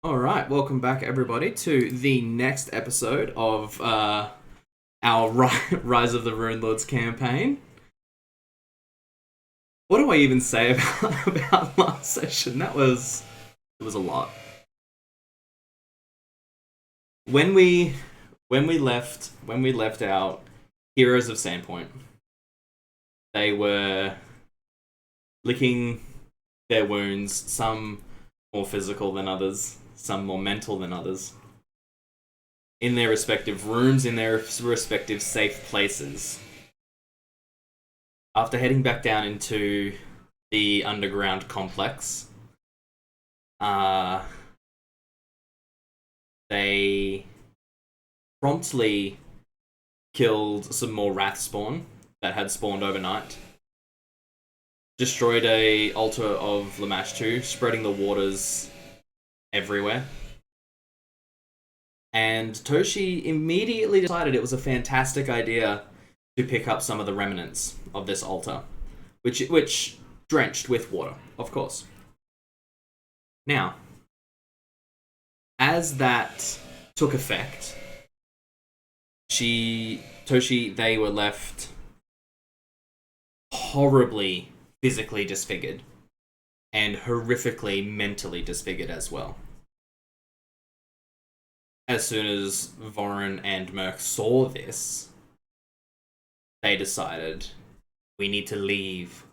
All right, welcome back, everybody, to the next episode of our Rise of the Runelords campaign. What do I even say about last session? It was a lot. When we left out Heroes of Sandpoint, they were licking their wounds, some more physical than others, some more mental than others, in their respective rooms, in their respective safe places. After heading back down into the underground complex, uh, they promptly killed some more wrath spawn that had spawned overnight, destroyed a altar of Lamashtu, spreading the waters everywhere. And Toshi immediately decided it was a fantastic idea to pick up some of the remnants of this altar, which drenched with water, of course. Now, as that took effect, they were left horribly physically disfigured and horrifically mentally disfigured as well. As soon as Vorin and Merc saw this, they decided we need to leave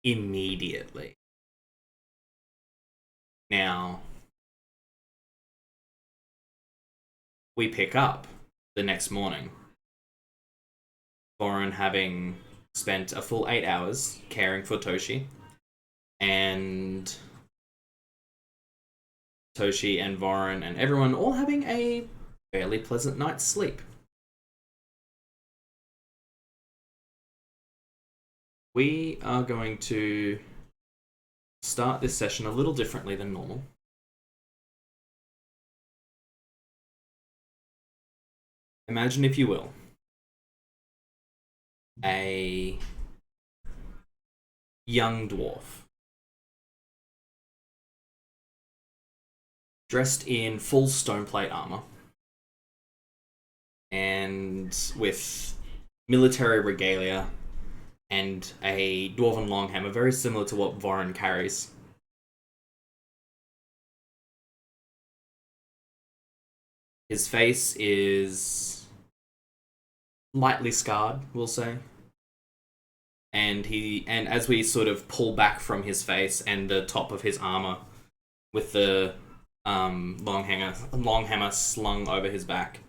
immediately. Now, we pick up the next morning. Vorin having spent a full 8 hours caring for Toshi, and Toshi and Vorin and everyone all having a fairly pleasant night's sleep. We are going to start this session a little differently than normal. Imagine, if you will, a young dwarf dressed in full stoneplate armor and with military regalia and a dwarven longhammer, very similar to what Vorin carries. His face is lightly scarred, we'll say. And as we sort of pull back from his face and the top of his armor with the long hammer slung over his back,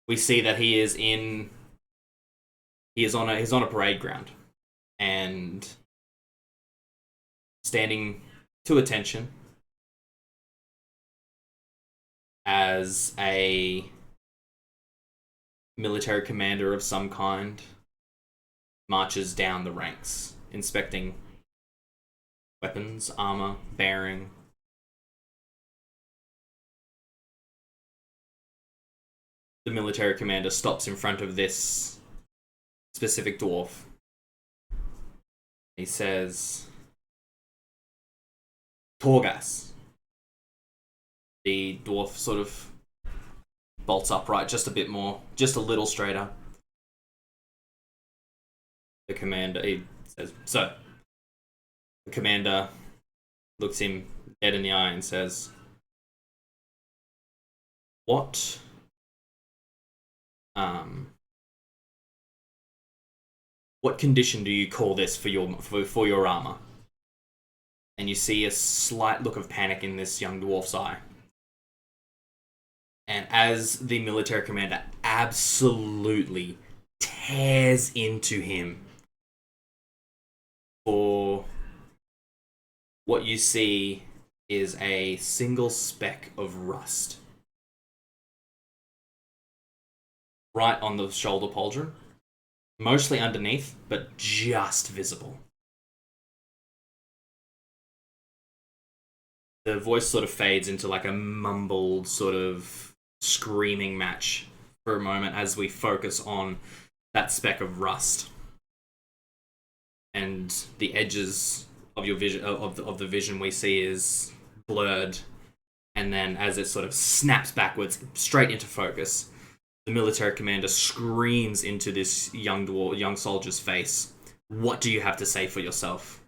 we see that he is on a parade ground and standing to attention as a military commander of some kind marches down the ranks, inspecting weapons, armor, bearing. The military commander stops in front of this specific dwarf. He says, "Torgas." The dwarf sort of bolts upright just a bit more, just a little straighter. The commander, he says, "So." The commander looks him dead in the eye and says, What condition do you call this for your armor?" And you see a slight look of panic in this young dwarf's eye. And as the military commander absolutely tears into him, for what you see is a single speck of rust right on the shoulder pauldron, mostly underneath, but just visible. The voice sort of fades into like a mumbled sort of screaming match for a moment as we focus on that speck of rust, and the edges of your vision of the vision we see is blurred And then, as it sort of snaps backwards, straight into focus, the military commander screams into this young soldier's face. What do you have to say for yourself?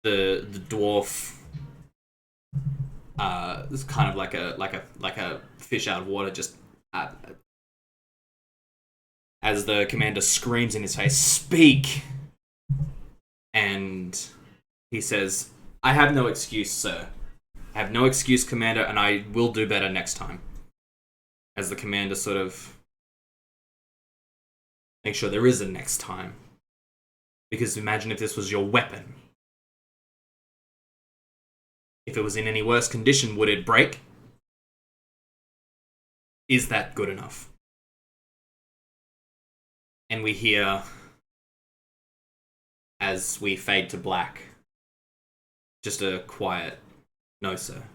The dwarf, is kind of like a fish out of water, just as the commander screams in his face, "Speak!" And he says, "I have no excuse, sir. I have no excuse, Commander, and I will do better next time." As the commander sort of makes sure there is a next time. Because imagine if this was your weapon. If it was in any worse condition, would it break? Is that good enough? And we hear, as we fade to black, just a quiet, "No, sir."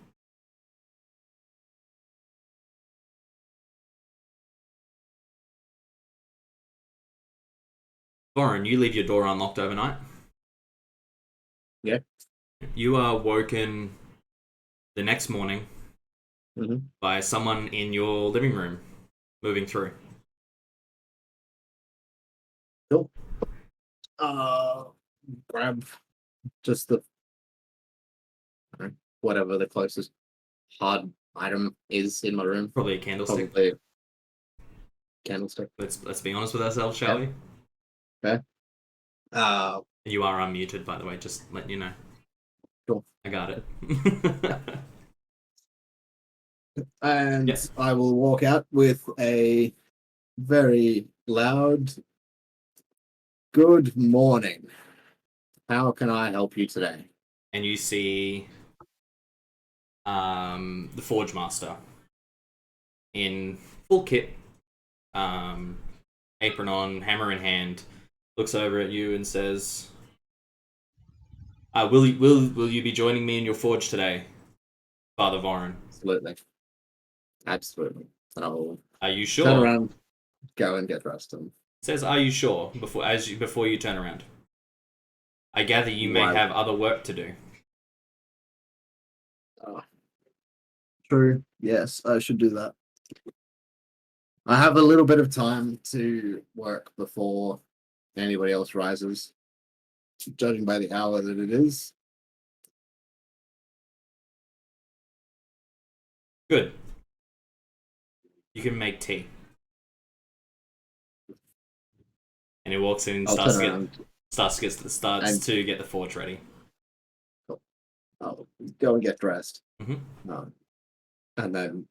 Warren, you leave your door unlocked overnight? Yeah. You are woken the next morning by someone in your living room moving through. Cool. Grab just the whatever the closest hard item is in my room. Probably a candlestick. Probably a candlestick. Let's be honest with ourselves, shall we? Okay. You are unmuted, by the way, just letting you know. Cool. I got it. And Yes. I will walk out with a very loud "Good morning. How can I help you today?" And you see the Forge Master in full kit, apron on, hammer in hand, looks over at you and says, will you be joining me in your forge today, Father Vorin?" Absolutely. I'll Are you sure? turn around, go and get dressed. And It says, "Are you sure?" before you turn around. I gather you may have other work to do. True. Yes, I should do that. I have a little bit of time to work before anybody else rises, judging by the hour that it is. Good. You can make tea. And he walks in and starts to get the forge ready. Cool. I'll go and get dressed. Mm-hmm. And then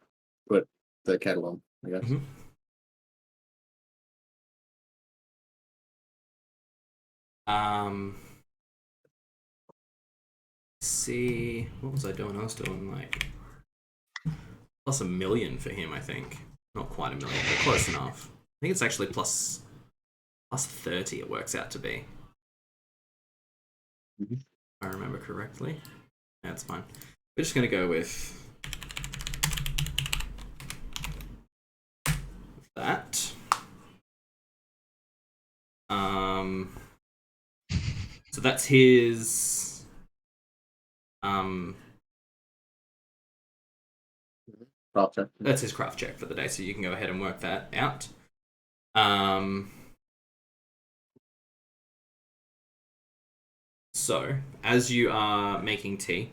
put the kettle on, I guess. Mm-hmm. See, what was I doing? I was doing like plus a million for him, I think. Not quite a million, but close enough. I think it's actually plus 30 it works out to be. Mm-hmm. If I remember correctly. That's fine. We're just gonna go with that. So that's his craft check. That's his craft check for the day, so you can go ahead and work that out. So as you are making tea,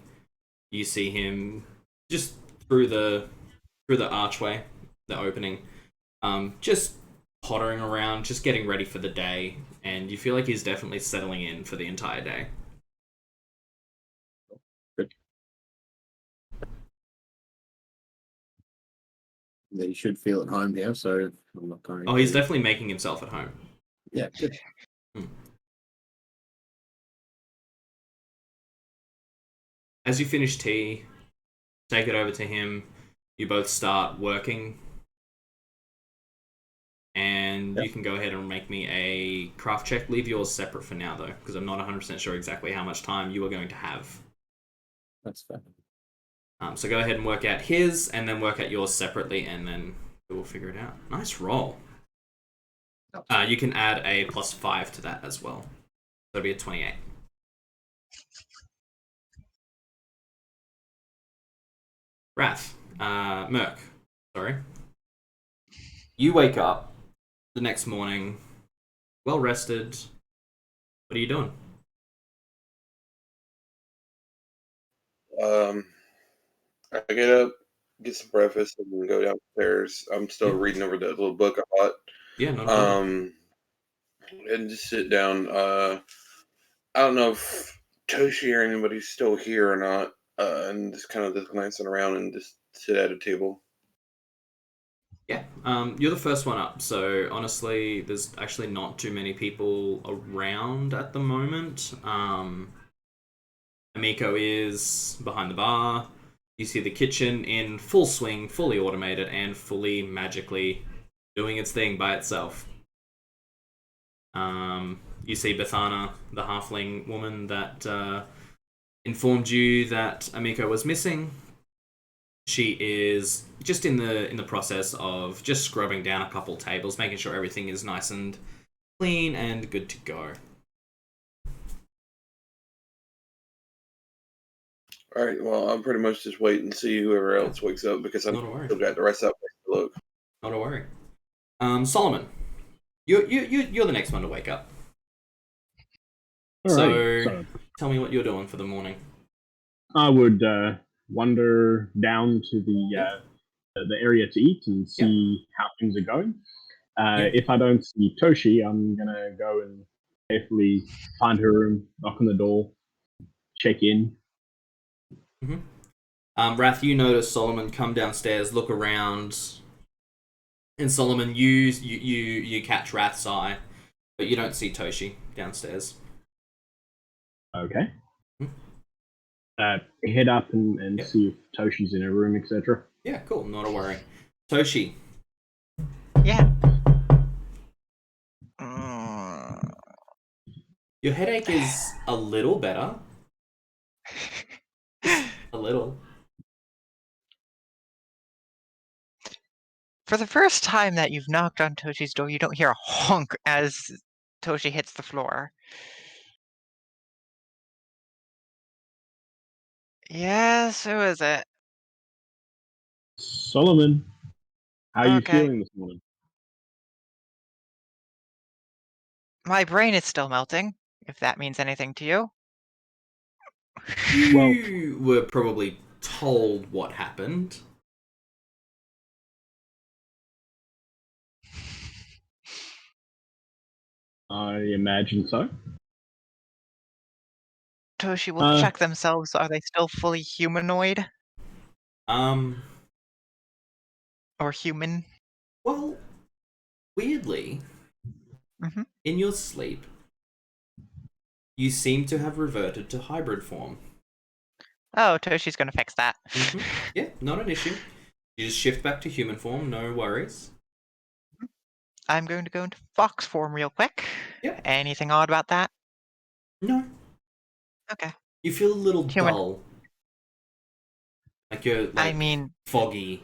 you see him just through the archway, the opening, just pottering around, just getting ready for the day, and you feel like he's definitely settling in for the entire day. Good. He should feel at home here, so I'm not going. Oh, he's definitely making himself at home. Yeah, good. As you finish tea, take it over to him. You both start working. And you can go ahead and make me a craft check. Leave yours separate for now, though, because I'm not 100% sure exactly how much time you are going to have. That's fair. So go ahead and work out his, and then work out yours separately, and then we'll figure it out. Nice roll. You can add a +5 to that as well. That'll be a 28. Wrath. Merc. Sorry. You wake up the next morning, well rested. What are you doing? Um, I get up, get some breakfast, and then go downstairs. I'm still Yeah. reading over that little book I bought. Yeah, not a problem. And just sit down. I don't know if Toshi or anybody's still here or not. And just glancing around and just sit at a table. Yeah, you're the first one up, so honestly, there's actually not too many people around at the moment. Amiko is behind the bar. You see the kitchen in full swing, fully automated, and fully magically doing its thing by itself. You see Bethana, the halfling woman that informed you that Amiko was missing. She is just in the process of just scrubbing down a couple tables, making sure everything is nice and clean and good to go. All right. Well, I'm pretty much just waiting to see whoever else wakes up because I'm Not a worry. still got the rest of that place to look. Not a worry. Solomon, you're the next one to wake up. Alright, So tell me what you're doing for the morning. I would wander down to the area to eat and see how things are going. If I don't see Toshi, I'm gonna go and carefully find her room, knock on the door, check in. Wrath, you notice Solomon come downstairs, look around, and Solomon, you catch Wrath's eye, but you don't see Toshi downstairs. Okay. Head up and see if Toshi's in her room, etc. Yeah, cool. Not a worry. Toshi. Yeah. Your headache is a little better. A little. For the first time that you've knocked on Toshi's door, you don't hear a honk as Toshi hits the floor. Yes, who is it? Solomon, how are you Okay. feeling this morning? My brain is still melting, if that means anything to you. You were probably told what happened. I imagine so. Toshi will check themselves. Are they still fully humanoid? Or human? Well, weirdly, in your sleep, you seem to have reverted to hybrid form. Oh, Toshi's gonna fix that. Yeah, not an issue. You just shift back to human form, no worries. I'm going to go into fox form real quick. Yep. Anything odd about that? No. Okay. You feel a little Human. dull. Like you're foggy.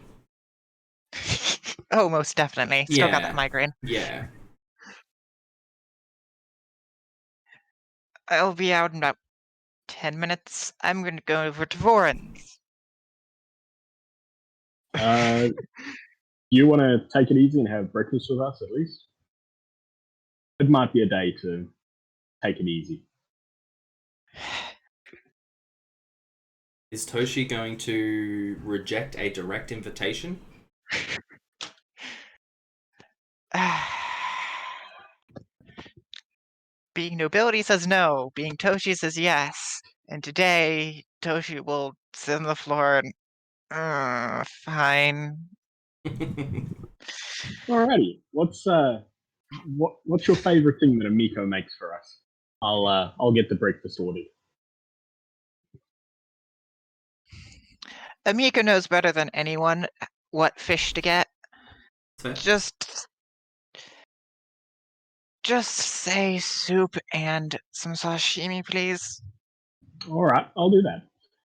Oh, most definitely. Still got Yeah. that migraine. Yeah. I'll be out in about 10 minutes. I'm going to go over to Voren's. You want to take it easy and have breakfast with us at least? It might be a day to take it easy. Is Toshi going to reject a direct invitation? Being nobility says no. Being Toshi says yes. And today, Toshi will sit on the floor and... fine. Alrighty. What's your favorite thing that Amiko makes for us? I'll get the breakfast ordered. Amiko knows better than anyone what fish to get. Just say soup and some sashimi, please. Alright, I'll do that.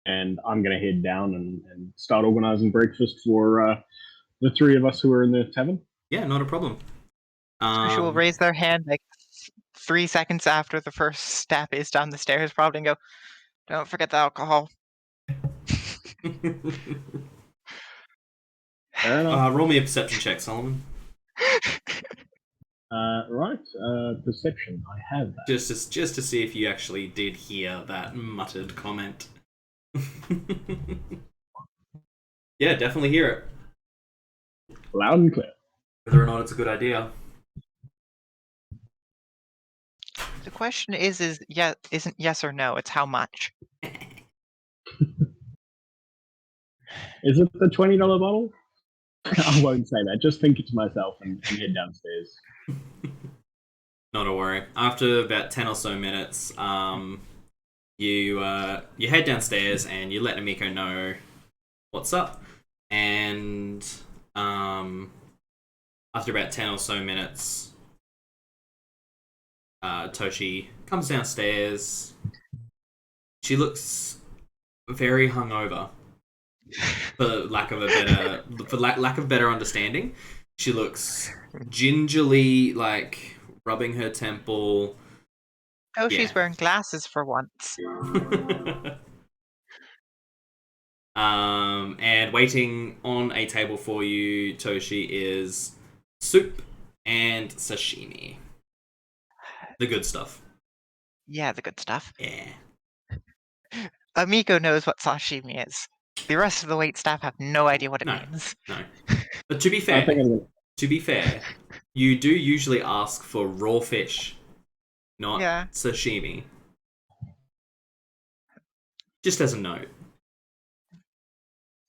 And I'm going to head down and start organizing breakfast for the three of us who are in the tavern. Yeah, not a problem. She will raise their hand like 3 seconds after the first step is down the stairs, probably, and go, "Don't forget the alcohol." Fair enough. Roll me a perception check, Solomon. Right. Perception. I have that. Just to see if you actually did hear that muttered comment. Yeah, definitely hear it. Loud and clear. Whether or not it's a good idea. The question isn't yes or no, it's how much. Is it the $20 bottle? I won't say that. Just think it to myself and head downstairs. Not a worry. After about 10 or so minutes, you head downstairs and you let Namiko know what's up. And after about 10 or so minutes, Toshi comes downstairs. She looks very hungover. For lack of better understanding, she looks gingerly like rubbing her temple. Toshi's wearing glasses for once. And waiting on a table for you, Toshi, is soup and sashimi. The good stuff. Yeah, the good stuff. Yeah. Amiko knows what sashimi is. The rest of the waitstaff have no idea what it means. No. But to be fair, you do usually ask for raw fish, not sashimi. Just as a note.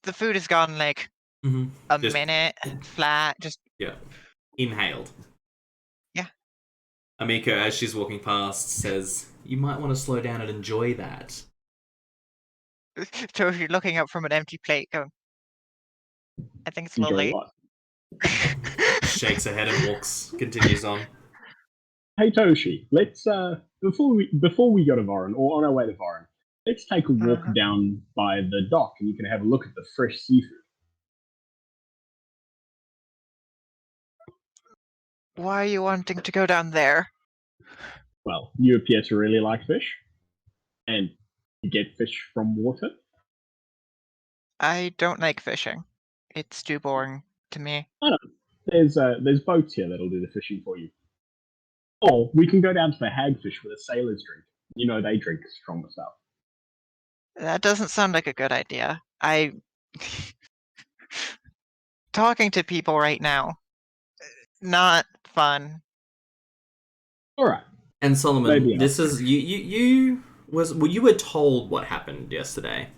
The food has gone like a minute flat, just inhaled. Yeah. Amiko, as she's walking past, says, "You might want to slow down and enjoy that." Toshi looking up from an empty plate, going, "I think it's lovely." Shakes her head and continues on. Hey Toshi, let's before we go to Voron, or on our way to Voron, let's take a walk down by the dock and you can have a look at the fresh seafood. Why are you wanting to go down there? Well, you appear to really like fish, and you get fish from water. I don't like fishing. It's too boring to me. I don't know. There's boats here that'll do the fishing for you. Or we can go down to the hagfish where the sailors drink. You know they drink stronger stuff. That doesn't sound like a good idea. Talking to people right now, not fun. All right. And Solomon, this is you were told what happened yesterday.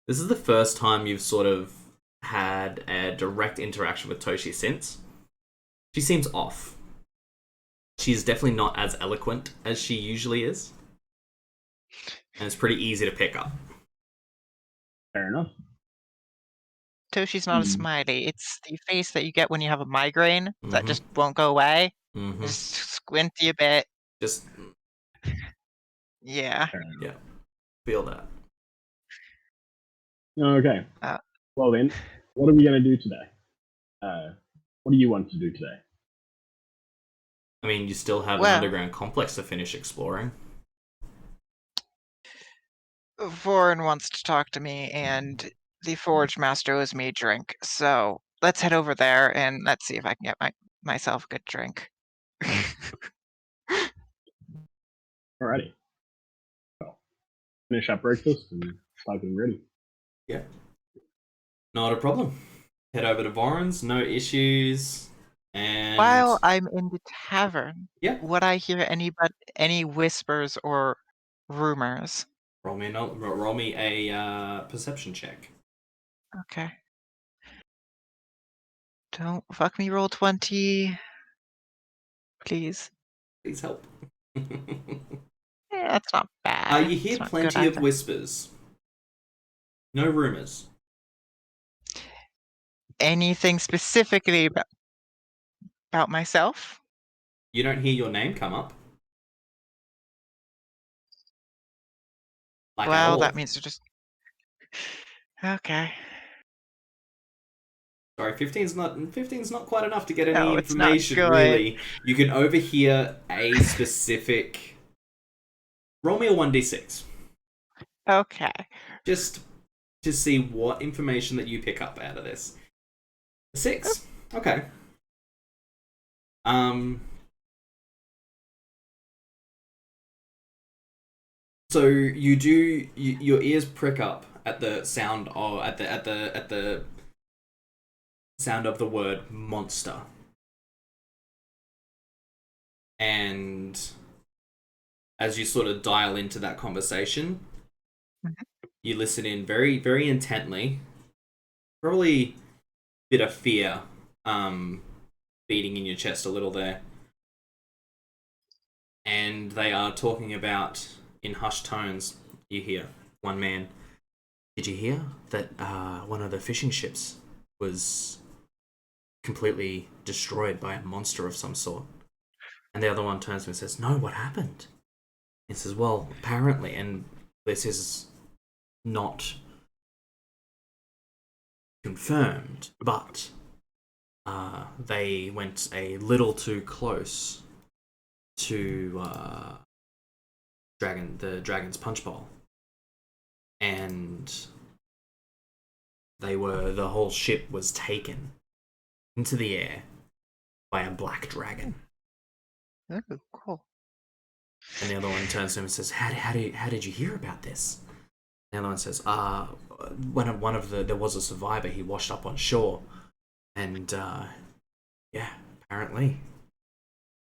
This is the first time you've sort of had a direct interaction with Toshi since. She seems off. She's definitely not as eloquent as she usually is. And it's pretty easy to pick up. Fair enough. Toshi's not a smiley. It's the face that you get when you have a migraine that just won't go away. Just squinty a bit. Just... Yeah. Yeah. Feel that. Okay. Well then, what are we going to do today? What do you want to do today? I mean, you still have an underground complex to finish exploring. Voron wants to talk to me, and the Forge Master owes me a drink. So let's head over there, and let's see if I can get myself a good drink. Alrighty. Well, finish up breakfast and start getting ready. Yeah. Not a problem. Head over to Voron's, no issues. And while I'm in the tavern, would I hear any whispers or rumors? Roll me a perception check. Okay. Don't fuck me, roll 20. Please. Please help. That's not bad. You hear plenty of whispers. No rumors. Anything specifically about myself? You don't hear your name come up. Like well, that means you're just... Okay. Sorry, 15's not quite enough to get any information, not good. Really. You can overhear a specific... Roll me a 1d6. Okay. Just to see what information that you pick up out of this. 6. Okay. So your ears prick up at the sound of at the sound of the word monster. And as you sort of dial into that conversation, you listen in very, very intently. Probably a bit of fear beating in your chest a little there. And they are talking about, in hushed tones, you hear one man, "Did you hear that one of the fishing ships was completely destroyed by a monster of some sort?" And the other one turns to him and says, "No, what happened?" He says, "Well, apparently, and this is not confirmed, but they went a little too close to the dragon's punch bowl, and the whole ship was taken into the air by a black dragon." Oh, cool. And the other one turns to him and says, how did you hear about this?" The other one says, there was a survivor. He washed up on shore, and yeah, apparently."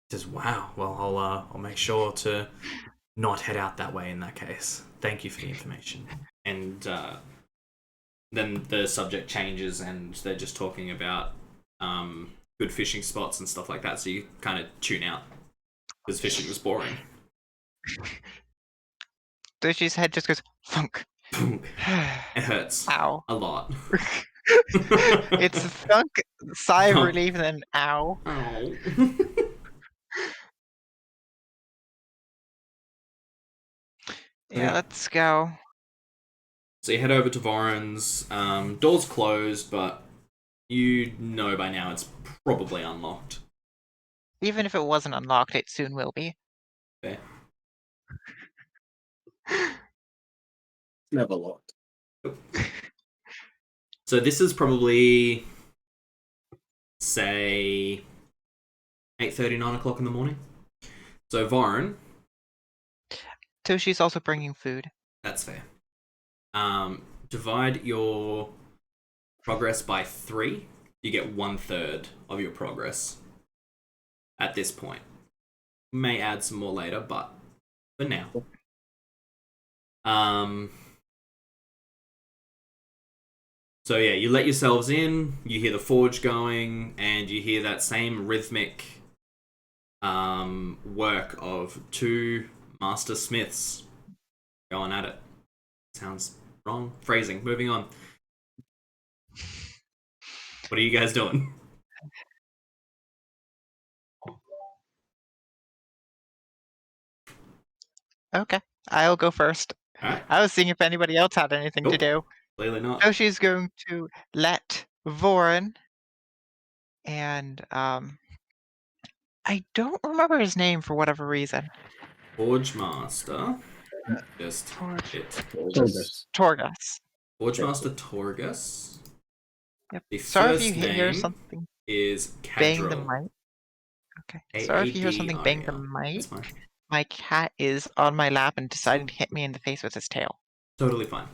He says, "Wow. Well, I'll make sure to not head out that way in that case. Thank you for the information." And then the subject changes, and they're just talking about good fishing spots and stuff like that. So you kind of tune out because fishing was boring. Doshi's head just goes thunk. It hurts. Ow. A lot. It's a thunk, sigh of Oh. relief, and then ow. Ow. Yeah, let's go. So you head over to Voron's. Door's closed, but you know by now it's probably unlocked. Even if it wasn't unlocked, it soon will be. Fair. Never locked. So this is probably, say, 8:30, 9 o'clock in the morning. So Voron, Toshi's also bringing food. that's fair. Divide your progress by 3. You get 1/3 of your progress at this point. May add some more later, but for now. So yeah, you let yourselves in, you hear the forge going, and you hear that same rhythmic work of 2 master smiths going at it. Sounds wrong. Phrasing. Moving on. What are you guys doing? Okay, I'll go first. Alright. I was seeing if anybody else had anything to do. Clearly not. Toshi's going to let Voron and I don't remember his name for whatever reason. Forge Master. Just Forge. it. Torgus. Torgus. Forge Master Torgus. Yep. The Sorry if first you hear name something is bang the Cadril. mic. Okay. Sorry if you hear something bang the mic. That's fine. My cat is on my lap and deciding to hit me in the face with his tail. Totally fine.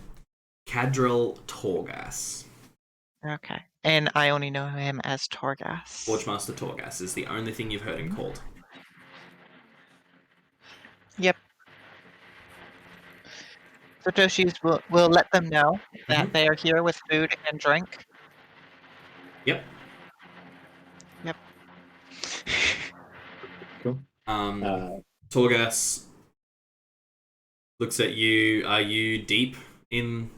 Cadril Torgas. Okay. And I only know him as Torgas. Forge Master Torgas is the only thing you've heard him called. Yep. So Toshi's will let them know that they are here with food and drink. Yep. Yep. Cool. Torgas looks at you. Are you deep in?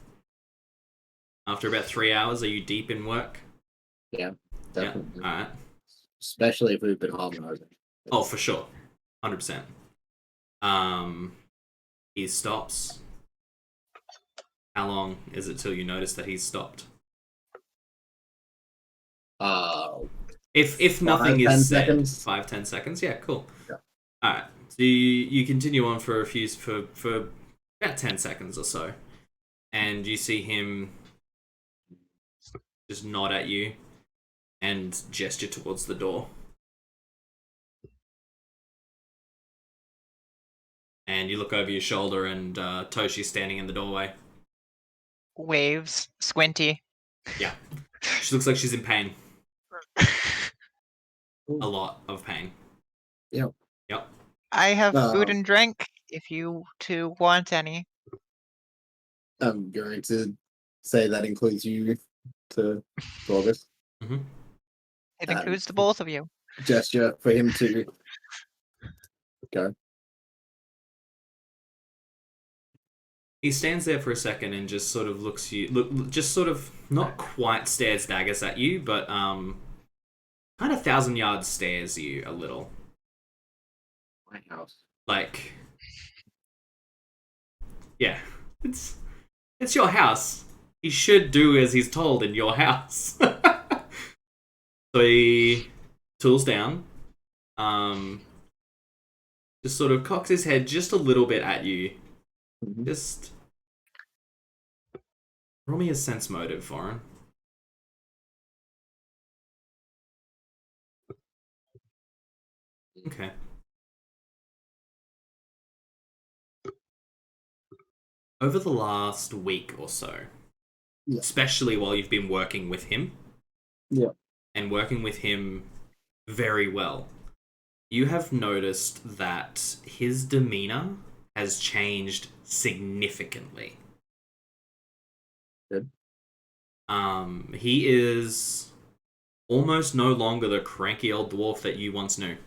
After about 3 hours, are you deep in work? Yeah, definitely. Yeah. All right. Especially if we've been harmonizing. Oh, for sure, 100%. He stops. How long is it till you notice that he's stopped? If nothing 5, 10 is said, seconds. 5-10 seconds. Yeah, cool. Yeah. All right. So you continue on for about 10 seconds or so, and you see him just nod at you, and gesture towards the door. And you look over your shoulder, and Toshi's standing in the doorway. Waves, squinty. Yeah. She looks like she's in pain. A lot of pain. Yep. Yep. I have food and drink if you two want any. I'm going to say that includes you to August. Mm-hmm. It includes the both of you. Gesture for him to go. He stands there for a second and just sort of looks you, just sort of not quite stares daggers at you, but kind of 1,000-yard stares you a little. My house. Like, yeah, it's your house. He should do as he's told in your house. So he tools down, just sort of cocks his head just a little bit at you. Mhm. Just roll me a sense motive, Foreign. Okay. Over the last week or so, Yeah. especially while you've been working with him, Yeah. and working with him very well, you have noticed that his demeanor has changed significantly. Good. He is almost no longer the cranky old dwarf that you once knew.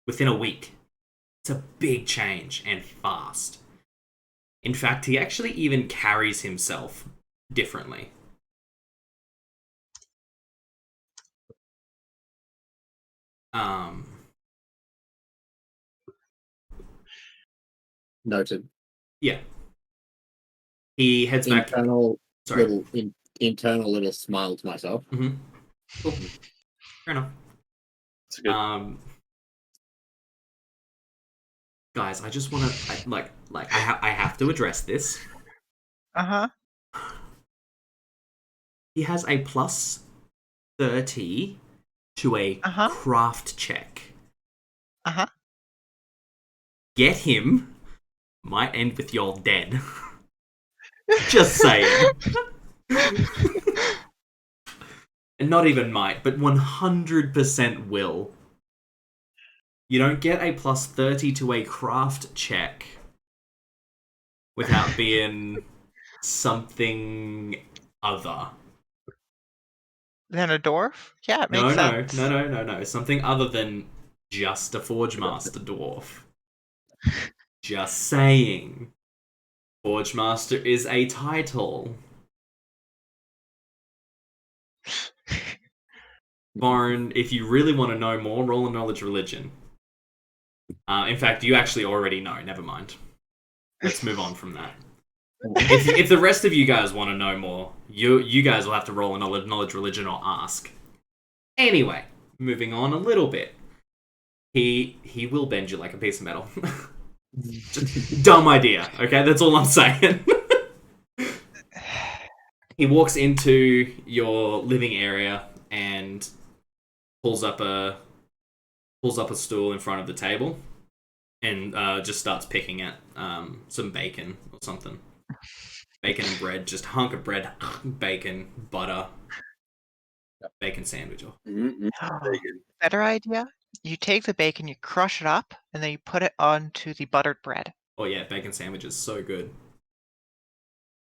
Within a week. It's a big change, and fast. In fact, he actually even carries himself differently. Noted. Yeah. He heads back. Little internal little smile to myself. Mm-hmm. Cool. Fair enough. That's good. Guys, I just want to I have to address this. Uh-huh. He has a plus 30 to a craft check. Uh-huh. Get him might end with you're dead. Just saying. And not even might, but 100% will. You don't get a plus 30 to a craft check without being something other. Then a dwarf? Yeah, it makes sense. No. Something other than just a Forge Master dwarf. Just saying. Forge Master is a title. Warren, if you really want to know more, roll a knowledge religion. In fact, you actually already know. Never mind. Let's move on from that. If the rest of you guys want to know more, you guys will have to roll a knowledge religion or ask. Anyway, moving on a little bit. He will bend you like a piece of metal. Just dumb idea, okay? That's all I'm saying. He walks into your living area and pulls up a stool in front of the table and just starts picking at some bacon or something. Bacon and bread, just a hunk of bread, bacon, butter, bacon sandwich. Bacon. Better idea? You take the bacon, you crush it up, and then you put it onto the buttered bread. Oh yeah, bacon sandwiches, so good.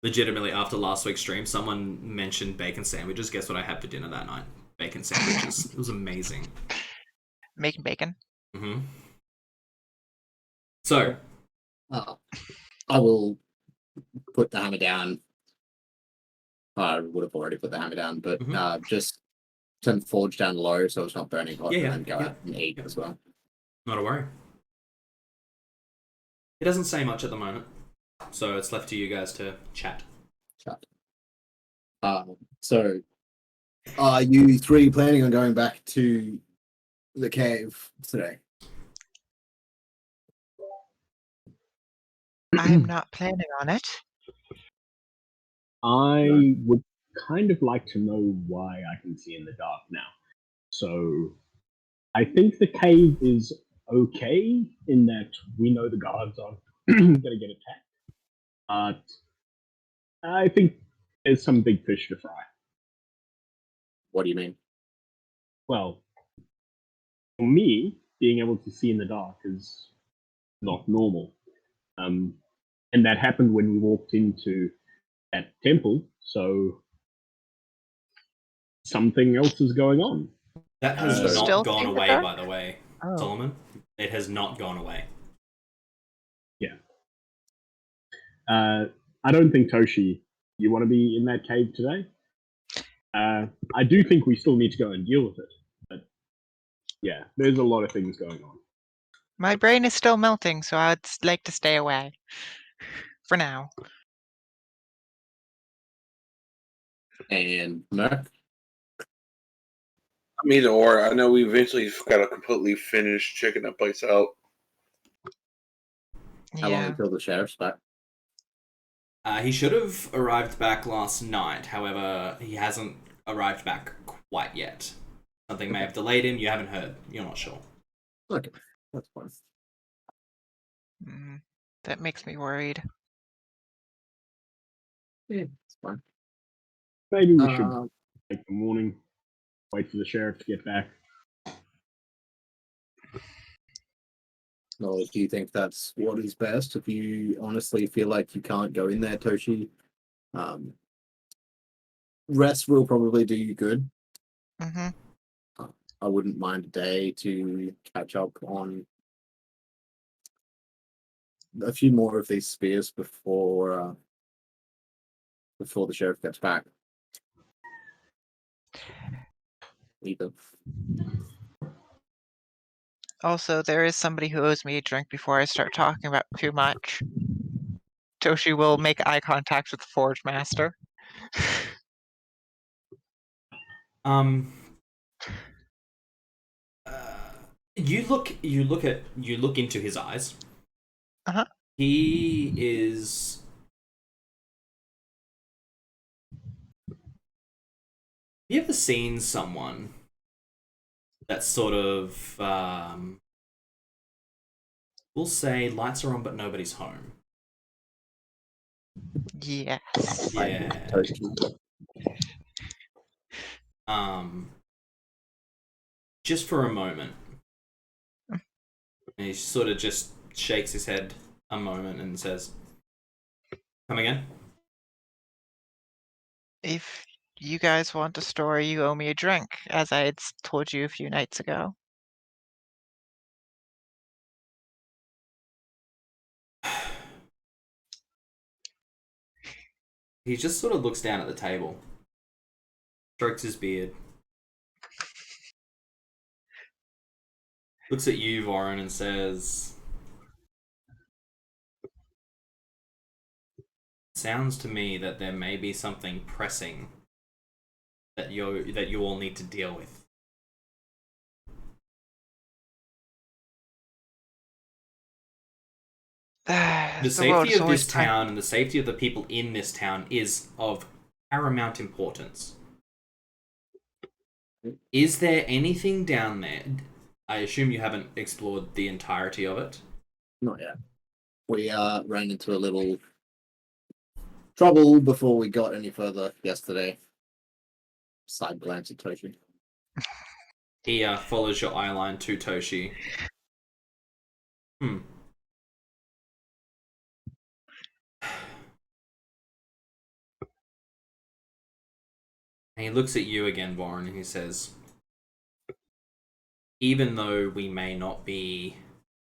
Legitimately, after last week's stream, someone mentioned bacon sandwiches. Guess what I had for dinner that night? Bacon sandwiches. It was amazing. Making bacon. Mm-hmm. So, I will put the hammer down. I would have already put the hammer down, but just turn the forge down low so it's not burning hot, and then go out and eat as well. Not a worry. It doesn't say much at the moment, so it's left to you guys to chat. So, are you three planning on going back to the cave today? I'm not planning on it. I would kind of like to know why I can see in the dark now. So I think the cave is okay in that we know the guards are going to get attacked. But I think there's some big fish to fry. What do you mean? Well, for me, being able to see in the dark is not normal. And that happened when we walked into that temple, so something else is going on. That has You still not gone think the away, dark? by the way, Oh. Solomon. It has not gone away. Yeah. I don't think, Toshi, you want to be in that cave today? I do think we still need to go and deal with it. But yeah, there's a lot of things going on. My brain is still melting, so I'd like to stay away. For now. And Merc? I'm either or. I know we eventually got to completely finish checking that place out. How long Yeah. until the sheriff's back? He should have arrived back last night. However, he hasn't arrived back quite yet. Something may have delayed him. You haven't heard. You're not sure. Okay, that's fine. That makes me worried. Yeah, it's fine. Maybe we should take the morning, wait for the sheriff to get back. Or do you think that's what is best? If you honestly feel like you can't go in there, Toshi, rest will probably do you good. Mm-hmm. I wouldn't mind a day to catch up on a few more of these spears before the sheriff gets back. Either. Also, there is somebody who owes me a drink before I start talking about too much. Toshi will make eye contact with the Forge Master. You look into his eyes. Uh-huh. He is. Have you ever seen someone that sort of, we'll say, lights are on but nobody's home? Yes. Yeah. Toshi. Just for a moment. And he sort of just shakes his head a moment and says, "Come again?" If you guys want a story, you owe me a drink, as I had told you a few nights ago. He just sort of looks down at the table, strokes his beard, looks at you, Voron, and says, "Sounds to me that there may be something pressing that you all need to deal with." The safety of this town and the safety of the people in this town is of paramount importance. Is there anything down there? I assume you haven't explored the entirety of it. Not yet. We ran into a little trouble before we got any further yesterday. Side glance at Toshi. He follows your eye line to Toshi. And he looks at you again, Voron, and he says, "Even though we may not be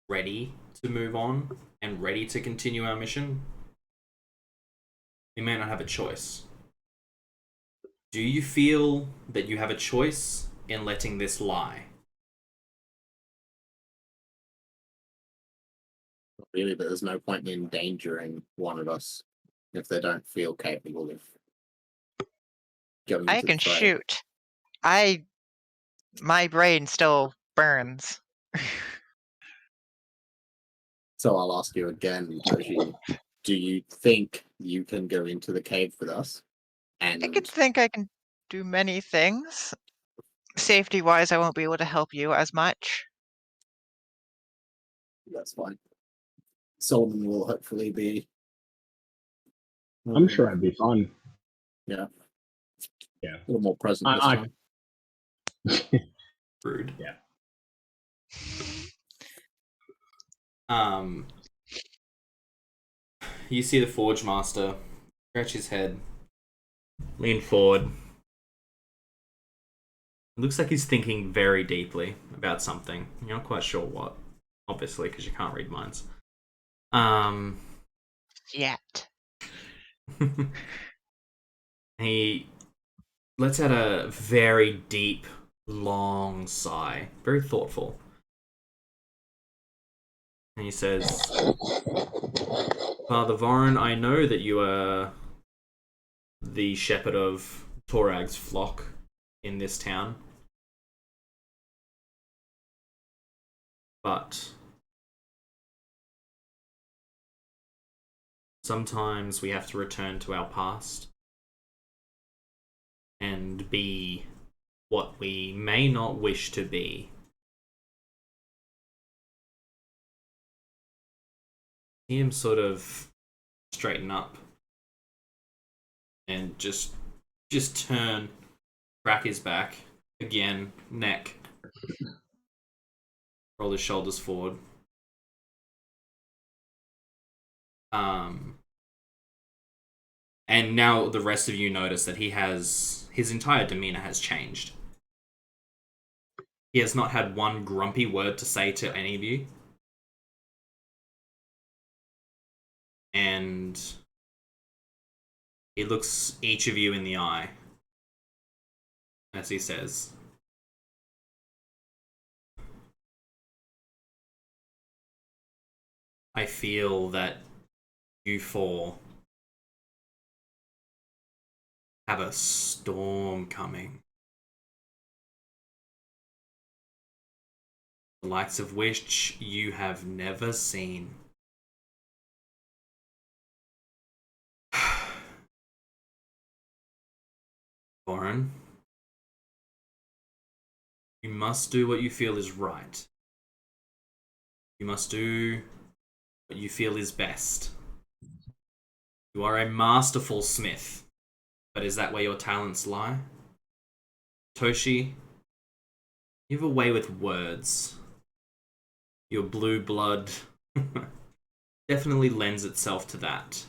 ready to move on and ready to continue our mission, we may not have a choice. Do you feel that you have a choice in letting this lie?" Really, but there's no point in endangering one of us if they don't feel capable of going I into can the fray. shoot. My brain still burns. So I'll ask you again, Toshi, do you think you can go into the cave with us? And I can think I can do many things. Safety-wise, I won't be able to help you as much. that's fine. Solomon will hopefully be. I'm sure I'd be fine. Yeah. Yeah. A little more present this I time. Rude. Yeah. You see the Forge Master scratch his head, lean forward. It looks like he's thinking very deeply about something. You're not quite sure what, obviously, because you can't read minds. Yet. He lets out a very deep, long sigh, very thoughtful. And he says, Father Voron, I know that you are the shepherd of Torag's flock in this town. But sometimes we have to return to our past and be what we may not wish to be. See him sort of straighten up and just turn, crack his back again, neck, roll his shoulders forward. And now the rest of you notice that his entire demeanor has changed. He has not had one grumpy word to say to any of you. And he looks each of you in the eye as he says, I feel that you four have a storm coming. The likes of which you have never seen. Warren, you must do what you feel is right. You must do what you feel is best. You are a masterful smith, but is that where your talents lie? Toshi, you have a way with words. Your blue blood definitely lends itself to that.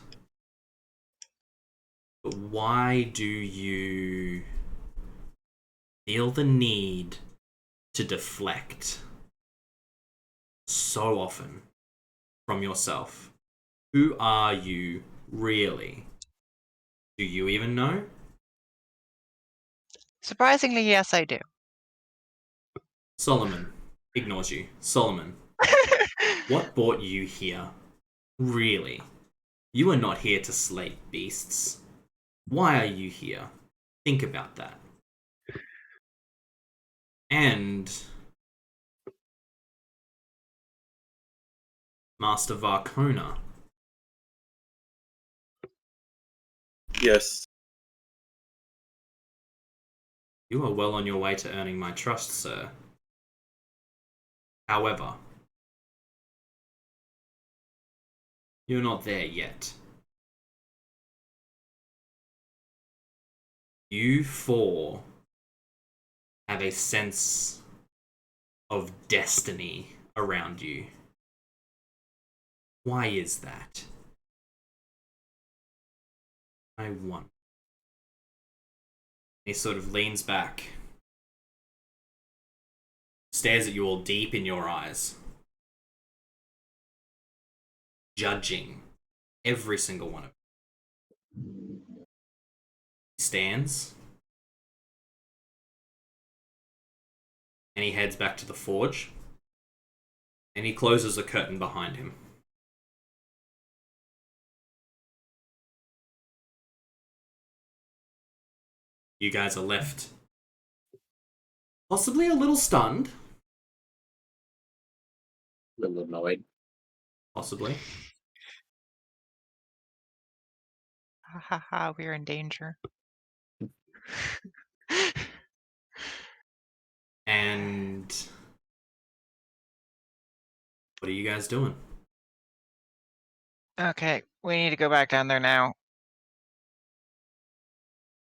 But why do you feel the need to deflect so often from yourself? Who are you really? Do you even know? Surprisingly, yes, I do. Solomon ignores you. Solomon, what brought you here? Really? You are not here to slay beasts. Why are you here? Think about that. And Master Varkona, Yes. you are well on your way to earning my trust, sir. However, you're not there yet. You four have a sense of destiny around you. Why is that? I wonder. He sort of leans back, stares at you all deep in your eyes, judging every single one of you. He stands, and he heads back to the forge, and he closes the curtain behind him. You guys are left possibly a little stunned. A little annoyed. Possibly. Ha ha ha, we're in danger. What are you guys doing? Okay, we need to go back down there now.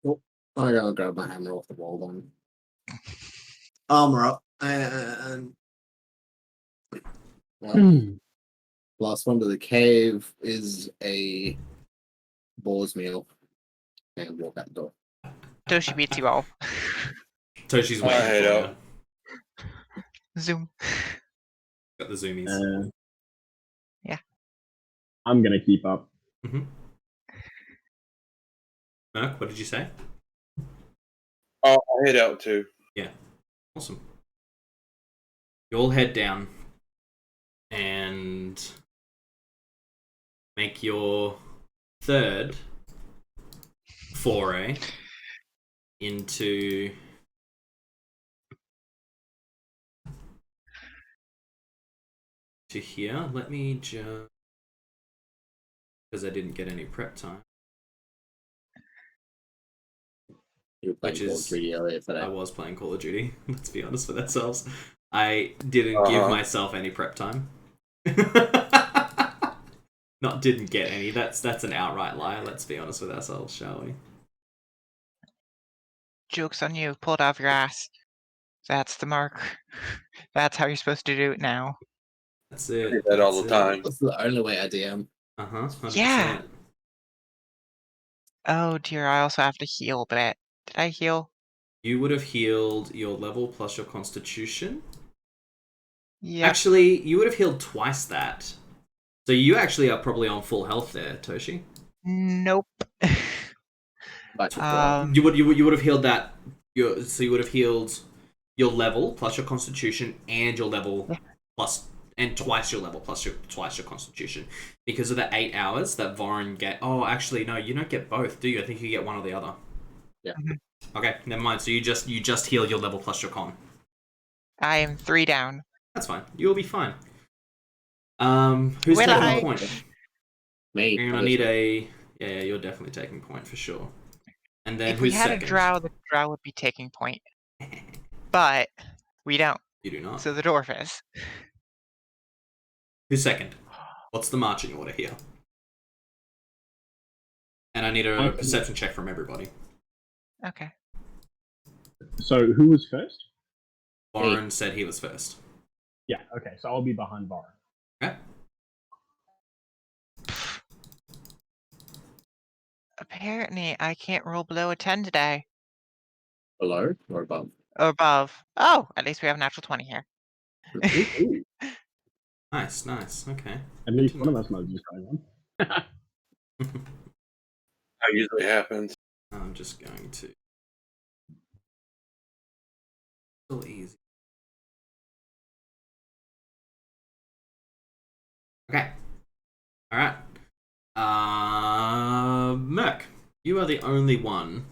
I gotta grab my hammer off the wall then. Armor up and last one to the cave is a boar's meal and walk out the door. Toshi beats you all. Toshi's I waiting head for out. you. Zoom. Got the zoomies. I'm gonna keep up. Mm-hmm. Merc, what did you say? I'll head out too. Awesome. You all head down and make your third foray into here. Let me just, because I didn't get any prep time. You were playing Which Call of is- Duty earlier today. I was playing Call of Duty. Let's be honest with ourselves. I didn't give myself any prep time. Not didn't get any. That's an outright lie. Let's be honest with ourselves, shall we? Joke's on you. Pull it off your ass. That's the mark. That's how you're supposed to do it now. That's I it. do that all the time. That's the only way I DM. 100%. Yeah. Oh dear, I also have to heal, but did I heal? You would have healed your level plus your constitution. Yep. Actually, you would have healed twice that. So you actually are probably on full health there, Toshi. Nope. But You would have healed that. So you would have healed your level plus your constitution and your level plus and twice your level plus twice your constitution because of the 8 hours that Vorin get. Oh, actually no, you don't get both, do you? I think you get one or the other. Yeah. Okay, never mind. So you just heal your level plus your con. I am 3 down. That's fine. You'll be fine. Who's Will taking I? point? me. You're gonna need a. Yeah, you're definitely taking point for sure. And then If we who's had second? a drow, the drow would be taking point. But we don't. You do not. So the dwarf is. Who's second? What's the marching order here? And I need a perception check from everybody. Okay. So who was first? Warren said he was first. Yeah. Okay. So I'll be behind Bar. Okay. Apparently, I can't roll below a 10 today. Below or above? Or above. Oh, at least we have a natural 20 here. Ooh. Nice. Okay. At least one of us knows what's going on. That usually happens. I'm just going to. Still easy. Okay. All right. Merc, you are the only one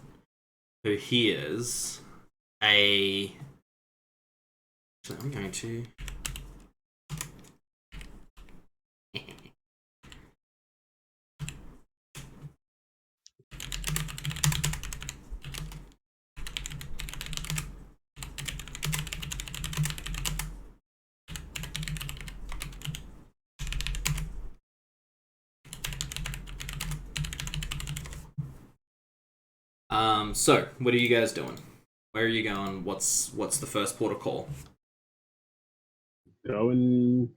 who hears a. So I'm going to. So what are you guys doing? Where are you going? What's the first port of call? Going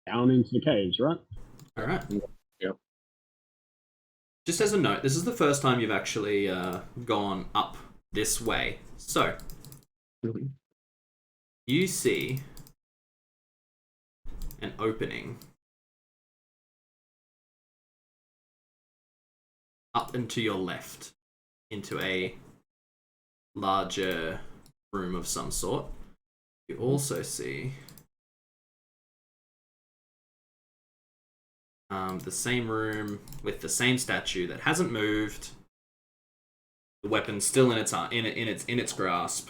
down into the caves, right? All right. Yep. Just as a note, this is the first time you've actually gone up this way. So Really? you see an opening up and to your left into a larger room of some sort. You also see the same room with the same statue that hasn't moved. The weapon's still in its grasp.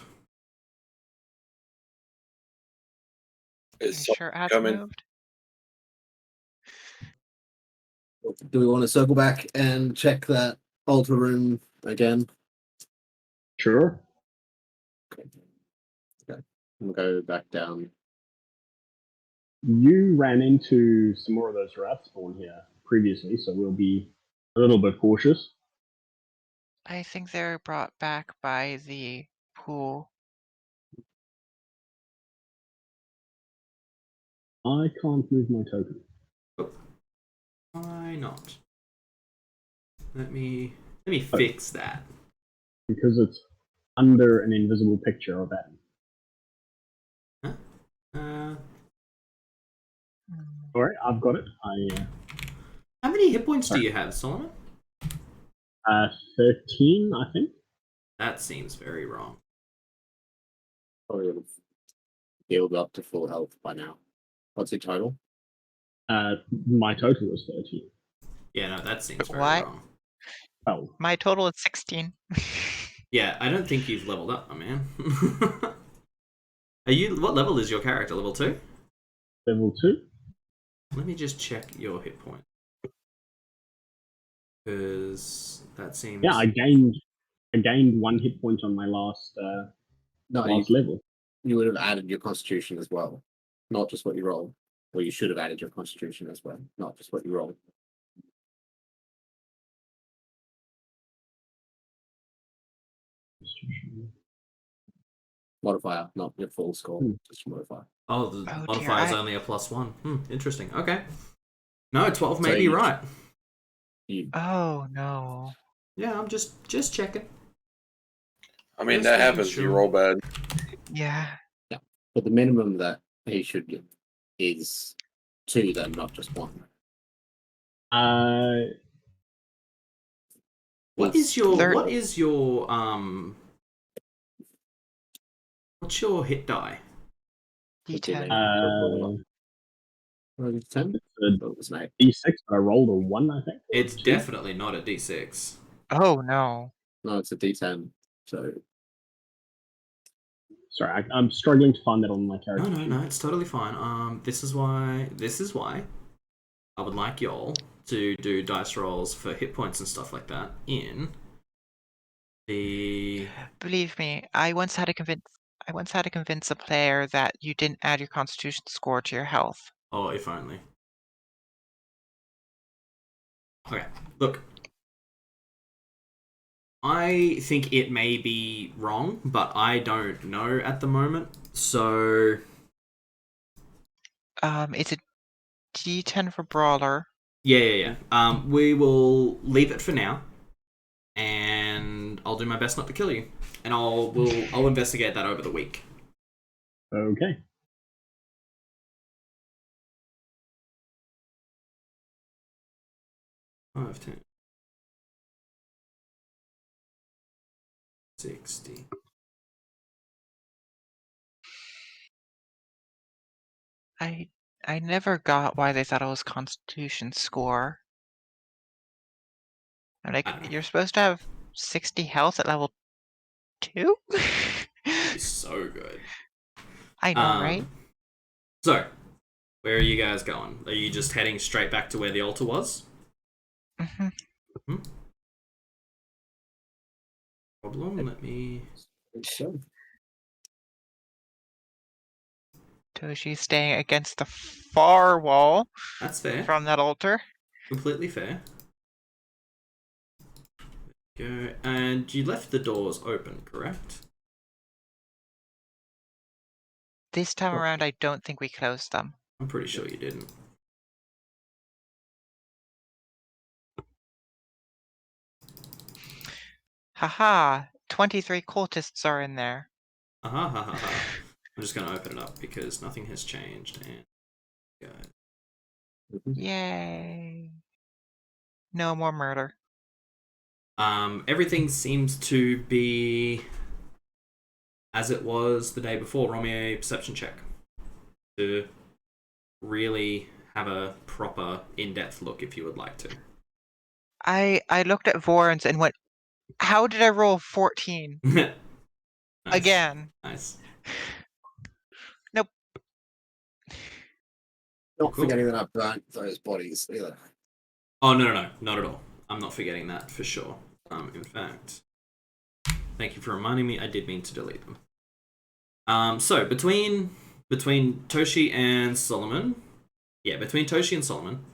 Is You sure it hasn't coming? moved? Do we want to circle back and check that altar room again? Sure. Okay. We'll go back down You ran into some more of those rats spawn here previously, so we'll be a little bit cautious. I think they were brought back by the pool. I can't move my token. Oh, why not? Let me fix that. Because it's under an invisible picture of Adam. Huh? Alright, I've got it. How many hit points do you have, Solomon? 13, I think. That seems very wrong. Probably would have healed up to full health by now. What's your total? My total was 13. Yeah, no, that seems very What? wrong. Oh, My total is 16. Yeah, I don't think you've leveled up, my man. Are you? What level is your character? Level 2? level 2? Let me just check your hit point. Because that seems... Yeah, I gained 1 hit point on my last level. You would have added your constitution as well, not just what you rolled. Or you should have added your constitution as well, not just what you rolled. Modifier, not your full score, just modifier. Oh, the Oh, modifier is dear, only a +1. Interesting. Okay. No, 12 may So be you- right. Oh no. Yeah, I'm just checking. I mean, Just that making happens. sure. You roll bad. Yeah. But the minimum that he should get is 2 then, not just 1. What It's is your Third- what's your hit die? D10. It's 10? It's a Oh, it was an 8. D6, but I rolled a 1, I think. or It's 2. definitely not a D6. Oh no. No, it's a D10. So Sorry, I'm struggling to find that on my character. No, it's totally fine. This is why I would like y'all to do dice rolls for hit points and stuff like that in the... Believe me, I once had to convince a player that you didn't add your constitution score to your health. Oh, if only. Okay, look. I think it may be wrong, but I don't know at the moment. So It's a D10 for brawler. yeah. We will leave it for now, and I'll do my best not to kill you, and I'll investigate that over the week. Okay. Five, 10, 60. I never got why they thought it was constitution score. I'm like, I don't know. you're supposed to have 60 health at level 2? It's so good. I know, right? So, where are you guys going? Are you just heading straight back to where the altar was? Mm-hmm. Problem. Let me. so Toshi's staying against the far wall That's fair. from that altar. Completely fair. Go. And you left the doors open, correct? This time around, I don't think we closed them. I'm pretty sure you didn't. Haha, 23 cultists are in there. Ha ha ha ha. I'm just gonna open it up because nothing has changed. And go. Yay. No more murder. Everything seems to be as it was the day before. Roll me a perception check to really have a proper in-depth look if you would like to. I looked at Vorns and went, how did I roll 14? Nice. Again. Nice. Nope. not Cool. forgetting that I burnt those bodies either. Oh, no, not at all. I'm not forgetting that for sure. In fact, thank you for reminding me. I did mean to delete them. So between between Toshi and Solomon. Yeah, between Toshi and Solomon.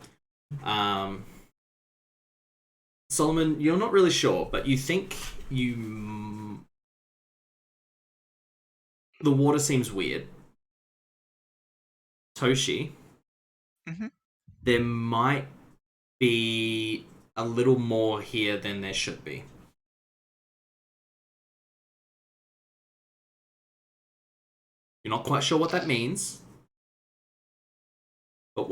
Solomon, you're not really sure, but you think the water seems weird. Toshi, there might be a little more here than there should be. You're not quite sure what that means, but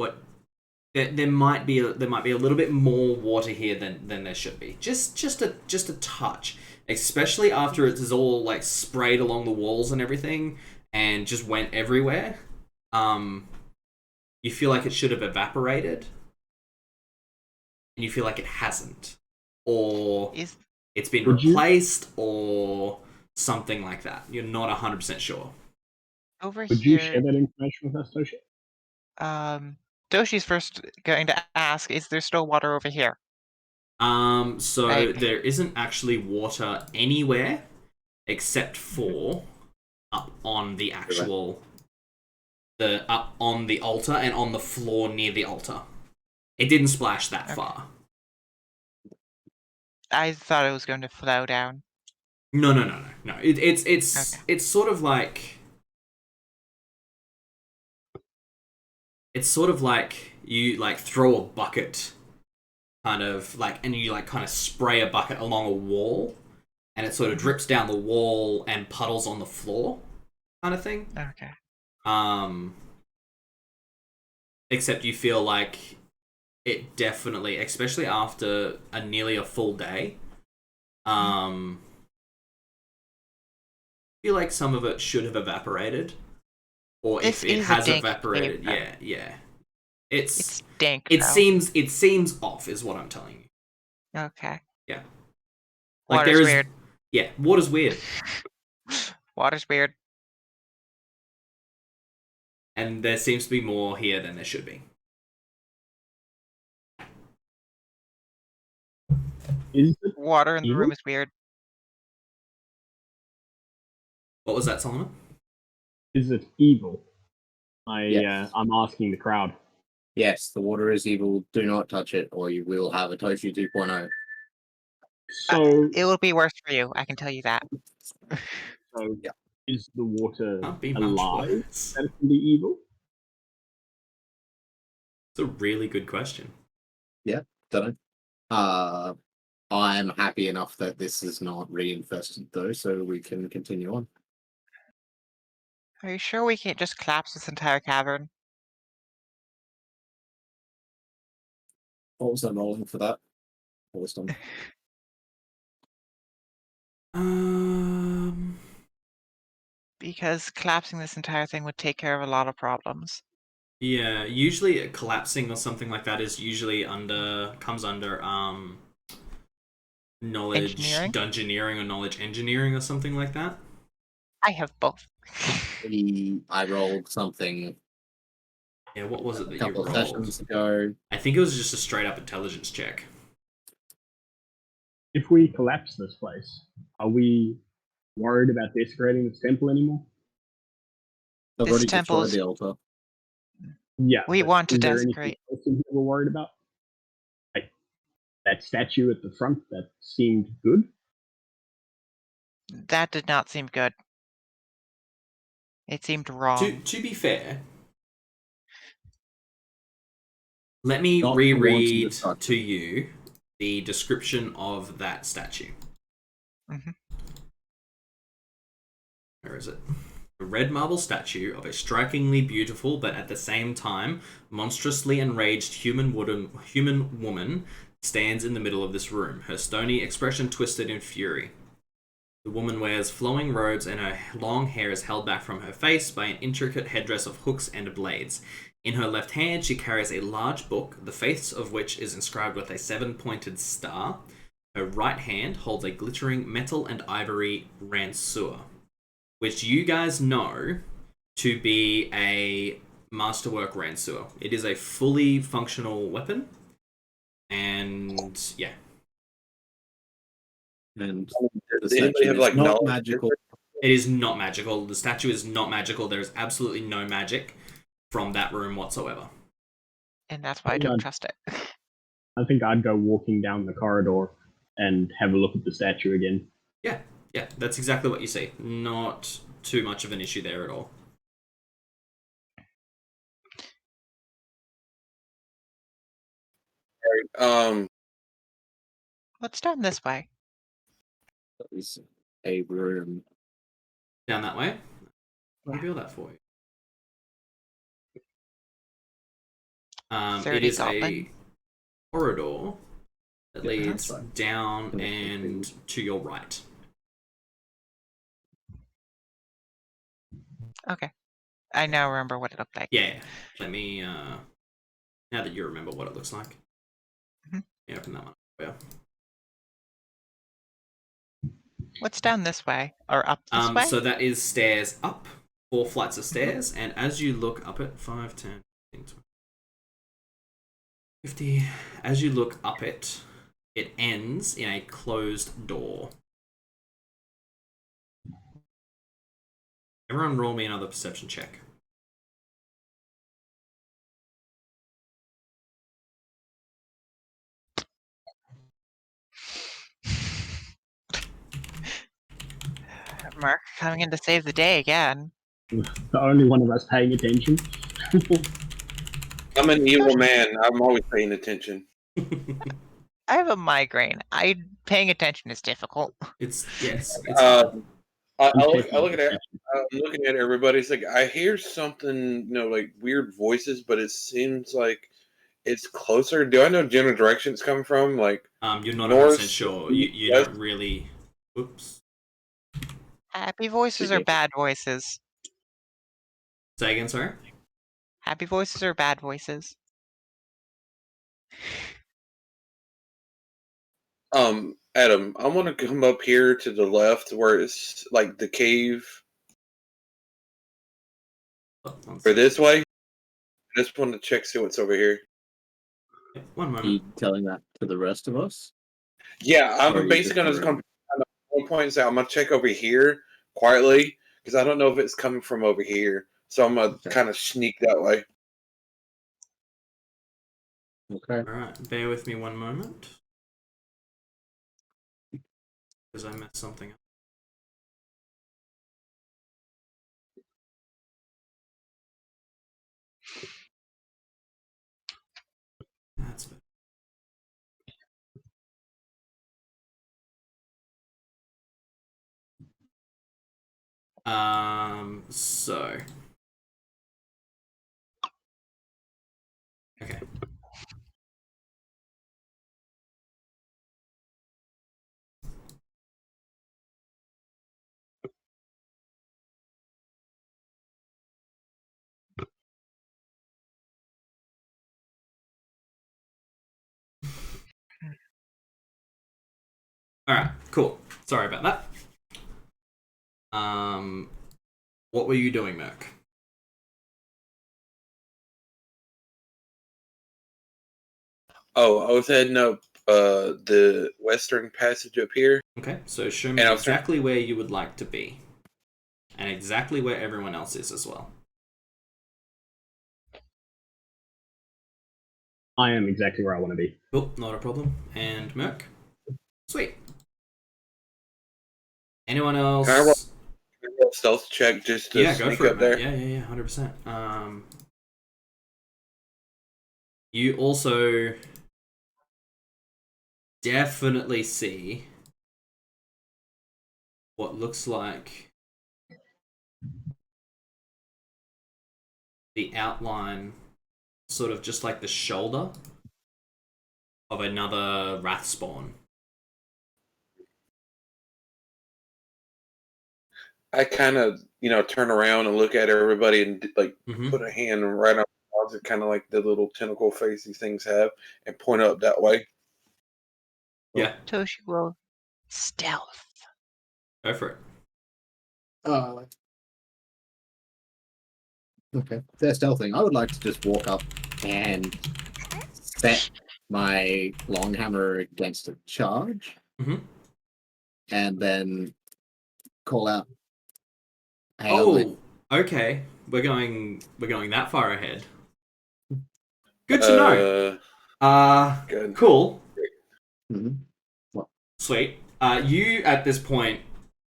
there might be a little bit more water here than there should be. Just a touch, especially after it is all like sprayed along the walls and everything, and just went everywhere. You feel like it should have evaporated, and you feel like it hasn't, or it's been replaced, or something like that. You're not 100% sure. Over Would here. you share that information with us, Toshi? Toshi's first going to ask, is there still water over here? So Right. there isn't actually water anywhere except for up on the actual up on the altar and on the floor near the altar. It didn't splash that far. I thought it was going to flow down. No. It's sort of like you like throw a bucket kind of like, and you like kind of spray a bucket along a wall, and it sort of drips down the wall and puddles on the floor kind of thing. Okay. Except you feel like it definitely, especially after nearly a full day, feel like some of it should have evaporated, or if it has evaporated, yeah. It's dank. It seems off, is what I'm telling you. Okay. Yeah. Like Water's weird. Yeah, water's weird. Water's weird. And there seems to be more here than there should be. Water in the room is weird. What was that, Solomon? Is it evil? Yes. I'm asking the crowd. Yes, the water is evil. Do not touch it, or you will have a Toshi 2.0. So it will be worse for you. I can tell you that. So is the water be alive that it can be evil? It's a really good question. Yeah, don't know. I'm happy enough that this is not reinfested though, so we can continue on. Are you sure we can't just collapse this entire cavern? What was I rolling for that? Because collapsing this entire thing would take care of a lot of problems. Yeah, usually collapsing or something like that is usually comes under knowledge dungeoneering or knowledge engineering or something like that. I have both. I rolled something. Yeah, what was it that a couple you of rolled? sessions ago. I think it was just a straight up intelligence check. If we collapse this place, are we worried about desecrating this temple anymore? I've already destroyed the altar. Yeah. We want to is there desecrate. anything else we're worried about? Like that statue at the front, that seemed good. That did not seem good. It seemed wrong. To be fair, let me reread to you the description of that statue. Where is it? A red marble statue of a strikingly beautiful but at the same time monstrously enraged human woman stands in the middle of this room, her stony expression twisted in fury. The woman wears flowing robes and her long hair is held back from her face by an intricate headdress of hooks and blades. In her left hand she carries a large book, the face of which is inscribed with a 7-pointed star. Her right hand holds a glittering metal and ivory ranseur, which you guys know to be a masterwork ranseur. It is a fully functional weapon, and And does anybody have like not knowledge? magical. It is not magical. The statue is not magical. There is absolutely no magic from that room whatsoever. And that's why I don't trust it. I think I'd go walking down the corridor and have a look at the statue again. Yeah, that's exactly what you see. Not too much of an issue there at all. Let's down this way. That is a room. Down that way? I'll reveal that for you. It 30 is goblin. a corridor that Yeah, leads that's right. down and to your right. Okay. I now remember what it looked like. Yeah. Let me, now that you remember what it looks like, Mhm. yeah, open that one. Yeah. What's down this way? Or up this way? So that is stairs up, 4 flights of stairs, and as you look up it, 5, 10, 15, 20, 50, as you look up it, it ends in a closed door. Everyone roll me another perception check. Mark coming in to save the day again. The only one of us paying attention. I'm an evil man. I'm always paying attention. I have a migraine. Paying attention is difficult. It's hard. I look at it. I'm looking at everybody. It's like I hear something, like weird voices, but it seems like it's closer. Do I know general direction it's coming from? Like, You're not north, 100% sure. You west? don't really. Oops. Happy voices or bad voices? Say again, sorry? Happy voices or bad voices? Adam, I want to come up here to the left where it's like the cave, or this way. I just want to check see what's over here. One Are moment. you telling that to the rest of us? Yeah, Or are I'm you basically just gonna come at one point and say I'm gonna check over here quietly because I don't know if it's coming from over here. So I'm gonna kind of sneak that way. Okay. Alright, bear with me one moment. Because I messed something up. That's better. So. Okay. Alright, cool. Sorry about that. What were you doing, Merc? Oh, I was heading up the western passage up here. Okay, so show me exactly where you would like to be. And exactly where everyone else is as well. I am exactly where I want to be. Cool, not a problem. And Merc? Sweet. Anyone else? Can I roll a stealth check just to sneak up there? Yeah, 100%. You also definitely see what looks like the outline, sort of just like the shoulder of another wrath spawn. I kind of, turn around and look at everybody and put a hand right on the kind of like the little tentacle face these things have, and point up that way. Yeah. Toshi will stealth. Go for it. Okay. If they're stealthing, I would like to just walk up and set my long hammer against a charge. Mhm. And then call out, Hell, okay. We're going that far ahead. Good to know. Good. Cool. Mhm. Sweet. You at this point,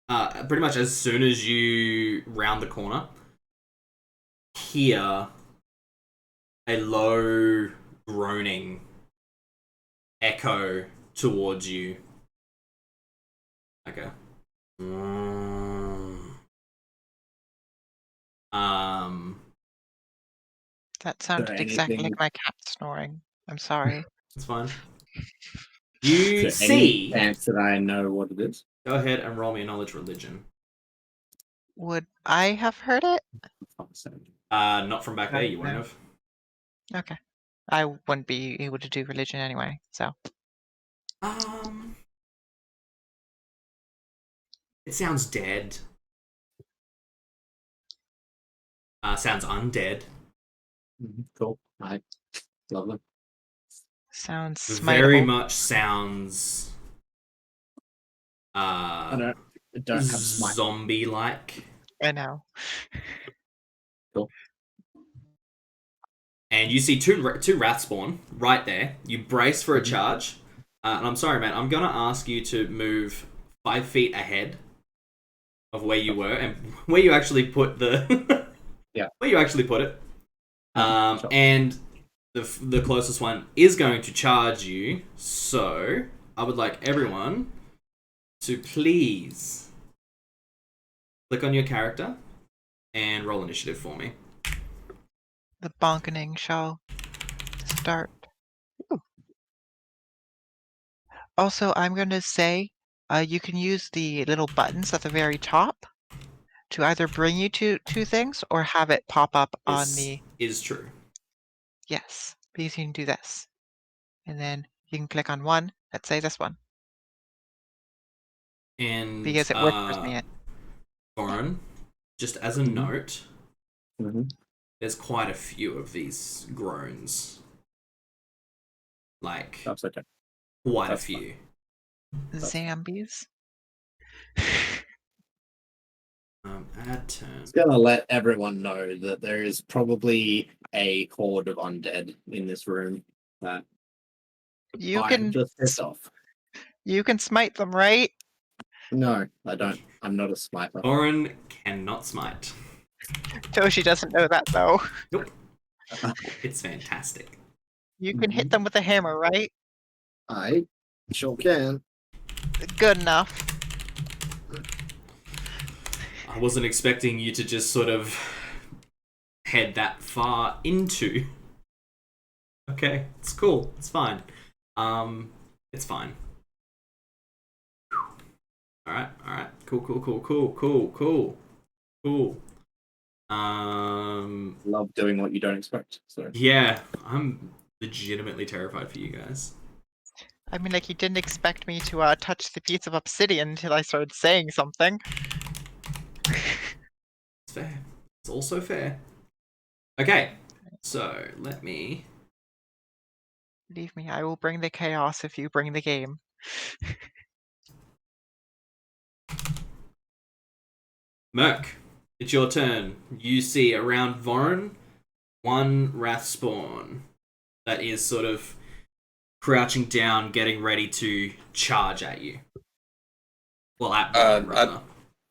pretty much as soon as you round the corner, hear a low groaning echo towards you. Like a That sounded exactly like anything- my cat snoring. I'm sorry. it's fine. is You there any see. chance that I know what it is? Go ahead and roll me a knowledge religion. Would I have heard it? Not from back there. You won't have. Okay. I wouldn't be able to do religion anyway, so. It sounds dead. Sounds undead. Cool. Right. Lovely. Sounds Very smiteable. much sounds I don't have smite. zombie-like. I know. Cool. And you see two Wrathspawn right there. You brace for a charge. And I'm sorry, man. I'm gonna ask you to move 5 feet ahead of where you were and where you actually put the Yeah. where you actually put it. Sure. And the closest one is going to charge you. So I would like everyone to please click on your character and roll initiative for me. The bonkening shall start. Ooh. Also, I'm going to say you can use the little buttons at the very top to either bring you to two things or have it pop up on This the... is true. Yes, because you can do this. And then you can click on one. Let's say this one. And Because it whispers me in. Thorin, just as a note, there's quite a few of these groans. Like, That's okay. quite That's a few. Zombies. Add turn. It's gonna let everyone know that there is probably a horde of undead in this room that You I'm can just pissed off. you can smite them, right? No, I don't. I'm not a smiter. Thorin cannot smite. Toshi doesn't know that though. Nope. It's fantastic. You can hit them with a hammer, right? I sure can. Good enough. I wasn't expecting you to just sort of head that far into. Okay, it's cool. It's fine. It's fine. Alright. Cool. Love doing what you don't expect. So Yeah, I'm legitimately terrified for you guys. I mean, like, he didn't expect me to touch the piece of obsidian until I started saying something. It's fair. It's also fair. Okay, so let me... Believe me, I will bring the chaos if you bring the game. Merc, it's your turn. You see around Voron one Wrathspawn that is sort of crouching down, getting ready to charge at you. Well, at Voron, rather.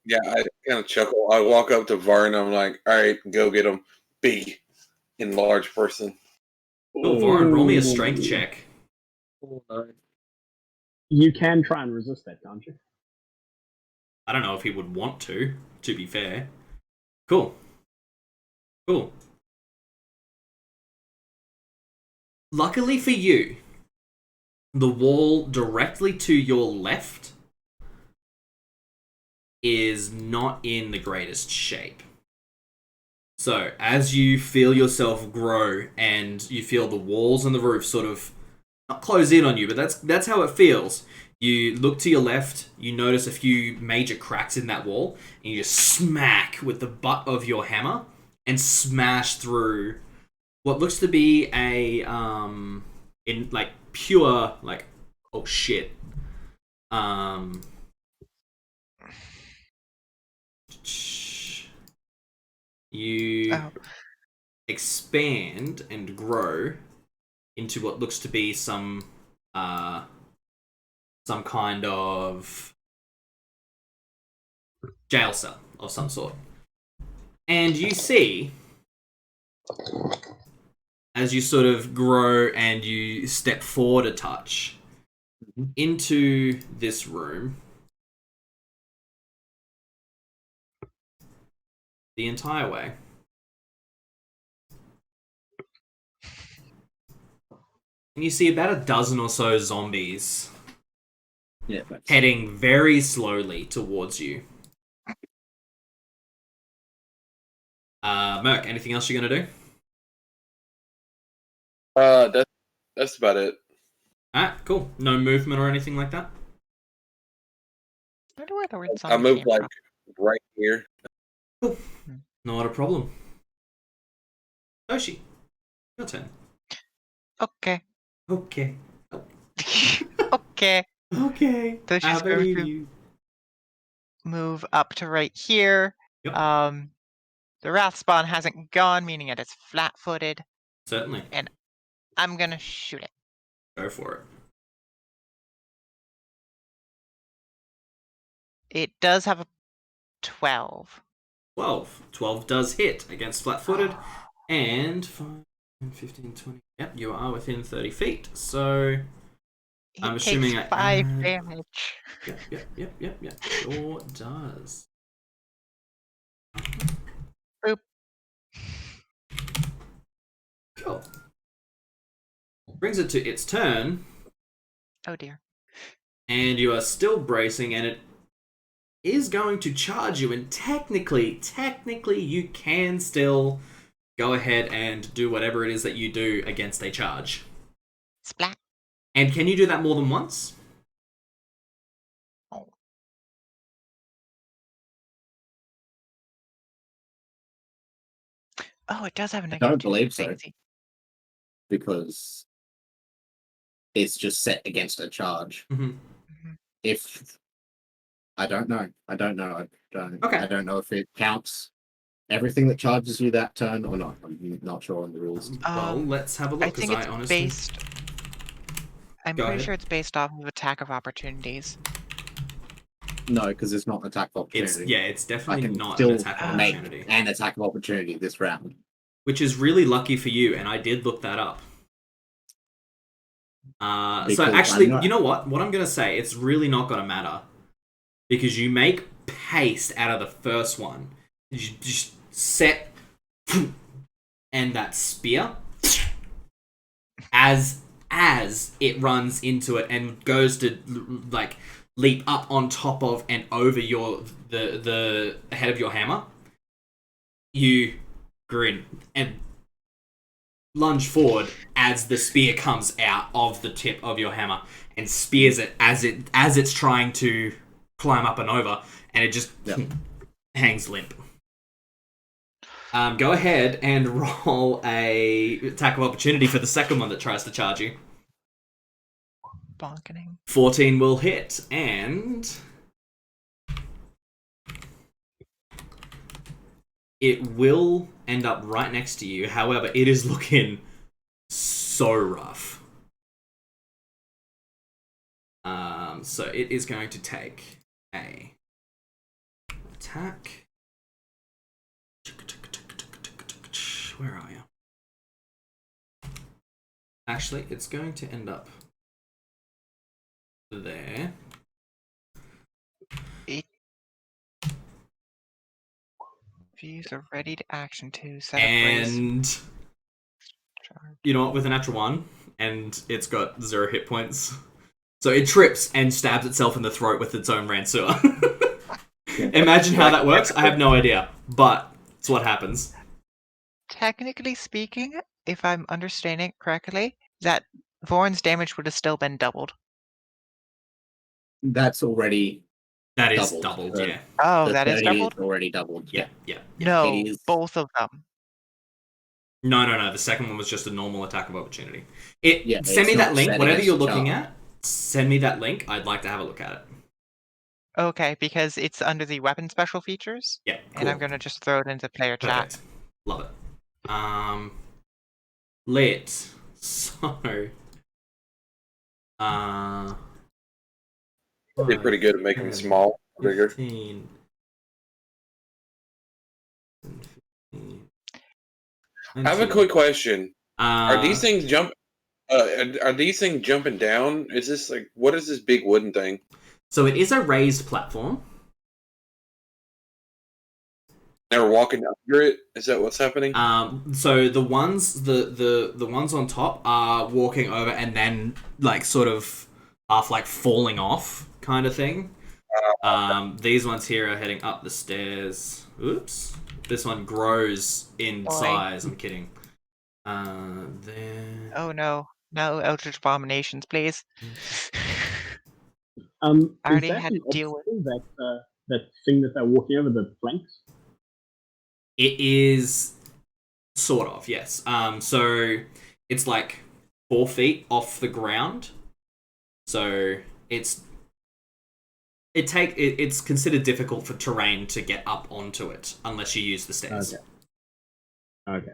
Yeah, I kind of chuckle. I walk up to Varn. I'm like, all right, go get him. Big, enlarged person. Oh, Voron, roll me a strength check. Oh, no. You can try and resist that, can't you? I don't know if he would want to be fair. Cool. Luckily for you, the wall directly to your left is not in the greatest shape. So, as you feel yourself grow and you feel the walls and the roof sort of not close in on you, but that's how it feels. You look to your left, you notice a few major cracks in that wall, and you just smack with the butt of your hammer and smash through what looks to be a in like pure like oh shit. you expand and grow into what looks to be some kind of jail cell of some sort. And you see, as you sort of grow and you step forward a touch into this room, the entire way, and you see about a dozen or so zombies heading very slowly towards you. Merc, anything else you're gonna do? That's about it. Alright, cool. No movement or anything like that? I wonder where the word I zombie moved came like from. right here. Cool. Not a problem. Toshi, your turn. Okay. Okay. Okay. Okay. So she's going to you. move up to right here. Yep. The wrath spawn hasn't gone, meaning it is flat-footed. Certainly. And I'm gonna shoot it. Go for it. It does have a 12. 12. 12 does hit against flat-footed. And 5, 15, 20. Yep, you are within 30 feet. So I'm assuming takes 5 damage. Yep. Sure does. Boop. Cool. Brings it to its turn. Oh dear. And you are still bracing, and it is going to charge you. And technically, you can still go ahead and do whatever it is that you do against a charge. Splat. And can you do that more than once? Oh, it does have a I negative. don't believe so. Fancy. Because it's just set against a charge. Mm-hmm. If I don't know. Okay. I don't know if it counts everything that charges you that turn or not. I'm not sure on the rules. Well, let's have a look. I think it's honestly... based. I'm Go pretty ahead. sure it's based off of attack of opportunities. No, because it's not an attack of opportunity. It's definitely not still an attack of make opportunity. an attack of opportunity this round. Which is really lucky for you, and I did look that up. So actually, you know what? What I'm going to say, it's really not going to matter. Because you make paste out of the first one. You just set... And that spear... As it runs into it and goes to, like, leap up on top of and over the head of your hammer, you grin and lunge forward as the spear comes out of the tip of your hammer and spears it as it's trying to climb up and over, and it just hangs limp. Go ahead and roll a attack of opportunity for the second one that tries to charge you. Bonkening. 14 will hit, and it will end up right next to you. However, it is looking so rough. So it is going to take a attack. Where are you? Actually, it's going to end up there. Views are ready to action to set up And race. You know what? With a natural 1, and it's got 0 hit points. So it trips and stabs itself in the throat with its own ranseur. Imagine how that works. I have no idea, but it's what happens. Technically speaking, if I'm understanding it correctly, that Vorn's damage would have still been doubled. That's already That is doubled. doubled, yeah. Oh, that is 30 doubled? already doubled. Yeah. No, It is- both of them. No. The second one was just a normal attack of opportunity. Send it's me that not link, set whatever against you're the looking charge. at. Send me that link. I'd like to have a look at it. Okay, because it's under the weapon special features, Yeah, and I'm cool. gonna just throw it into player chat. Perfect. Love it. Lit. So, They're pretty good at making them small, bigger. 15. I have a quick question. Are these things Are these things jumping down? Is this like what is this big wooden thing? So it is a raised platform. They're walking under it. Is that what's happening? So the ones the ones on top are walking over and then like sort of half like falling off kind of thing. These ones here are heading up the stairs. Oops. This one grows in size. I'm kidding. There. Oh no, no Eldritch Abominations, please. I Is already that had an to deal with obstacle, that thing that they're walking over, the planks? It is sort of, yes. So it's like 4 feet off the ground. So it's considered difficult for terrain to get up onto it unless you use the stairs. Okay.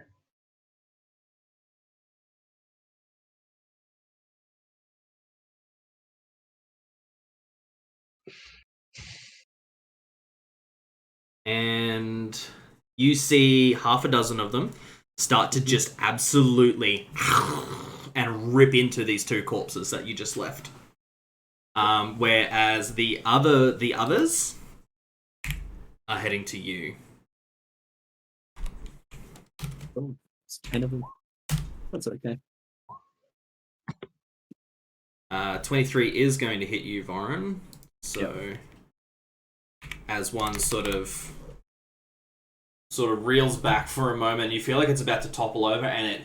And you see half a dozen of them start to just absolutely and rip into these 2 corpses that you just left. Whereas the others are heading to you. Oh, it's 10 of them. That's okay. 23 is going to hit you, Voron. So, as one sort of reels back for a moment, you feel like it's about to topple over, and it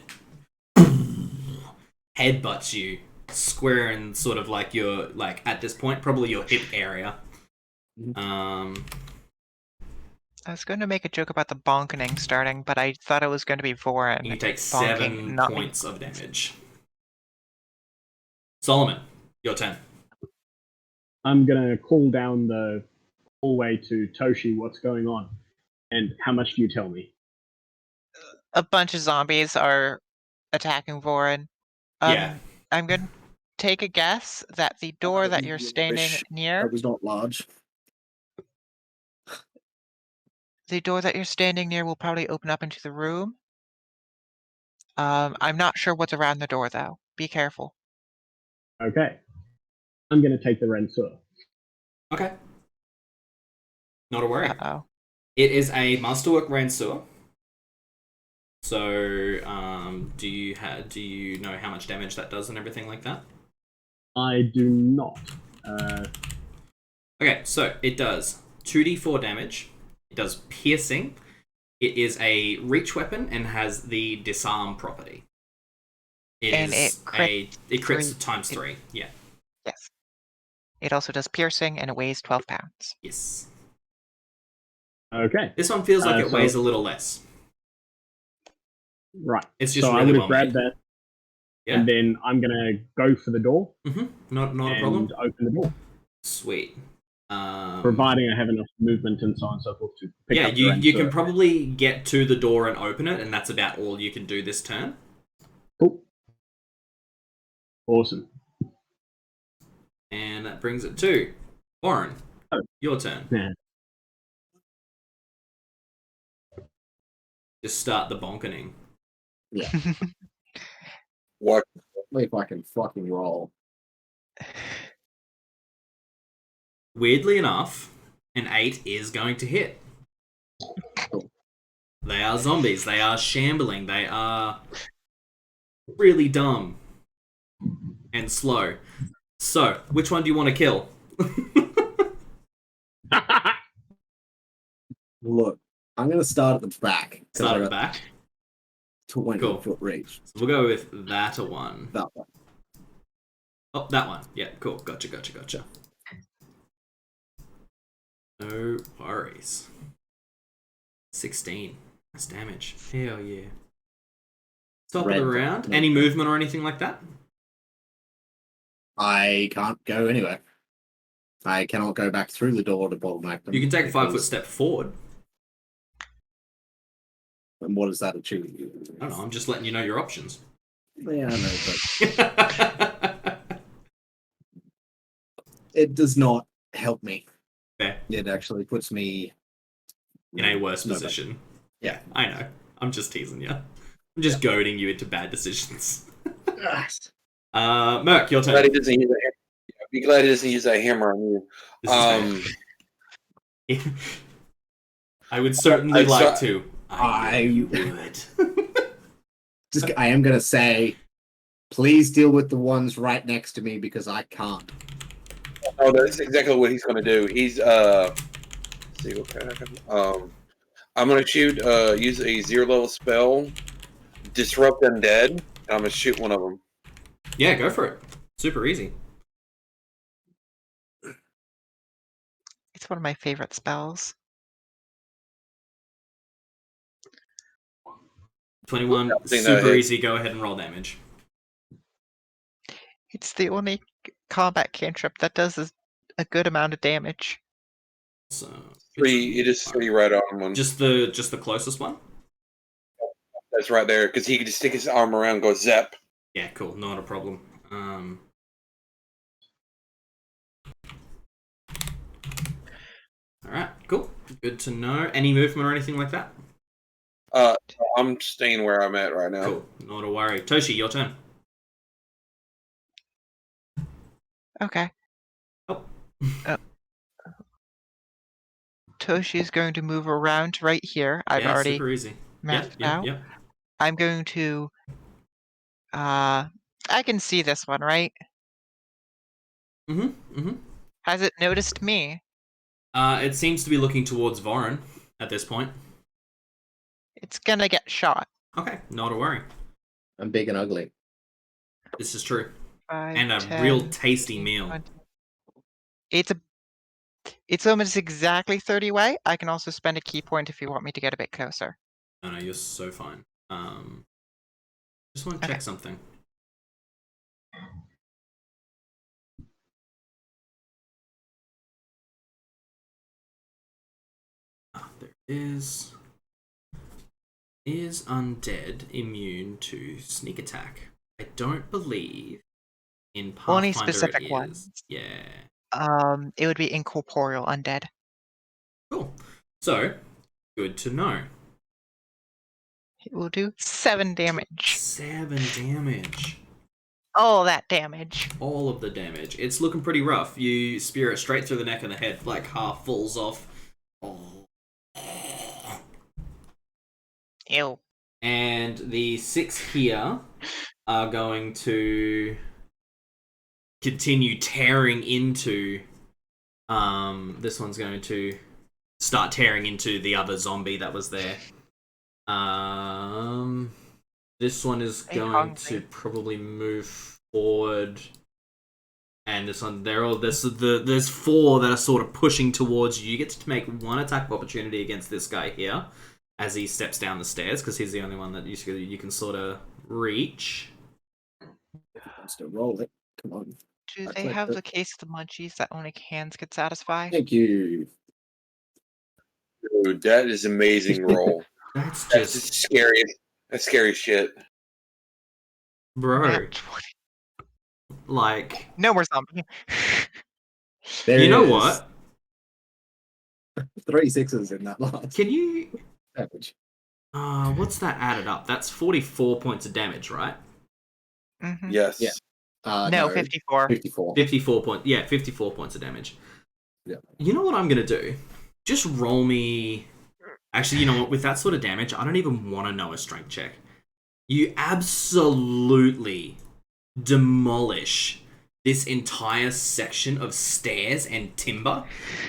headbutts you square in sort of like your at this point probably your hip area. I was going to make a joke about the bonkening starting, but I thought it was going to be Voron. You take bonking, 7 not me. points of damage. Solomon, your turn. I'm gonna call down the hallway to Toshi what's going on, and how much do you tell me? A bunch of zombies are attacking Voron. Yeah. I'm going to take a guess that the door that you're standing near, That was not large. the door that you're standing near will probably open up into the room. I'm not sure what's around the door though. Be careful. Okay. I'm gonna take the Rensur. Okay. Not a worry. Uh-oh. It is a masterwork Ransur. So, do you know how much damage that does and everything like that? I do not. Okay, so it does 2d4 damage. It does piercing. It is a reach weapon and has the disarm property. It crits times 3. Yeah. Yes. It also does piercing and it weighs 12 pounds. Yes. Okay. This one feels like it weighs a little less. Right. It's just so really I would well have grabbed made. that, Yeah. and then I'm gonna go for the door. Not a problem. And open the door. Sweet. Providing I have enough movement and so on and so forth to pick up the you can probably get to the door and open it, and that's about all you can do this turn. Cool. Awesome. And that brings it to Warren. Your turn. Yeah. Just start the bonkening. Yeah. What? Wait if I can fucking roll. Weirdly enough, an 8 is going to hit. They are zombies. They are shambling. They are really dumb and slow. So, which one do you want to kill? Look, I'm going to start at the back. Start at the back. 20-foot reach. So we'll go with that one. That one. Oh, that one. Yeah, cool. Gotcha. No worries. 16. That's damage. Hell yeah. Top of the round. Any movement or anything like that? I can't go anywhere. I cannot go back through the door to bottleneck them. You can take a 5-foot because- step forward. And what does that achieve? I don't know, I'm just letting you know your options. Yeah, I know, but it does not help me. Fair. It actually puts me In a worse No, position. but- Yeah, I know. I'm just teasing you. I'm just goading you into bad decisions. Merc, your Glad turn. he doesn't use that. Be glad he doesn't use that hammer on you. This is fair. I would certainly I saw- like to. I knew you would. I am gonna say, please deal with the ones right next to me because I can't. Oh, that's exactly what he's going to do. He's see what kind of I'm going to shoot use a 0-level spell, disrupt undead. And I'm going to shoot one of them. Yeah, go for it. Super easy. It's one of my favorite spells. 21, think that super hits. easy. Go ahead and roll damage. It's the only combat cantrip that does a good amount of damage. So It is 3 right on one. just the closest one. That's right there because he can just stick his arm around and go zap. Yeah, cool. Not a problem. All right, cool. Good to know. Any movement or anything like that? I'm staying where I'm at right now. Cool. Not a worry. Toshi, your turn. Okay. Oh. Toshi's going to move around right here. I've Yeah, already super easy. mapped Yep, out. yep. I'm going to I can see this one, right? Mm-hmm. Has it noticed me? It seems to be looking towards Voron at this point. It's gonna get shot. Okay, not a worry. I'm big and ugly. This is true. 5, And a 10, real tasty meal. 20. It's almost exactly 30 away. I can also spend a key point if you want me to get a bit closer. No, you're so fine. Just want to check something. There it is. Is Undead immune to sneak attack? I don't believe in Pathfinder Only specific it is. ones. Yeah. It would be incorporeal undead. Cool. So, good to know. It will do 7 damage. 7 damage. All that damage. All of the damage. It's looking pretty rough. You spear it straight through the neck and the head, like half falls off. Oh. Ew. And the 6 here are going to continue tearing into. This one's going to start tearing into the other zombie that was there. This one is going to probably move forward, and this one, there's 4 that are sort of pushing towards you. You get to make 1 attack of opportunity against this guy here as he steps down the stairs because he's the only one that you can sort of reach. Wants to roll it. Come on. Do I they clicked have it. the case of the munchies that only cans could satisfy? Thank you. Dude, that is amazing roll. That's That's just scary. That's scary shit. bro. Nat 20. Like, No more zombie. There you know is what? 3 6s in that last Can you? damage. What's that added up? That's 44 points of damage, right? Mhm. Yes. Yeah. No, 54. 54. 54 points. Yeah, 54 points of damage. Yeah. You know what I'm gonna do? Just roll me. Actually, you know what? With that sort of damage, I don't even want to know a strength check. You absolutely demolish this entire section of stairs and timber,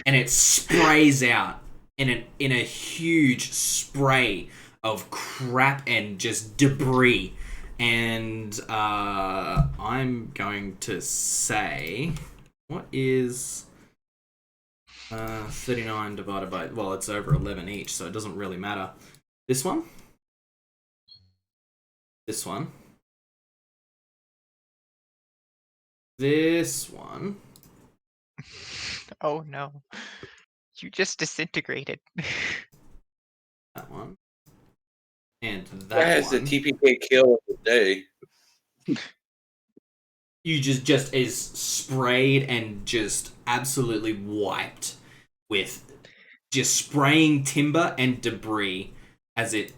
and it sprays out in a huge spray of crap and just debris. And I'm going to say, what is 39 divided by, well, it's over 11 each, so it doesn't really matter. This one, this one, this one, Oh no. You just disintegrated. That one. And That that has one. the TPK kill of the day. You just is sprayed and just absolutely wiped with just spraying timber and debris as it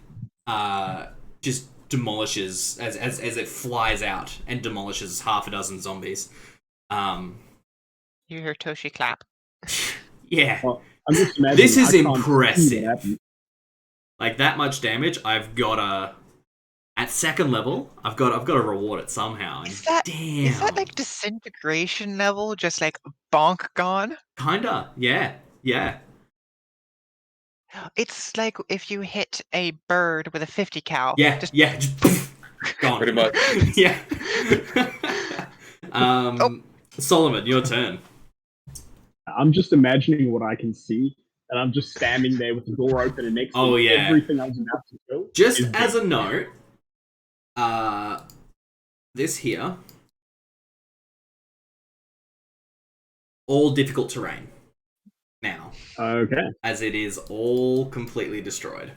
just demolishes as it flies out and demolishes half a dozen zombies. You hear Toshi clap. Yeah. Well, I'm just imagining. This is I can't see what impressive. happened. Like that much damage, I've got to at second level, I've got to reward it somehow. And Is that damn. like disintegration level? Just like bonk gone? Kinda, yeah. It's like if you hit a bird with a 50 cal. Yeah, Just just gone. Pretty much. Yeah. Solomon, your turn. I'm just imagining what I can see, and I'm just standing there with the door open, and next Oh, to yeah. everything I was about to kill. Just is as dead. a note, this here, all difficult terrain now, Okay. as it is all completely destroyed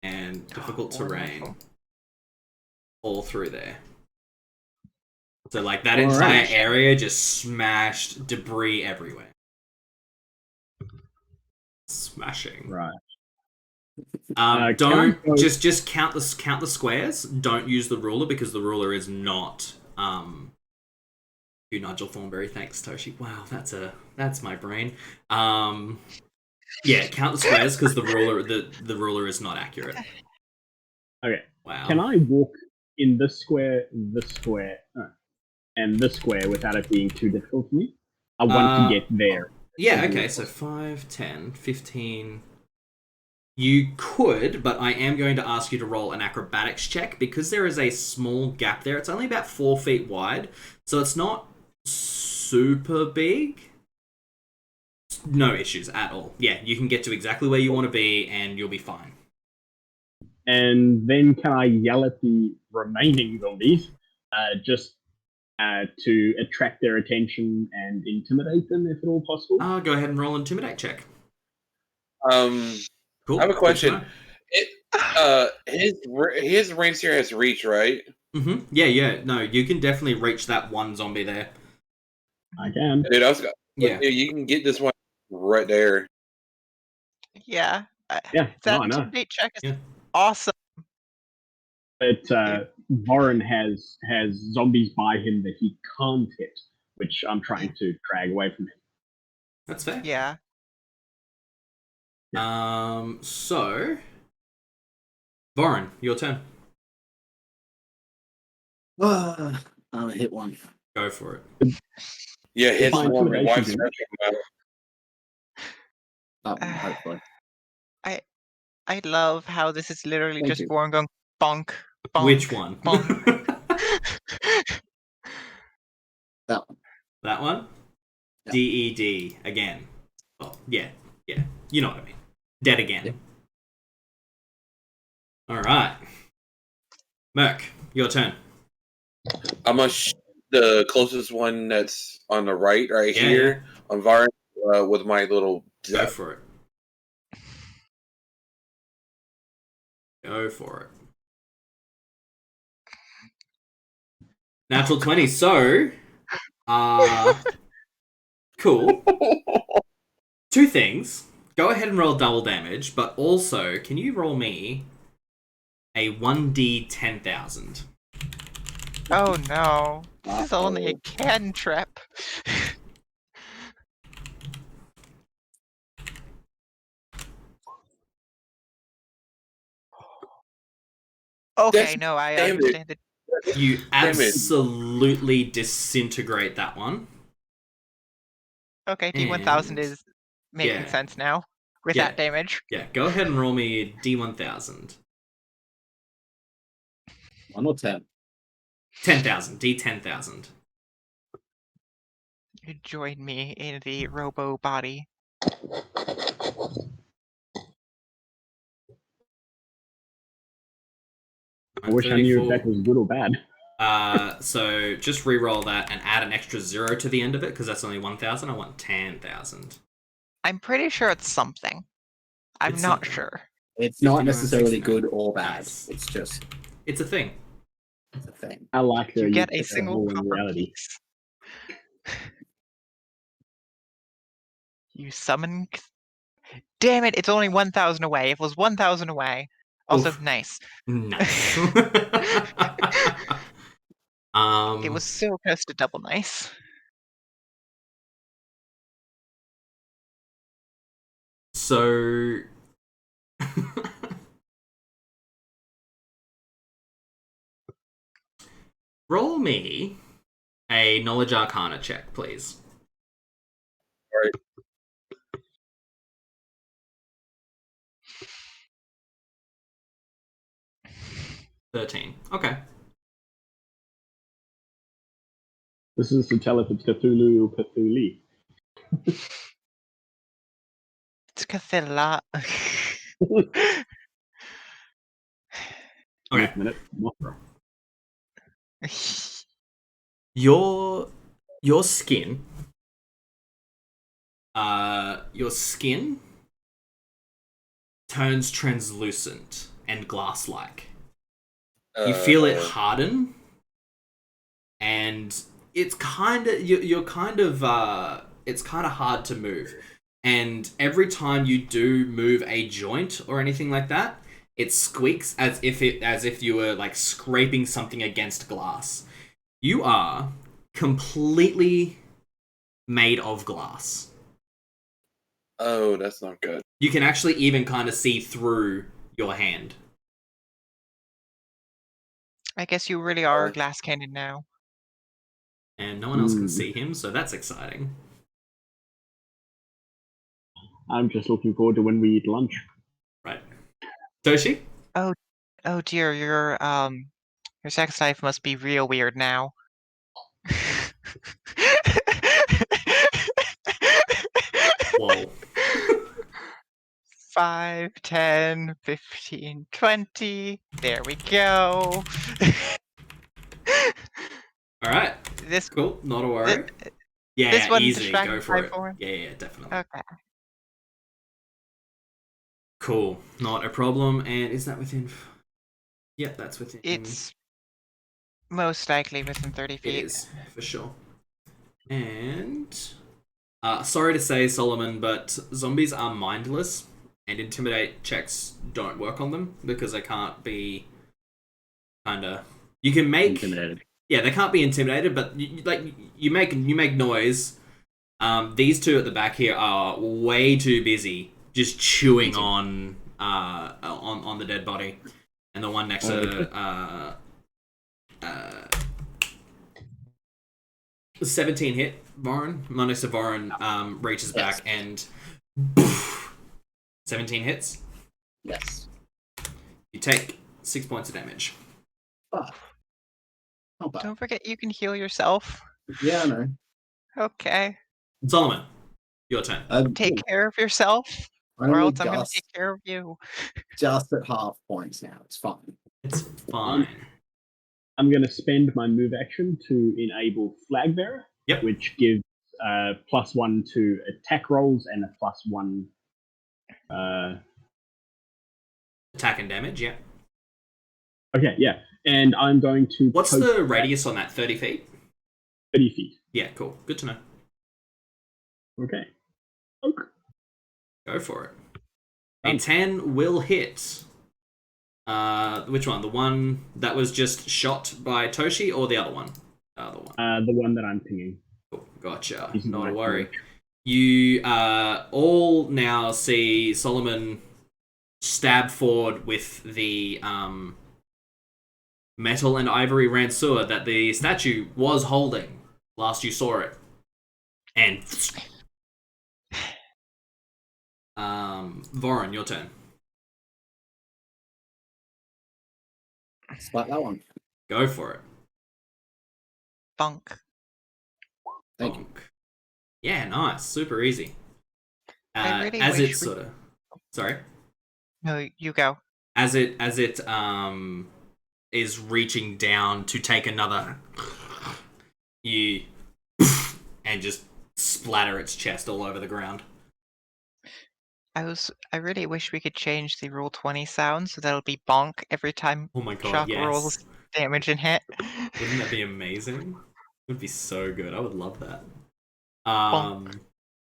and difficult terrain wonderful. all through there. So like that All entire right. area just smashed, debris everywhere. Smashing. Right. Don't can I go- just count the squares. Don't use the ruler because the ruler is not Nigel Thornberry, thanks Toshi. Wow, that's my brain. Yeah, count the squares because the ruler is not accurate. Okay. Wow. Can I walk in this square, and this square without it being too difficult for me? I want to get there. Yeah, okay, so 5, 10, 15. You could, but I am going to ask you to roll an acrobatics check because there is a small gap there. It's only about 4 feet wide, so it's not super big. No issues at all. Yeah, you can get to exactly where you want to be and you'll be fine. And then can I yell at the remaining zombies, just to attract their attention and intimidate them, if at all possible? Go ahead and roll an intimidate check. Cool. I have a question. Good His range here has reach, right? to know. Yeah. No, you can definitely reach that one zombie there. I can. Dude, Yeah. Dude, you can get this one right there. Yeah. Yeah, That no, I know. intimidate check is Yeah. awesome. But Warren has zombies by him that he can't hit, which I'm trying to drag away from him. That's fair. Yeah. So Voron, your turn. I'll hit one. Go for it. Yeah, his Fine, one intimidation, wipes dude. everything out. Hopefully. I love how this is literally Thank just you. Warren going bonk, bonk. Which one? bonk. That one. That one? Yeah. DED again. Oh, yeah. You know what I mean. Dead again. Yeah. Alright. Merc, your turn. I'm gonna the closest one that's on the right Yeah, here on Varn with my little Go for it. Go for it. Natural 20. So, cool. 2 things. Go ahead and roll double damage, but also, can you roll me a 1d 10,000? Oh no. This is only a cantrip. Okay, no, I damn it. understand it. You Damn it. absolutely disintegrate that one. Okay, D1000 And- is making yeah. sense now with Yeah. that damage. Yeah, go ahead and roll me a d1000. 1 or 10. 10,000. D10,000. You join me in the robo body. I wish I knew if that was good or bad. So just re-roll that and add an extra 0 to the end of it, because that's only 1,000. I want 10,000. I'm pretty sure it's something. I'm It's not something. sure. It's not 59, necessarily 69. good or bad. Nice. It's just It's a thing. it's a thing. I like You that get a took single hole in copper reality. piece. You summon. Damn it! It's only 1,000 away. If it was 1,000 away. Also, Oof. nice. Nice. It was so close to double nice. So roll me a knowledge arcana check, please. Right. 13. Okay. This is to tell if it's Cthulhu or Cthulhu. It's Cthulhu. Okay. Wait a minute. Mothra. Your skin turns translucent and glass-like. You feel it harden, and it's kind of it's kind of hard to move. And every time you do move a joint or anything like that, it squeaks as if you were like scraping something against glass. You are completely made of glass. Oh, that's not good. You can actually even kind of see through your hand. I guess you really are a glass cannon now. And no one else can see him, so that's exciting. I'm just looking forward to when we eat lunch. Right. Toshi? Oh dear, your sex life must be real weird now. Whoa. 5, 10, 15, 20. There we go. Alright. This Cool. Not a worry. this Yeah, one easy. distracted Go for by it. four? Yeah, definitely. Okay. Cool. Not a problem. And is that within... Yep, that's within... It's most likely within 30 It feet. is, for sure. And... sorry to say, Solomon, but zombies are mindless, and intimidate checks don't work on them, because they can't be... Kinda... You can make... Intimidated. Yeah, they can't be intimidated, but you make noise. These two at the back here are way too busy just chewing on the dead body, and the one next to 17 hit Varun. One next to Varun reaches back and 17 hits. Yes. You take 6 points of damage. Oh. Not bad. Don't forget you can heal yourself. Yeah, I know. Okay. Solomon, your turn. Take care of yourself, I'm or only else I'm going to take care of you. just at half points now. It's fine. It's fine. I'm going to spend my move action to enable Flag Bearer, Yep. which gives +1 to attack rolls and a +1. Attack and damage, yeah. Okay, yeah. And I'm going to... What's the radius on that? 30 feet? 30 feet. Yeah, cool. Good to know. Okay. Go for it. A 10 will hit. Which one? The one that was just shot by Toshi, or the other one? The other one. The one that I'm pinging. Cool. Gotcha. He's Not a my worry. coach. You all now see Solomon stab forward with the metal and ivory ranseur that the statue was holding last you saw it. And Voron, your turn. Spot that one. Go for it. Bunk. Thank you. Bonk. Yeah, nice. Super easy. I really as wish it sort of... Sorry? No, you go. As it is reaching down to take another, you and just splatter its chest all over the ground. I really wish we could change the roll 20 sound so that'll be bonk every time Oh my god, Shock yes. rolls damage and hit. Wouldn't that be amazing? It would be so good. I would love that.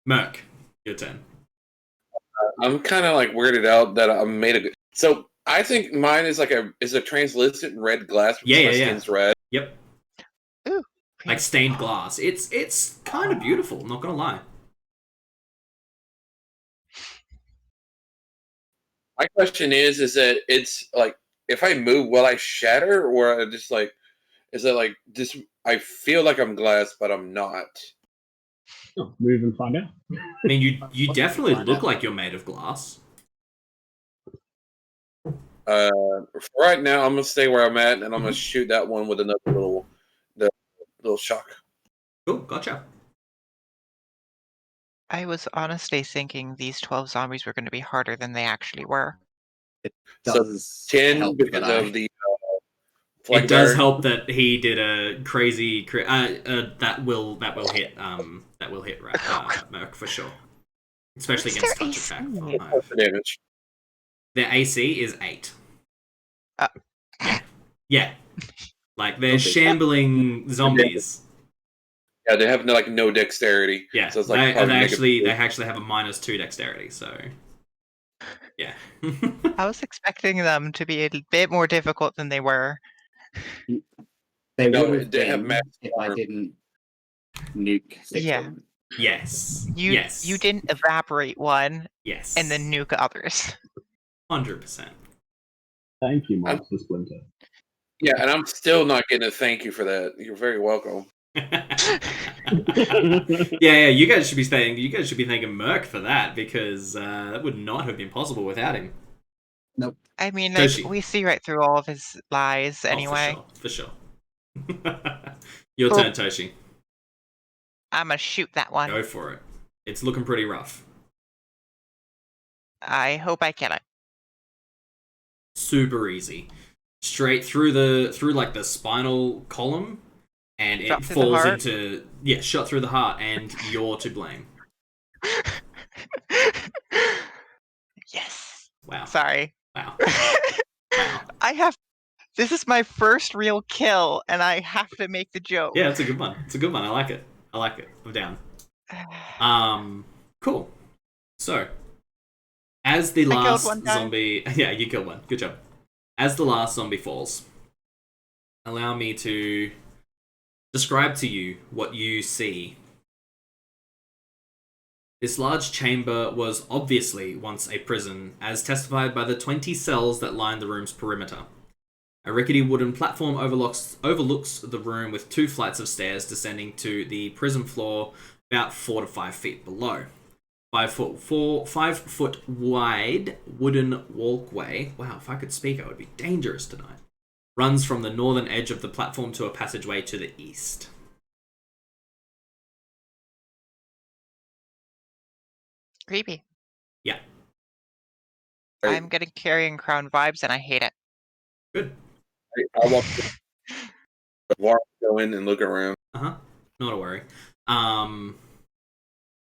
Merc, your turn. I'm kind of like weirded out that I made a good. So I think mine is like a translucent red glass because Yeah, my yeah. skin's red. Yep. Ooh. Like stained glass. It's kind of beautiful, not gonna lie. My question is that it's like if I move, will I shatter, or I just like is it like just I feel like I'm glass, but I'm not. Oh, move and find out. I mean, you definitely Find look out. like you're made of glass. For right now, I'm gonna stay where I'm at, and I'm gonna shoot that one with another little shock. Cool, gotcha. I was honestly thinking these 12 zombies were going to be harder than they actually were. So Does 10 help because that of the It does bearer. help that he did a crazy that will hit Merc for sure, especially What's against their touch AC? attack from What's Hive. the damage? Their AC is 8. Uh. Yeah, like they're Okay. shambling zombies. Yeah, they have no dexterity. Yeah, so it's like they probably actually have a -2 dexterity. So yeah. I was expecting them to be a bit more difficult than they were. They No, would have they have been max if I armor. didn't nuke 6 Yeah. of them. Yes. You Yes. you didn't evaporate one Yes. and then nuke others. 100%. Thank you, Monster Splinter. Yeah, and I'm still not getting a thank you for that. You're very welcome. yeah, you guys should be saying thanking Merc for that because that would not have been possible without him. Nope. I mean, like, Toshi. we see right through all of his lies anyway. Oh, for sure. Your Cool. turn, Toshi. I'm gonna shoot that one. Go for it. It's looking pretty rough. I hope I kill it. Super easy. Straight through like the spinal column, and it Shot through the falls heart? into shot through the heart, and you're to blame. Yes. Wow. Sorry. Wow. This is my first real kill, and I have to make the joke. Yeah, it's a good one. I like it. I'm down. Cool. So, as the I killed last one guy. zombie, yeah, you killed one. Good job. As the last zombie falls, allow me to describe to you what you see. This large chamber was obviously once a prison, as testified by the 20 cells that line the room's perimeter. A rickety wooden platform overlooks the room with 2 flights of stairs descending to the prison floor about 4 to 5 feet below. 5 foot wide wooden walkway. Wow, if I could speak, I would be dangerous tonight. Runs from the northern edge of the platform to a passageway to the east. Creepy. Yeah. I'm getting carrying crown vibes, and I hate it. Good. I want to go in and look around. Not a worry. On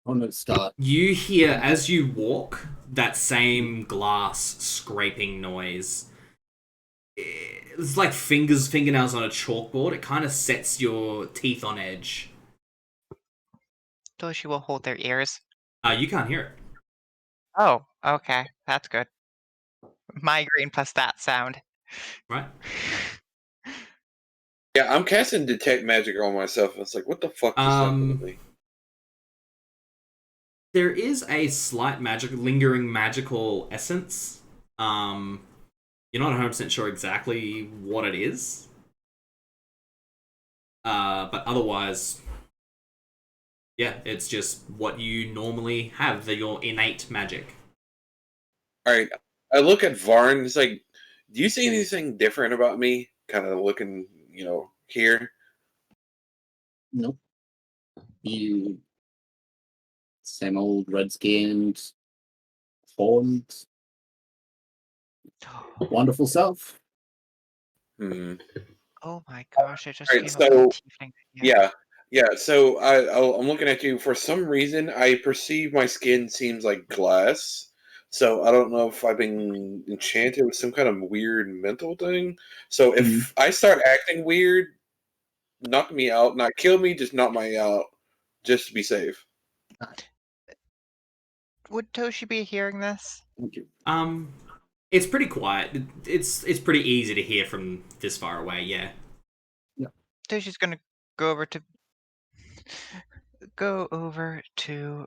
the start. You hear as you walk that same glass scraping noise. It's like fingernails on a chalkboard. It kind of sets your teeth on edge. Toshi will hold their ears. You can't hear it. Oh, okay. That's good. Migraine plus that sound. Right? Yeah, I'm casting detect magic on myself. It's like, what the fuck just happened to me? There is a slight lingering magical essence. You're not 100% sure exactly what it is. But otherwise, yeah, it's just what you normally have, your innate magic. Alright, I look at Varn. It's like, do you see anything different about me? Kind of looking, here. Nope. You same old red-skinned, horned, wonderful self. Hmm. Oh my gosh, I just Right, came up so- with a tiefling idea. Yeah. So I'm looking at you. For some reason, I perceive my skin seems like glass. So I don't know if I've been enchanted with some kind of weird mental thing. So if I start acting weird, knock me out. Not kill me, just knock me out, just to be safe. Would Toshi be hearing this? Thank you. It's pretty quiet. It's pretty easy to hear from this far away. Yeah. Toshi's gonna go over to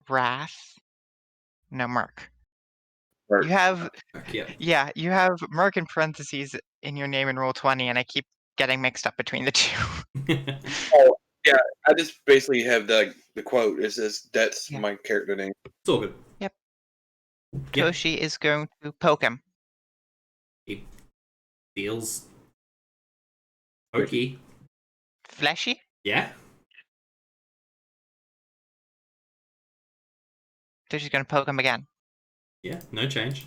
Wrath. No, Merc. Merc. You have Yeah. you have Merc in parentheses in your name in Roll20, and I keep getting mixed up between the two. Oh yeah, I just basically have the quote. It says that's Yeah. my character name. It's all good. Yep. Yep. Toshi is going to poke him. He feels pokey. Fleshy? Yeah. Toshi's gonna poke him again. Yeah. No change.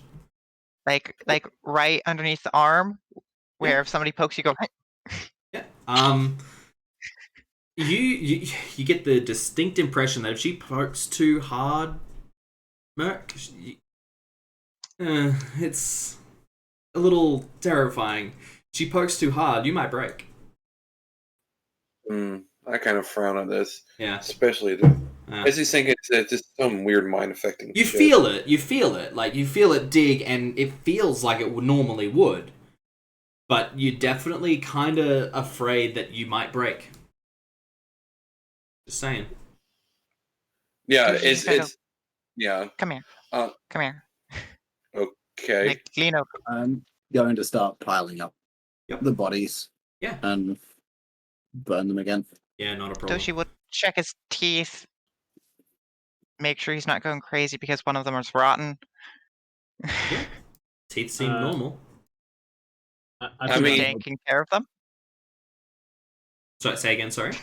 Like right underneath the arm, where Yeah. if somebody pokes you, go. Yeah. You get the distinct impression that if she pokes too hard, Merc, it's a little terrifying. She pokes too hard, you might break. I kind of frown on this, Yeah. especially as he's thinking it's just some weird mind affecting. You feel it. You feel it. Like you feel it dig, and it feels like it normally would. But you're definitely kind of afraid that you might break. Just saying. Yeah, Toshi's just gonna go, it's yeah. come here. Uh, Come here. Okay. Like lean over. I'm going to start piling up the bodies. Yeah. And burn them again. Yeah, not a problem. Toshi will check his teeth. Make sure he's not going crazy because one of them is rotten. Yeah. Teeth seem normal. I mean- Taking care of them. So say again, sorry.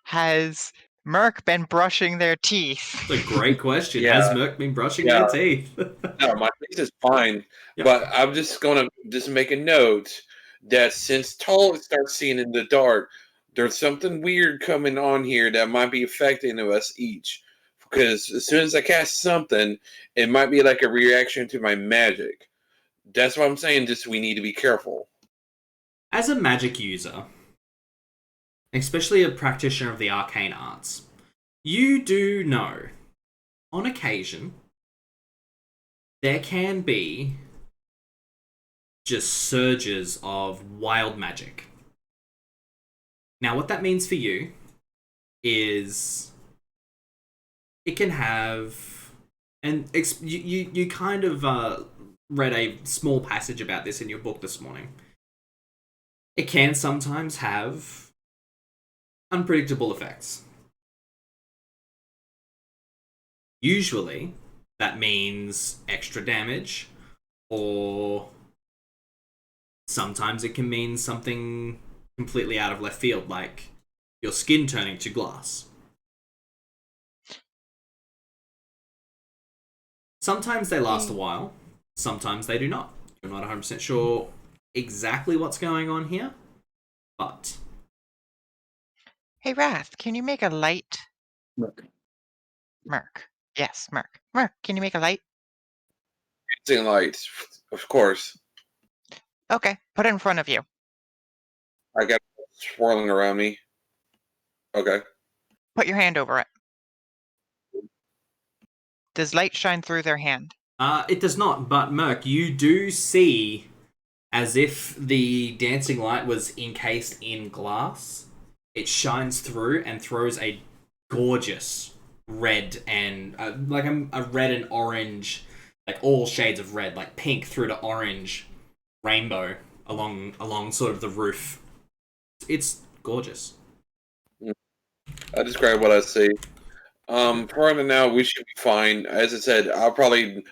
Has Merc been brushing their teeth? That's a great question. Yeah. Has Merc been brushing Yeah. their teeth? No, my face is fine, Yep. but I'm just gonna make a note that since Tall starts seeing in the dark, there's something weird coming on here that might be affecting us each. Because as soon as I cast something, it might be like a reaction to my magic. That's what I'm saying. Just we need to be careful. As a magic user, especially a practitioner of the arcane arts, you do know, on occasion, there can be just surges of wild magic. Now, what that means for you is it can have, and you kind of read a small passage about this in your book this morning. It can sometimes have unpredictable effects. Usually, that means extra damage, or sometimes it can mean something completely out of left field, like your skin turning to glass. Sometimes they last a while, sometimes they do not. You're not 100% sure exactly what's going on here, but... Hey, Wrath, can you make a light? Merc. Yes, Merc. Merc, can you make a light? Using lights, of course. Okay, put it in front of you. I got it swirling around me. Okay. Put your hand over it. Does light shine through their hand? It does not, but Merc, you do see as if the dancing light was encased in glass. It shines through and throws a gorgeous red and like a red and orange, like all shades of red, like pink through to orange rainbow along sort of the roof. It's gorgeous. I describe what I see. For now, we should be fine. As I said, I'll probably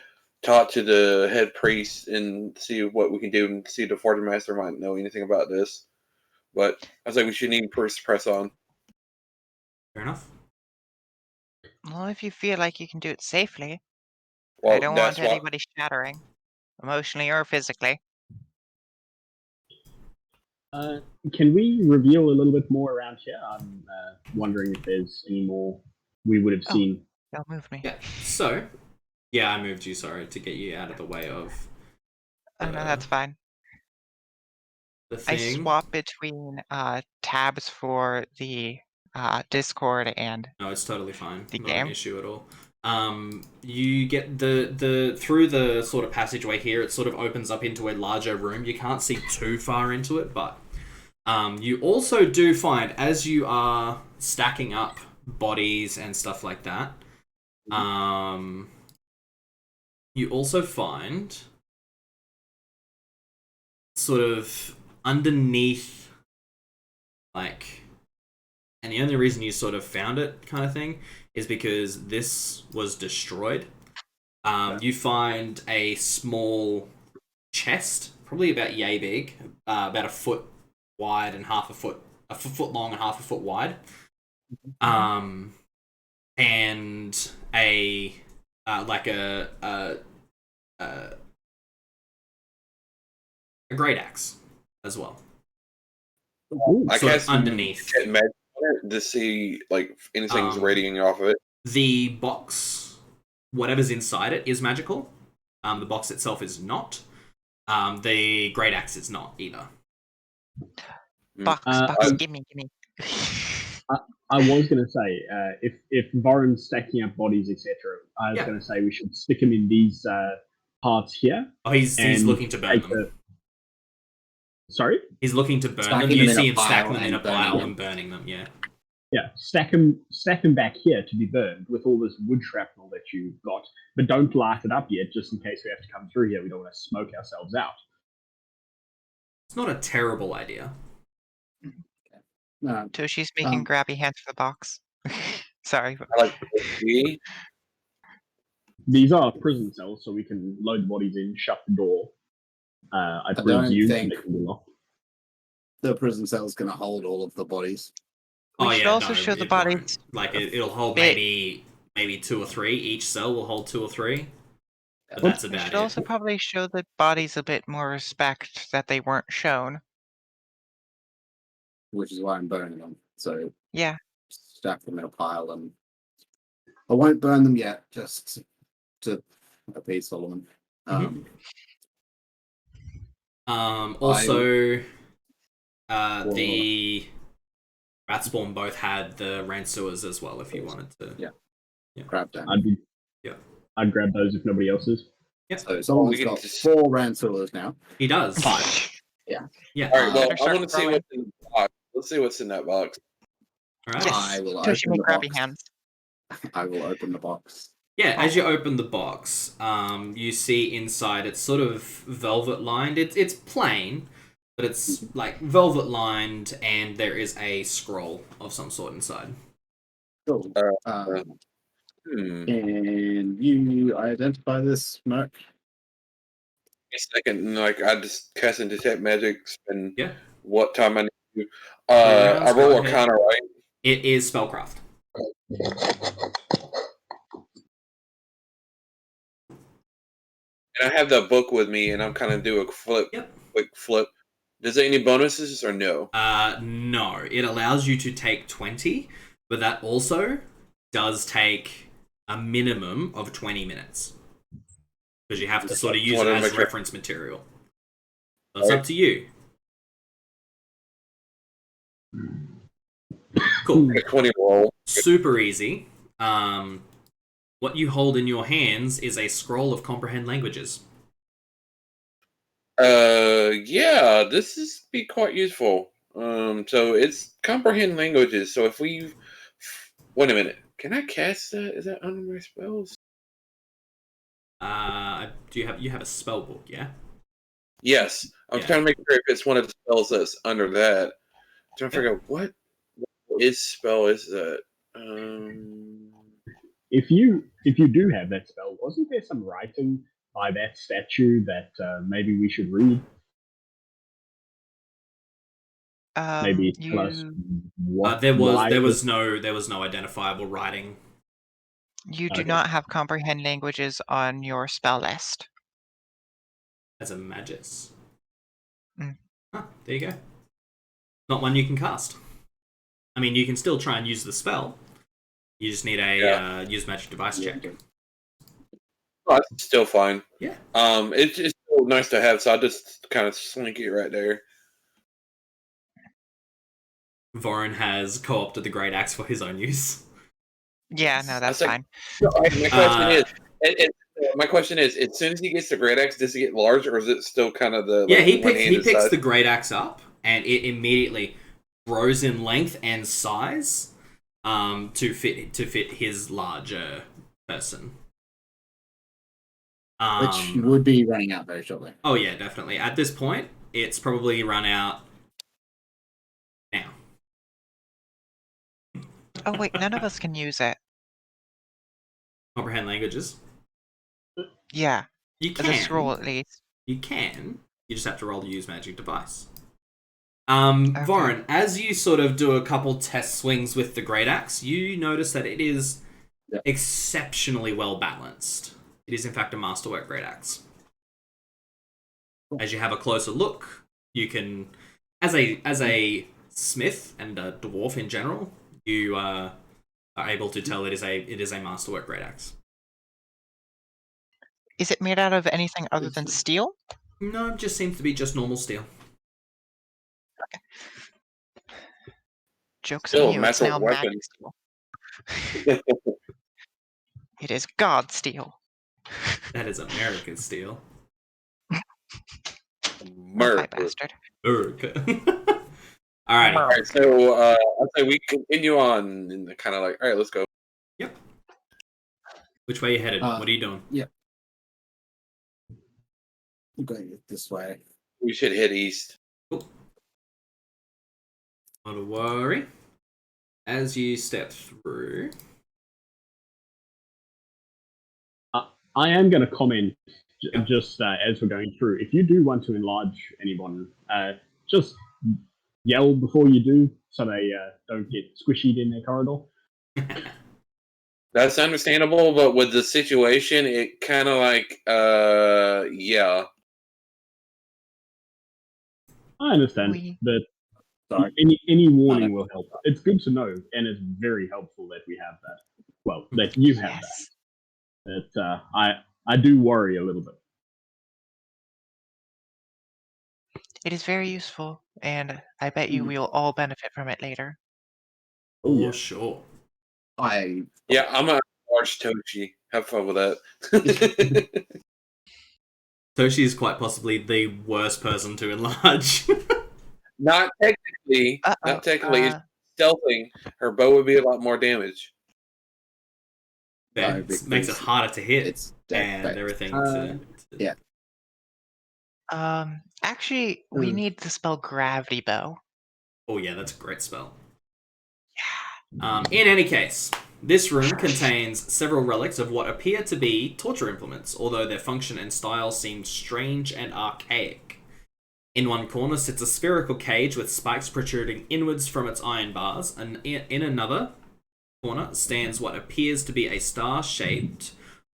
talk to the head priest and see what we can do, and see if the fortune master might know anything about this. But I was like, we should need first press on. Fair enough. Well, if you feel like you can do it safely. Well, I don't that's want why. anybody shattering, emotionally or physically. Can we reveal a little bit more around here? I'm wondering if there's any more we would have seen. Don't move me. Yeah. So, yeah, I moved you. Sorry to get you out of the way of. Oh no, that's fine. The I thing. swap between tabs for the Discord and No, it's totally fine. the Not game. an issue at all. You get the through the sort of passageway here. It sort of opens up into a larger room. You can't see too far into it, but you also do find as you are stacking up bodies and stuff like that. You also find sort of underneath, like, and the only reason you sort of found it kind of thing is because this was destroyed. You find a small chest, probably about yay big, about a foot wide and half a foot long and half a foot wide. And a like a great axe as well. I Sort of cast underneath. magic on it to see like if anything's radiating off of it. The box, whatever's inside it, is magical. The box itself is not. The great axe is not either. Box, gimme. I was going to say, if Voron's stacking up bodies, etc., I was going to say we should stick him in these parts here. Oh, he's looking to burn them. Sorry? He's looking to burn them. You see him stacking them in a pile and burning them, yeah. Yeah, stack them back here to be burned with all this wood shrapnel that you've got, but don't light it up yet, just in case we have to come through here. We don't want to smoke ourselves out. It's not a terrible idea. No. Toshi's making grabby hands for the box. Sorry. I like These are prison cells, so we can load the bodies in, shut the door. I don't presume think they can be locked. the prison cell is going to hold all of the bodies. We should also show the bodies. Won't. Like it'll hold maybe 2 or 3. Each cell will hold 2 or 3. But that's about it. We should also probably show the bodies a bit more respect that they weren't shown. Which is why I'm burning them. So yeah, stack them in a pile, and I won't burn them yet, just to appease Solomon. Also, the Ratspawn both had the Ransewers as well. If you wanted to, yeah. Grab them. I'd grab those if nobody else is. Yeah. So Solomon's got 4 Ransewers now. He does. 5. Yeah. Yeah. All right. Well, I want to see what's in the box. Let's see what's in that box. All right. Yes. I will Toshi open the grabby box. hands. I will open the box. Yeah, as you open the box, you see inside it's sort of velvet lined. It's plain, but it's like velvet lined, and there is a scroll of some sort inside. Cool. And you identify this, Merc? A second, like I just cast and detect magic, spend what time I need to. I roll Arcana, right? It is spellcraft. And I have the book with me, and I'm kind of do a quick flip. Does it any bonuses or no? No. It allows you to take 20, but that also does take a minimum of 20 minutes. Because you have to sort of use it as reference material. So it's up to you. Cool. 20 roll. Super easy. What you hold in your hands is a scroll of comprehend languages. Yeah, this is be quite useful. So it's comprehend languages. So if we wait a minute, can I cast that? Is that under my spells? Do you have a spell book? Yeah. Yes, I'm trying to make sure if it's one of the spells that's under that. I'm trying to figure out what spell is that. If you do have that spell, wasn't there some writing by that statue that maybe we should read? Maybe tell us what. There was no identifiable writing. You do not have comprehend languages on your spell list. As a magus. Mm. There you go. Not one you can cast. I mean, you can still try and use the spell. You just need a use magic device check. Oh, that's still fine. Yeah. It's just still nice to have, so I just kind of slink it right there. Voron has co-opted the Great Axe for his own use. Yeah, no, that's fine. No, my question is, as soon as he gets the Great Axe, does it get large, or is it still kind of the he picks the Great Axe up, and it immediately grows in length and size to fit his larger person. Which would be running out very shortly. Oh yeah, definitely. At this point, it's probably run out now. Oh wait, none of us can use it. Comprehend languages. Yeah, You the can. scroll at least. You can. You just have to roll to use magic device. Okay. Voron, as you sort of do a couple test swings with the Great Axe, you notice that it is exceptionally well balanced. It is in fact a masterwork Great Axe. As you have a closer look, you can, as a smith and a dwarf in general, you are able to tell it is a masterwork Great Axe. Is it made out of anything other than steel? No, it just seems to be just normal steel. Okay. Joke's Still on a you, it's metal now weapon. magic steel. It is God steel. That is American steel. Murder. Okay, bastard. America. Alrighty. All right, so I'll say we continue on, and kind of like, all right, let's go. Yep. Which way are you headed? What are you doing? Yeah. I'm going this way. We should hit east. Cool. Not a worry. As you step through, I am going to comment just as we're going through. If you do want to enlarge anyone, just yell before you do, so they don't get squishied in their corridor. That's understandable, but with the situation, it kind of like, yeah. I understand, but any warning will help. It's good to know, and it's very helpful that we have that. Well, that you have that. But I do worry a little bit. It is very useful, and I bet you we'll all benefit from it later. Oh, yeah. Sure. I'm a large Tochi. Have fun with that. Toshi is quite possibly the worst person to enlarge. Not technically. Not technically. It's stealthing. Her bow would be a lot more damage. That makes it harder to hit and everything. Yeah. Actually, we need the spell Gravity Bow. Oh yeah, that's a great spell. Yeah. In any case, this room contains several relics of what appear to be torture implements, although their function and style seem strange and archaic. In one corner sits a spherical cage with spikes protruding inwards from its iron bars, and in another corner stands what appears to be a star-shaped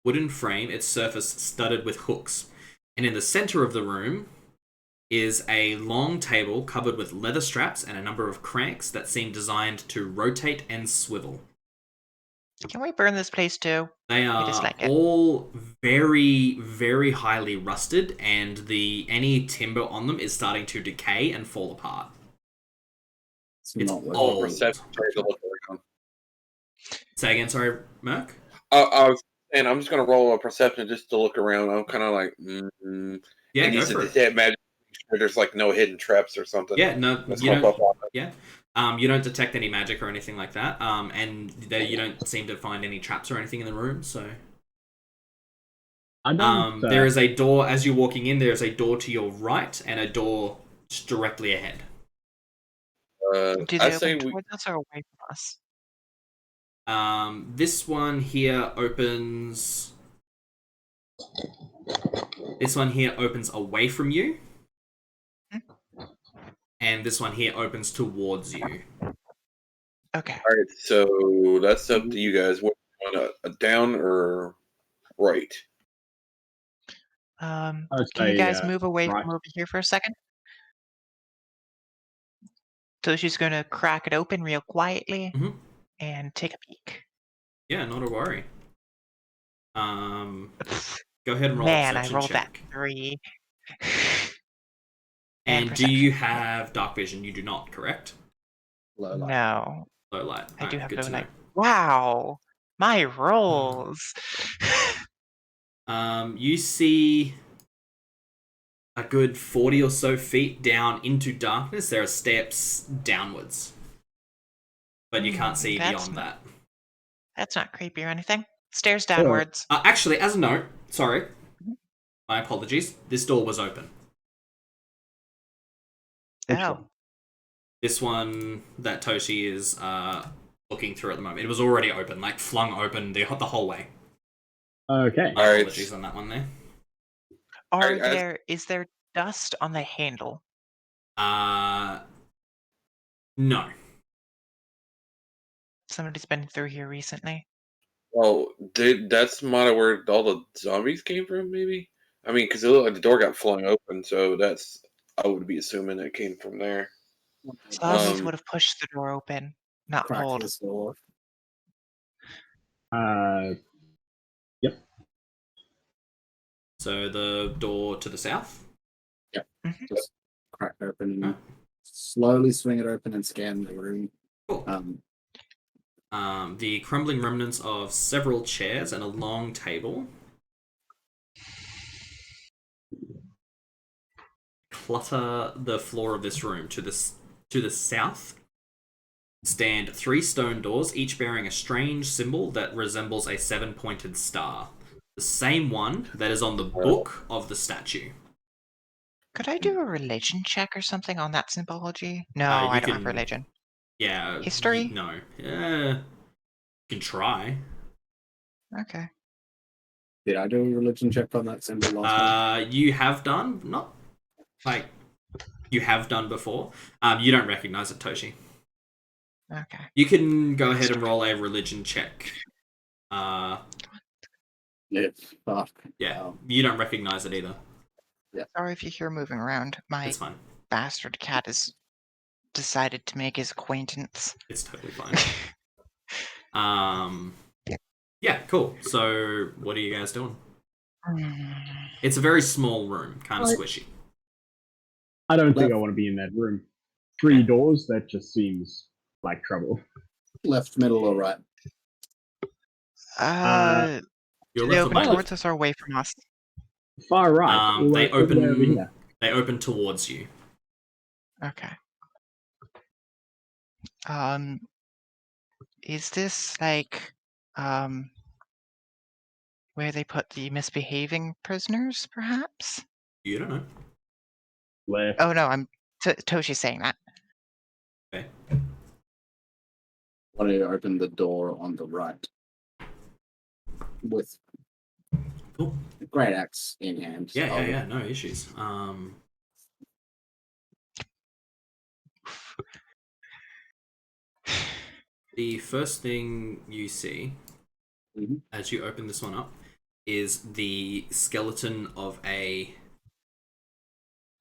wooden frame, its surface studded with hooks. And in the center of the room is a long table covered with leather straps and a number of cranks that seem designed to rotate and swivel. Can we burn this place too? They are all very, very highly rusted, and any timber on them is starting to decay and fall apart. It's old. Say again, sorry, Merc? I was saying, I'm just going to roll a perception just to look around. I'm kind of like, yeah, go for it. Imagine there's like no hidden traps or something. Yeah, no, you don't detect any magic or anything like that, and you don't seem to find any traps or anything in the room. So, there is a door as you're walking in. There is a door to your right and a door just directly ahead. Do they open towards us or away from us? This one here opens. This one here opens away from you. And this one here opens towards you. Okay. All right, so that's up to you guys. What do you want, a down or right? Can you guys move away from over here for a second? Toshi's gonna crack it open real quietly Mhm. and take a peek. Yeah, not a worry. Go ahead and roll a Man, I perception rolled that check. 3. And do perception. you have dark vision? You do not, correct? Low light. No, Low light. I do Alright, have good low to know. light. Wow, my rolls. You see a good 40 or so feet down into darkness. There are steps downwards, but you can't see beyond that. That's not creepy or anything. Stairs Alright. downwards. Actually, as a note, sorry, my apologies. This door was open. Oh, This one that Toshi is looking through at the moment. It was already open, like flung open the whole way. Okay. My Alright. apologies on that one there. is there dust on the handle? No. Somebody's been through here recently. Oh, that's might have where all the zombies came from, maybe? I mean, because it looked like the door got flung open, so that's, I would be assuming it came from there. Zombies would have pushed the door open, not Crack pulled. this door. Yep. So the door to the south? Just crack it open, Huh? slowly swing it open and scan the room. Cool. The crumbling remnants of several chairs and a long table clutter the floor of this room. To the south stand 3 stone doors, each bearing a strange symbol that resembles a 7-pointed star. The same one that is on the book of the statue. Could I do a religion check or something on that symbology? No, You I don't have can- religion. Yeah. History? No. You can try. Okay. Did I do a religion check on that symbol last time? You have done, not like you have done before. You don't recognize it, Toshi. Okay. You can go ahead and roll a religion check. Yeah, fuck. Yeah, you don't recognize it either. Sorry if you hear moving around. My It's fine. bastard cat has decided to make his acquaintance. It's totally fine. Yeah, cool. So, what are you guys doing? It's a very small room, kind of squishy. I don't think I want to be in that room. 3 doors, that just seems like trouble. Left, middle, or right? You're Do they left open or right? towards us or away from us? Far right. They over there, over open. here. They open towards you. Okay. Is this like where they put the misbehaving prisoners, perhaps? You don't know. Left. Oh no, I'm Toshi's saying that. Okay. Want to open the door on the right with Cool. a great axe in hand. Yeah. No issues. The first thing you see Mhm. as you open this one up is the skeleton of a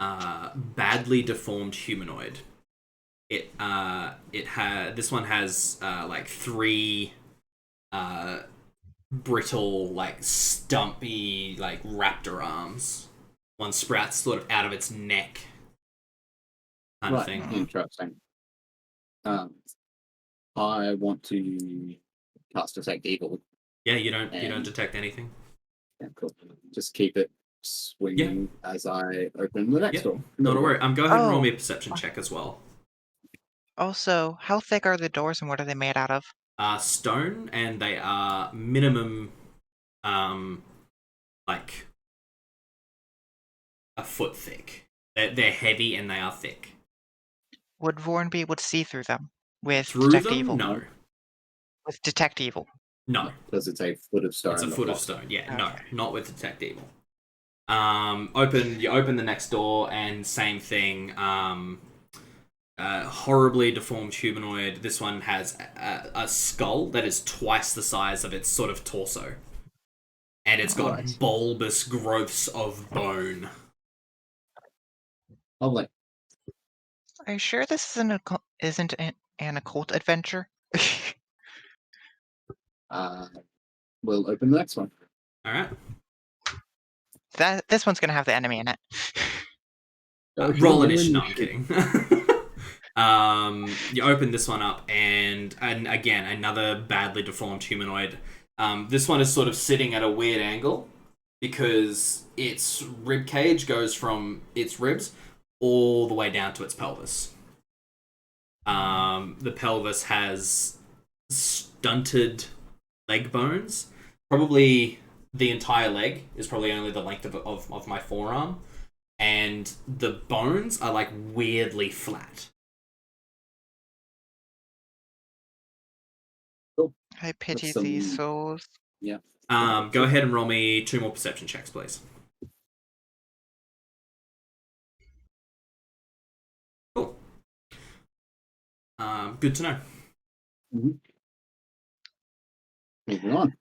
badly deformed humanoid. This one has like 3 brittle, like stumpy, like raptor arms. One sprouts sort of out of its neck, kind of thing. Interesting. I want to cast Detect Evil. Yeah, you don't detect anything. Yeah, cool. Just keep it swinging as I open the next door. Not to worry. Go ahead and roll Oh. me a perception check as well. Also, how thick are the doors and what are they made out of? Stone, and they are minimum, like a foot thick. They're heavy and they are thick. Would Vorn be able to see through them with Through Detect them, Evil? no, With Detect Evil. no. Because it's a foot of stone. It's a that foot of blocks. stone. Yeah, Okay. no, not with Detect Evil. You open the next door, and same thing. Horribly deformed humanoid. This one has a skull that is twice the size of its sort of torso, and it's got Right. bulbous growths of bone. Lovely. Are you sure this isn't an occult adventure? We'll open the next one. All right. This one's gonna have the enemy in it. Roll initiative. No, I'm kidding. You open this one up, and again, another badly deformed humanoid. This one is sort of sitting at a weird angle because its rib cage goes from its ribs all the way down to its pelvis. The pelvis has stunted leg bones. Probably the entire leg is probably only the length of my forearm. And the bones are like weirdly flat. Cool. I pity That's these souls. Yeah. Go ahead and roll me 2 more perception checks, please. Cool. Good to know. Mm-hmm. Moving on.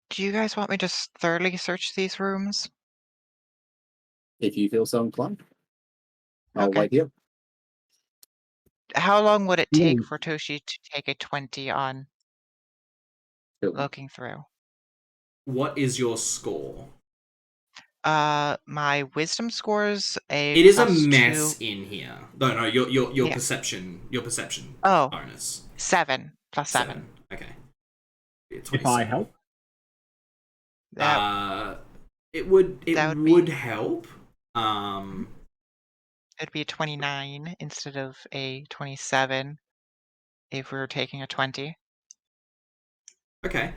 Do you guys want me to thoroughly search these rooms? If you feel so inclined, I'll Okay. wait here. How long would it take Mm. for Toshi to take a 20 on Cool. looking through? What is your score? My wisdom scores a It is a plus mess 2. in here. No, your Yeah. perception Oh, bonus. 7 plus 7. Okay. If I help, It would that would be- help. It'd be a 29 instead of a 27 if we were taking a 20. Okay.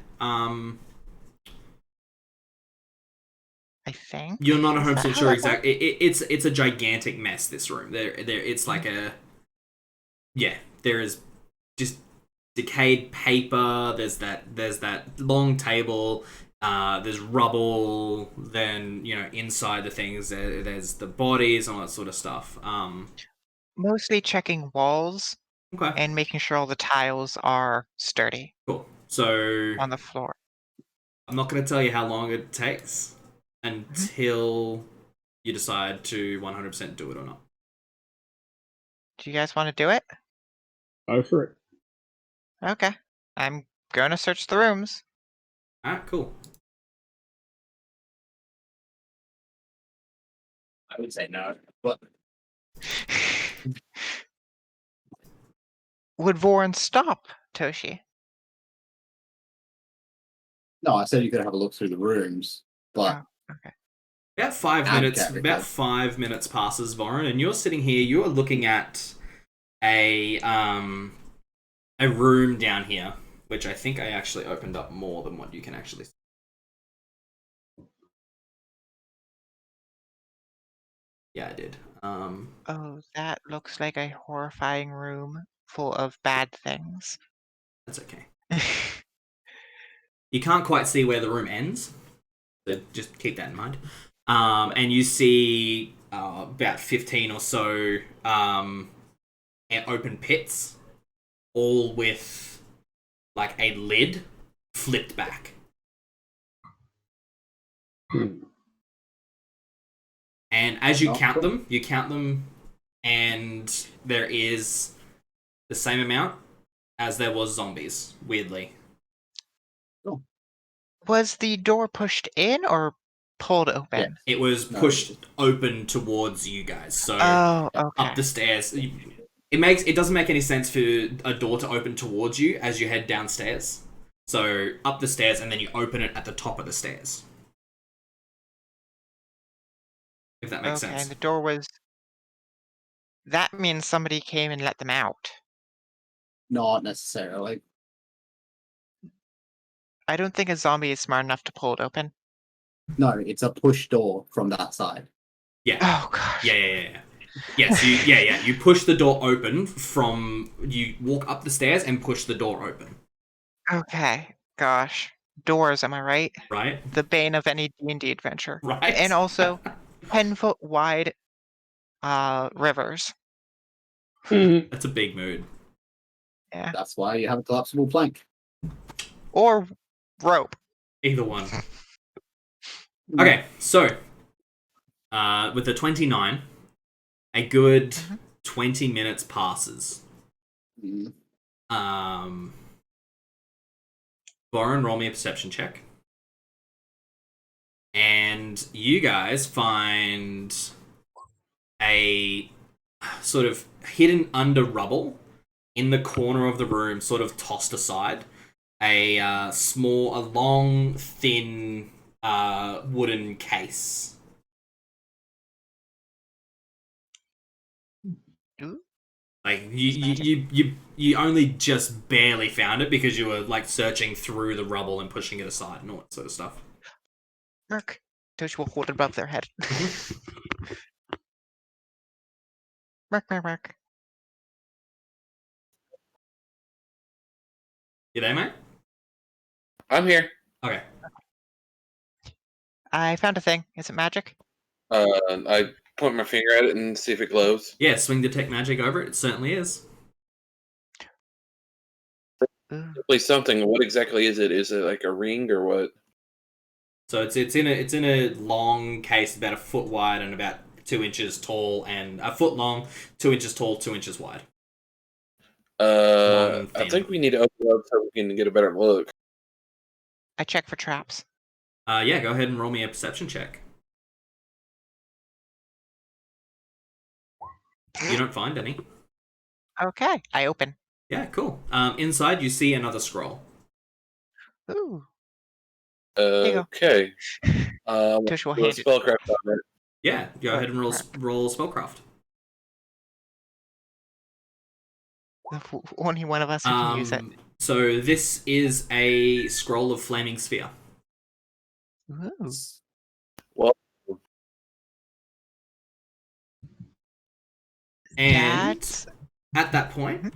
I think. You're not Is that 100% how sure that exactly. It's a gigantic mess. This room. It's like there is just decayed paper. There's that long table. There's rubble. Then inside the things there's the bodies and all that sort of stuff. Mostly checking walls Okay. and making sure all the tiles are sturdy Cool. So on the floor. I'm not going to tell you how long it takes until you decide to 100% do it or not. Do you guys want to do it? go for it. Okay. I'm going to search the rooms. Alright, cool. I would say no, but Would Voran stop, Toshi? no, I said you could have a look through the rooms, but Okay. About 5 Out of minutes. character. About 5 minutes passes, Voran, and you're sitting here. You're looking at a room down here, which I think I actually opened up more than what you can actually see. Yeah, I did. Oh, that looks like a horrifying room full of bad things. That's okay. You can't quite see where the room ends, so just keep that in mind. And you see about 15 or so open pits, all with like a lid flipped back. And as you count them, and there is the same amount as there was zombies, weirdly. Was the door pushed in or pulled open? Yeah. It was pushed open towards you guys. So Oh, okay. up the stairs. It doesn't make any sense for a door to open towards you as you head downstairs. So up the stairs, and then you open it at the top of the stairs. If that makes sense. And the door was... That means somebody came and let them out. not necessarily. I don't think a zombie is smart enough to pull it open. No, it's a push door from that side. Yeah. Oh, gosh. Yeah. Yes, you push the door open you walk up the stairs and push the door open. Okay. Gosh. Doors, am I right? Right? The bane of any D&D adventure. Right? And also 10-foot wide rivers. That's a big mood. Yeah. That's why you have a collapsible plank. Or rope. Either one. Okay, so with the 29, a good 20 minutes passes. Mm. Boren, roll me a perception check. And you guys find a sort of hidden under rubble in the corner of the room, sort of tossed aside. A long, thin wooden case. Ooh. Like you only just barely found it because you were like searching through the rubble and pushing it aside and all that sort of stuff. Merc. Toshi will hold it above their head. Merc, merc, merc. You there, mate? I'm here. Okay. I found a thing. Is it magic? I point my finger at it and see if it glows. Yeah, swing detect magic over it. It certainly is. Ooh. Please something. What exactly is it? Is it like a ring or what? So it's in a long case, about a foot wide and about 2 inches tall, and a foot long, 2 inches tall, 2 inches wide. Long and I thin. think we need to open it up so we can get a better look. I check for traps. Yeah, go ahead and roll me a perception check. You don't find any. Okay. I open. Yeah, cool. Inside you see another scroll. Ooh. you go. Okay. Tush will do a hand it. spellcraft on it. Yeah, go ahead and roll Alright. spellcraft. Only one of us who can use it. So this is a scroll of flaming sphere. Ooh. Well, And That's... at that point,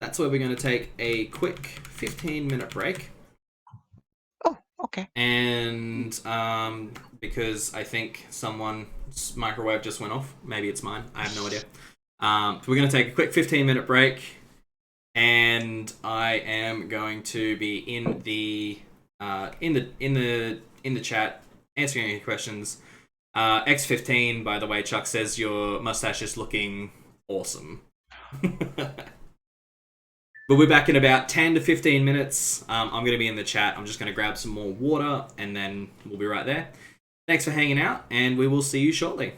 that's where we're going to take a quick 15-minute break. Oh, okay. And because I think someone's microwave just went off. Maybe it's mine. I have no idea. We're going to take a quick 15-minute break. And I am going to be in the chat answering any questions. X15, by the way, Chuck says your mustache is looking awesome. But we're back in about 10 to 15 minutes. I'm going to be in the chat. I'm just going to grab some more water and then we'll be right there. Thanks for hanging out, and we will see you shortly.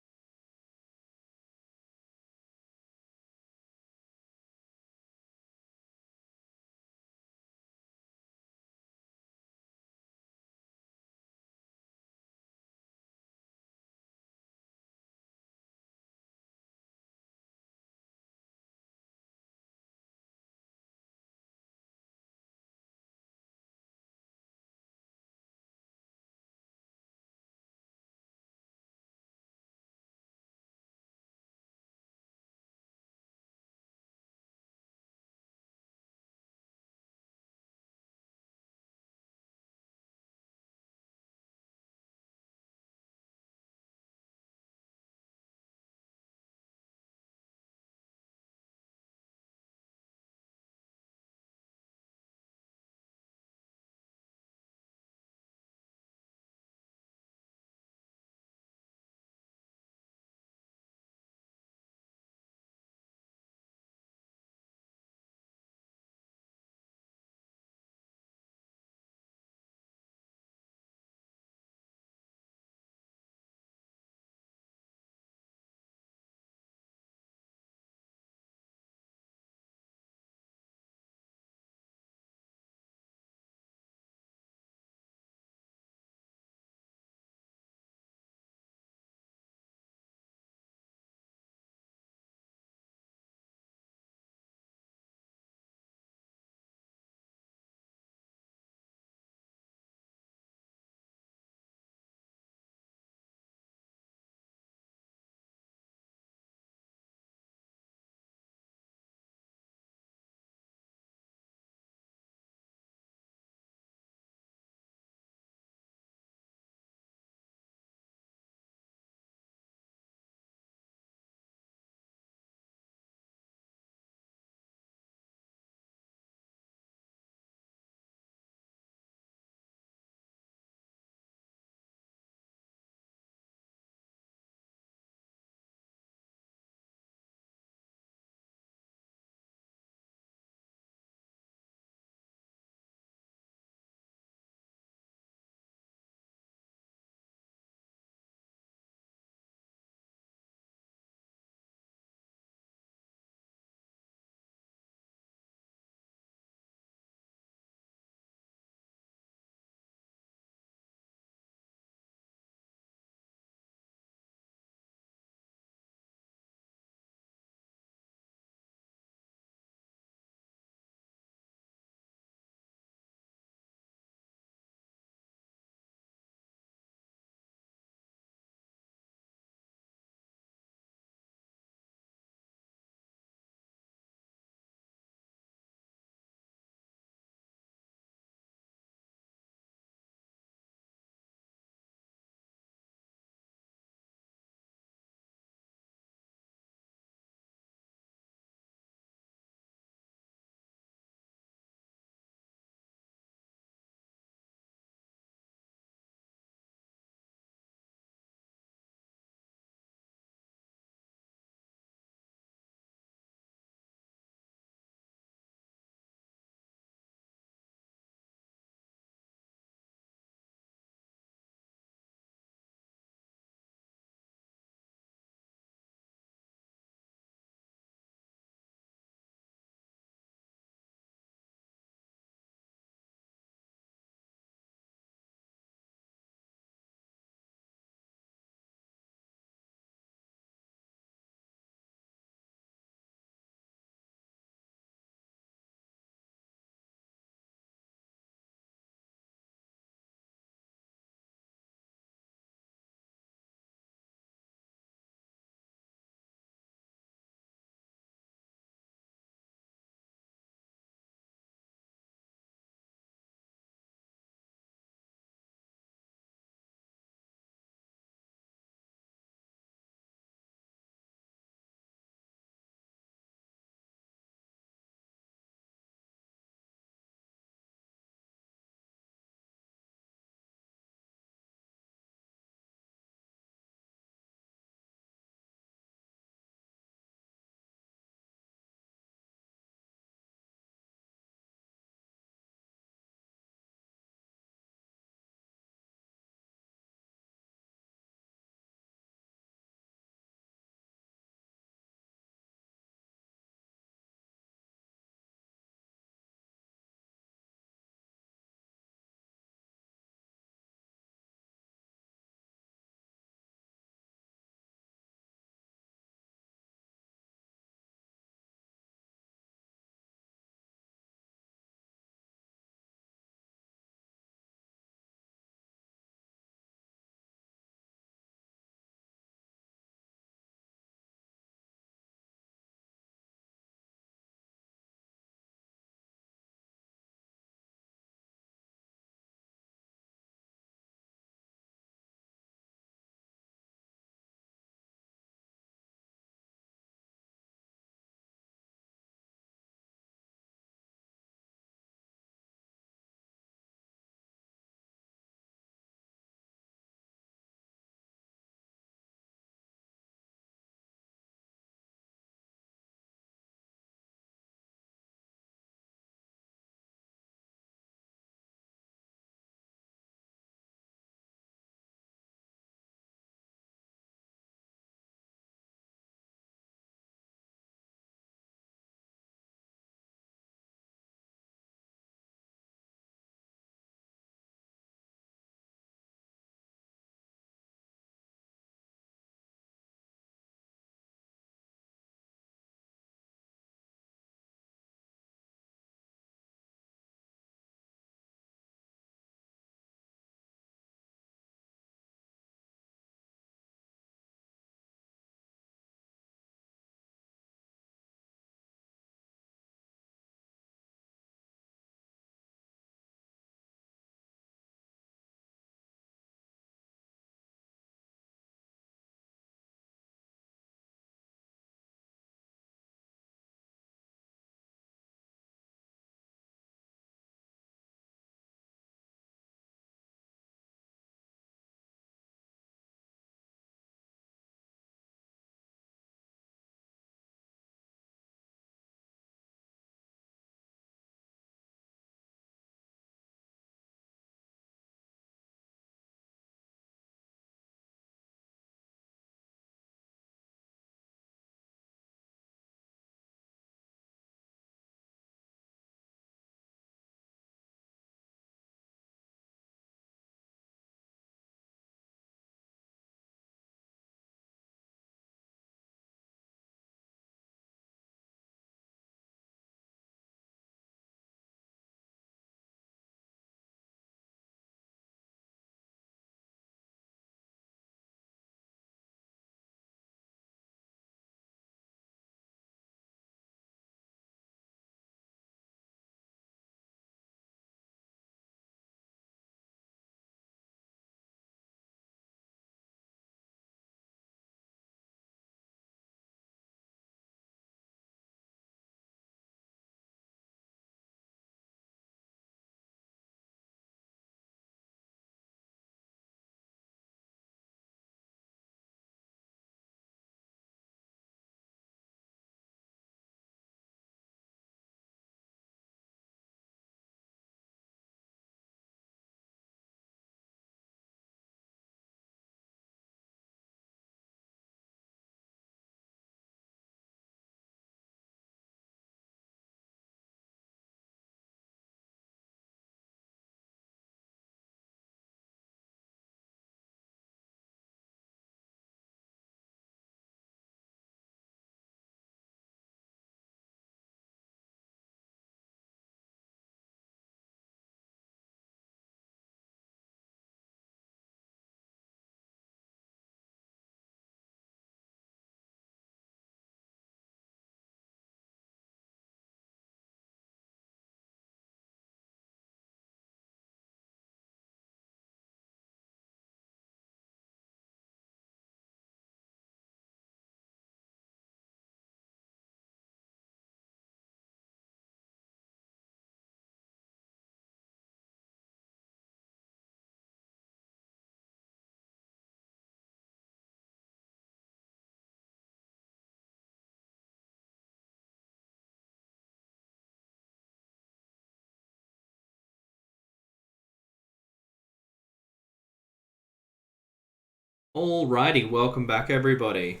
Alrighty, welcome back, everybody.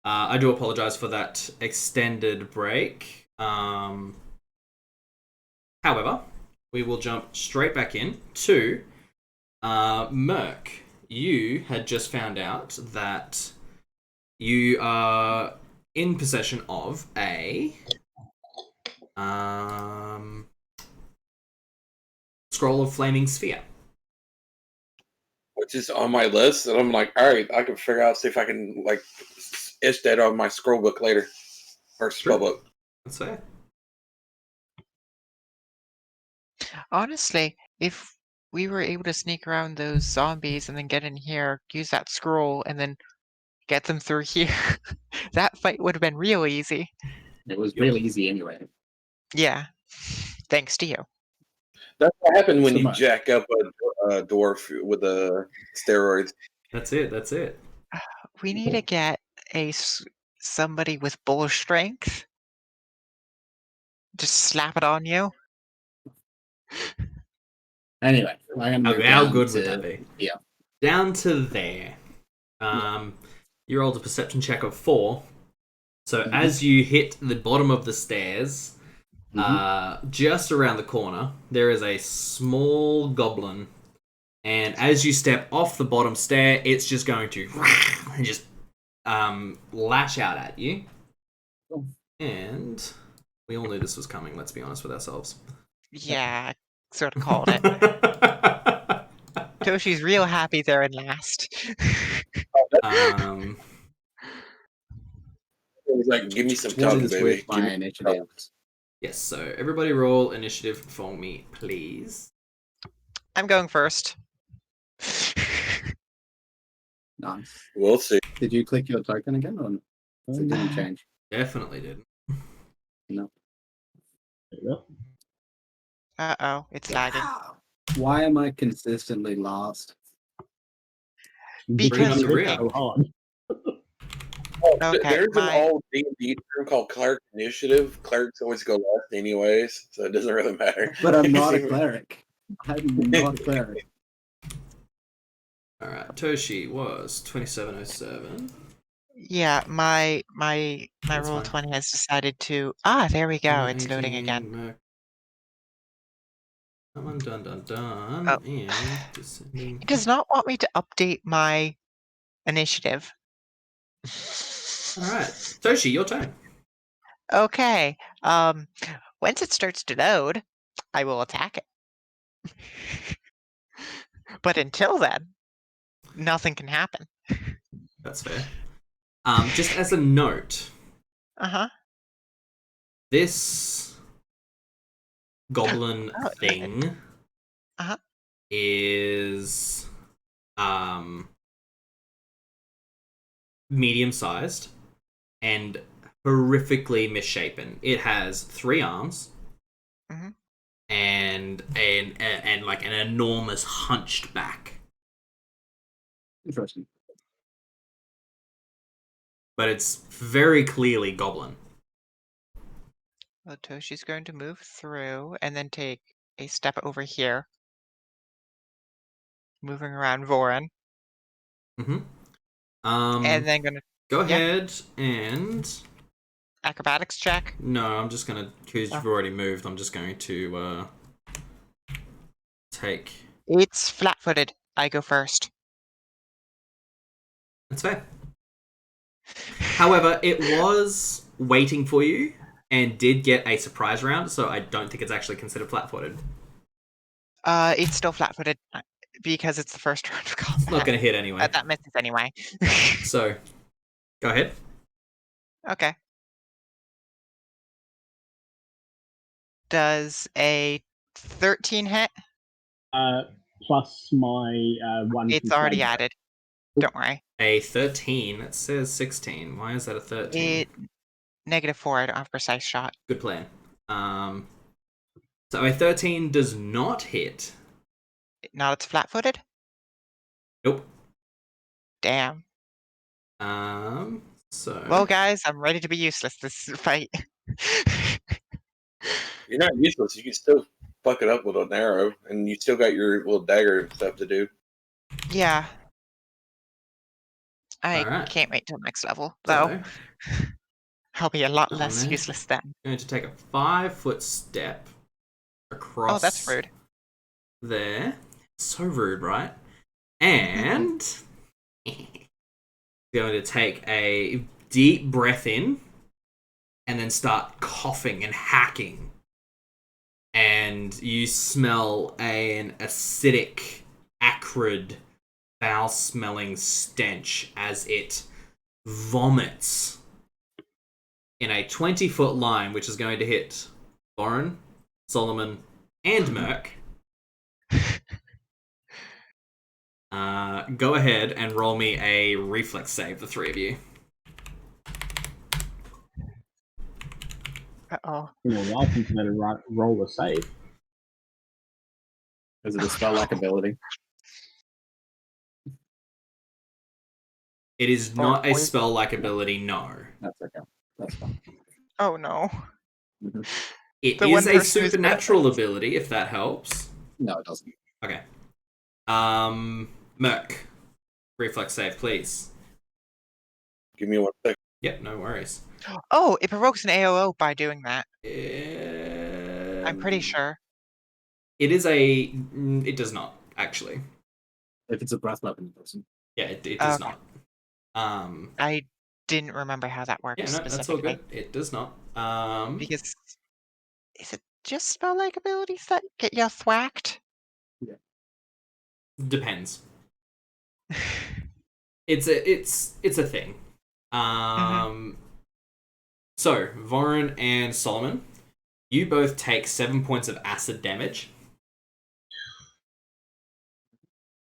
I do apologize for that extended break. However, we will jump straight back in to Merc. You had just found out that you are in possession of a Scroll of Flaming Sphere. Which is on my list, and I'm like, all right, I can figure out, see if I can like etch that on my scroll book later, or spell book. That's fair. Honestly, if we were able to sneak around those zombies and then get in here, use that scroll, and then get them through here, that fight would have been real easy. It was real easy anyway. Yeah, thanks to you. That's what happened when So you much. jack up a dwarf with the steroids. That's it. That's it. We need to get somebody with bull strength. Just slap it on you. Anyway, I'm gonna move How down good to, would that be? Yeah. Down to there. You rolled a perception check of 4. So as you hit the bottom of the stairs, just around the corner, there is a small goblin. And as you step off the bottom stair, it's just going to just lash out at you. And we all knew this was coming, let's be honest with ourselves. Yeah, I sort of called it. Toshi's real happy they're in last. He's like, give me some What tongue, is baby. with Give my me initiative? Yes, so everybody roll initiative for me, please. I'm going first. Nice. We'll see. Did you click your token again, or it didn't change? Definitely didn't. No. There you go. Uh-oh, it's lagging. Why am I consistently last? Because you you're real. so hard. Okay, There's an old D&D term called cleric initiative. Clerics always go last anyways, so it doesn't really matter. But I'm not a cleric. I'm not a cleric. Alright, Toshi was 2707. Yeah, my That's roll fine. 20 has decided to there we go, it's loading again. Come on, dun. Oh. And descending. It does not want me to update my initiative. Alright. Toshi, your turn. Okay. Once it starts to load, I will attack it. But until then, nothing can happen. That's fair. Just as a note, this goblin thing is medium-sized and horrifically misshapen. It has 3 arms and like an enormous hunched back. Interesting. But it's very clearly goblin. Well, Toshi's going to move through and then take a step over here. Moving around Voran. And then gonna go ahead and acrobatics check. No, I'm just gonna, because you've already moved, I'm just going to take. It's flat-footed. I go first. That's fair. However, it was waiting for you and did get a surprise round, so I don't think it's actually considered flat-footed. It's still flat-footed because it's the first round of combat. It's not going to hit anyway. That misses anyway. So, go ahead. Okay. Does a 13 hit? Plus my 1. It's already added. Don't worry. A 13. It says 16. Why is that a 13? -4. I don't have precise shot. Good plan. So a 13 does not hit. Now it's flat-footed? Nope. Damn. So. Well, guys, I'm ready to be useless this fight. You're not useless. You can still fuck it up with an arrow, and you still got your little dagger and stuff to do. Yeah. I Alright. can't wait till next level, though. So, I'll be a lot on less there. useless then. going to take a 5-foot step across. Oh, that's rude. There. So rude, right? And going to take a deep breath in and then start coughing and hacking. And you smell an acidic, acrid, foul-smelling stench as it vomits in a 20-foot line, which is going to hit Lauren, Solomon, and Merc. Go ahead and roll me a reflex save, the three of you. Uh-oh. You know, while since I had to roll a save. Is it a spell-like ability? It is Or not a poison. spell-like ability, no. That's okay. That's fine. Oh no. Mhm. It The one is a person who's good at supernatural this. ability, if that helps. No, it doesn't. Okay. Merc. Reflex save, please. Give me 1 second. Yep, no worries. Oh, it provokes an AOO by doing that. I'm pretty Um, sure. It is a... It does not, actually. If it's a breath weapon, it doesn't. Yeah, it does Okay. not. I didn't remember how that works Yeah, no, that's all specifically. good. It does not. Because is it just spell-like abilities that get you thwacked? Depends. It's a thing. So Voron and Solomon, you both take 7 points of acid damage,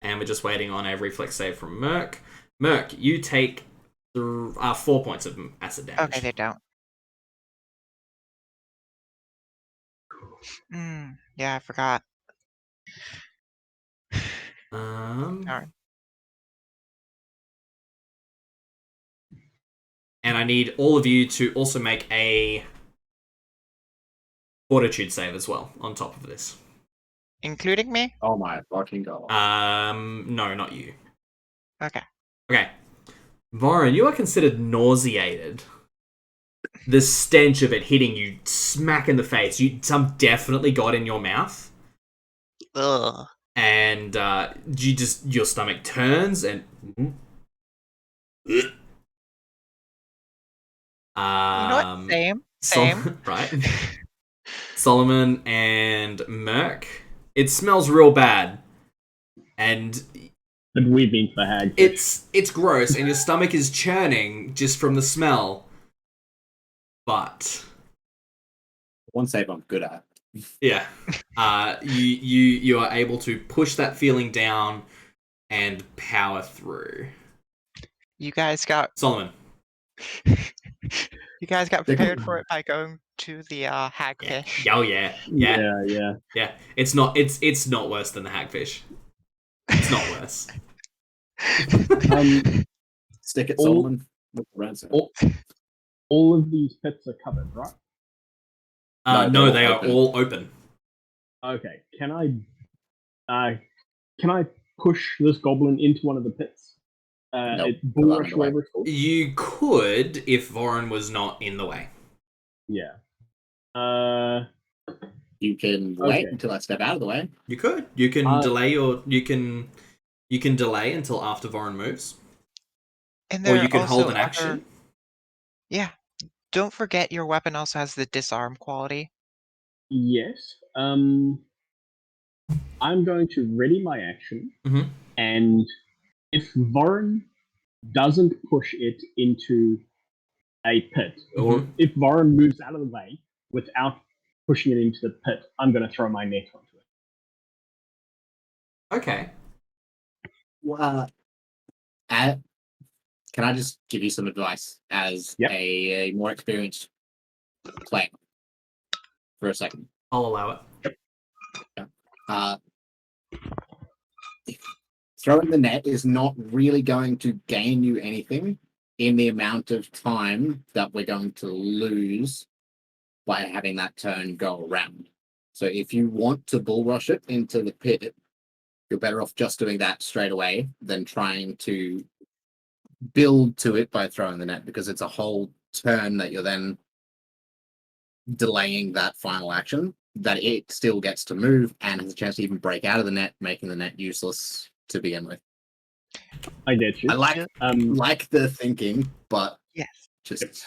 and we're just waiting on a reflex save from Merc. Merc, you take 4 points of acid damage. Okay, they don't. Yeah, I forgot. Alright. And I need all of you to also make a fortitude save as well on top of this. Including me? Oh my fucking god. No, not you. Okay. Okay. Voron, you are considered nauseated. The stench of it hitting you smack in the face. Some definitely got in your mouth. Ugh. And your stomach turns and You know what? Same. right. Solomon and Merc. It smells real bad. And But we've been for hagfish. it's gross and your stomach is churning just from the smell. But One save I'm good at. yeah. You are able to push that feeling down and power through. You guys got Solomon. You guys got prepared for it by going to the hagfish. Oh yeah. Yeah. It's not worse than the hagfish. It's not worse. Stick it, All- Solomon. Look around, sir. All of these pits are covered, right? No, they're they all are open. all open. Okay. Can I push this goblin into one of the pits? Nope, Bull put that rush, in the way. whatever it's called. You could if Voron was not in the way. Yeah. You can wait Okay. until I step out of the way. You could. You can delay you can delay until after Voron moves. And Or there you can hold also an action. Yeah. Don't forget your weapon also has the disarm quality. Yes. I'm going to ready my action, Mhm. and if Voron doesn't push it into a pit, or if Voron moves out of the way without pushing it into the pit, I'm going to throw my net onto it. Okay. Well, can I just give you some advice as Yep. a more experienced player for a second? I'll allow it. Throwing the net is not really going to gain you anything in the amount of time that we're going to lose by having that turn go around. So if you want to bull rush it into the pit, you're better off just doing that straight away than trying to build to it by throwing the net because it's a whole turn that you're then delaying that final action, that it still gets to move and has a chance to even break out of the net, making the net useless to begin with. I get you. I like the thinking, but Yes. just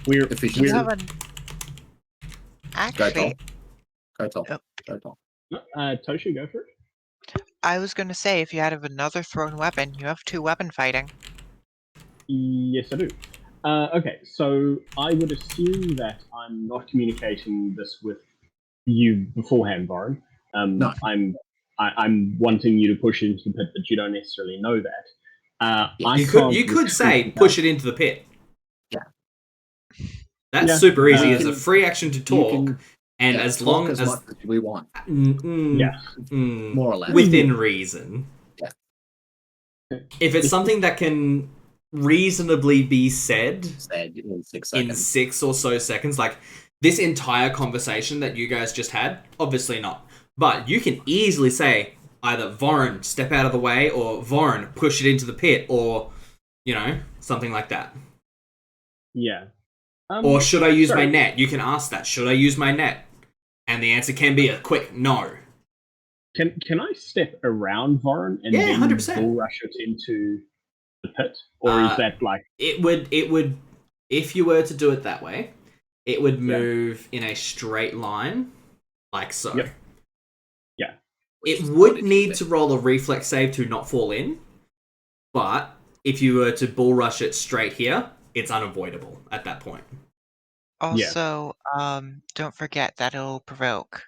We're Do efficiency. you have we're an... Go Actually, tall. Oh. Go tall. Toshi, go for it. I was going to say, if you had another thrown weapon, you have 2 weapon fighting. Yes, I do. Okay, so I would assume that I'm not communicating this with you beforehand, Varn. No. I'm wanting you to push into the pit, but you don't necessarily know that. Yeah. I You can't could say retreat push it into the pit. Yeah. That's Yeah. super easy. You It's a can- free action to talk, and Yeah, as talk long as much as we want, Yeah. more or less. within reason. Yeah. If it's something that can reasonably be said Said in 6 in seconds. 6 or so seconds, like this entire conversation that you guys just had, obviously not. But you can easily say either Vorin, step out of the way, or Vorin, push it into the pit, or, you know, something like that. Yeah. Or should I use my sorry. net? You can ask that. Should I use my net? And the answer can be a quick no. Can I step around Vorin and Yeah, then 100%. bull rush it into the pit, or is that like It would, if you were to do it that way, it would move in a straight line, like so. Yep. Yeah. It would need to roll a reflex save to not fall in, but if you were to bull rush it straight here, it's unavoidable at that point. Also, don't forget that it'll provoke.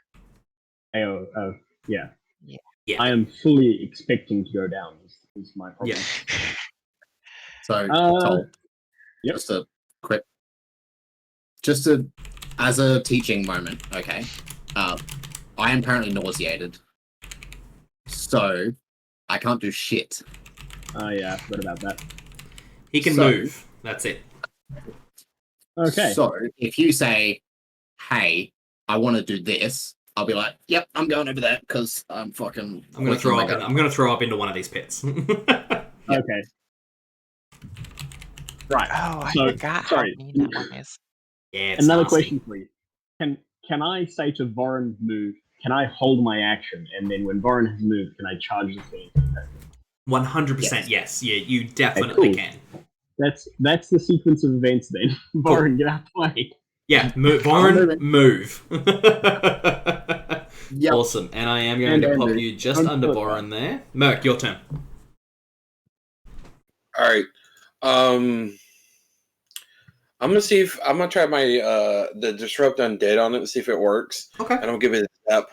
yeah. Yeah. I am fully expecting to go down. Is my problem. Yeah. So, Tol, Yep. as a teaching moment, okay? I am currently nauseated, so I can't do shit. Yeah, I forgot about that. He can So- move. That's it. Okay. So if you say, "Hey, I want to do this," I'll be like, "Yep, I'm going over there because I'm fucking." I'm gonna throw up into one of these pits. Okay. Right. Oh, I So, forgot sorry. how mean that one is. Yeah, it's Another nasty. question for you. Can I say to Vorin move? Can I hold my action, and then when Vorin has moved, can I charge the thing? 100% yes. Yeah, you definitely cool. can. That's the sequence of events then. Vorin, get out the way. Yeah, move. I'm Vorin, move. Yep. Awesome. And I am going to And pop move. you just under Vorin there. Merc, your turn. All right. I'm gonna try my the disrupt undead on it and see if it works. Okay. And I'll give it a step.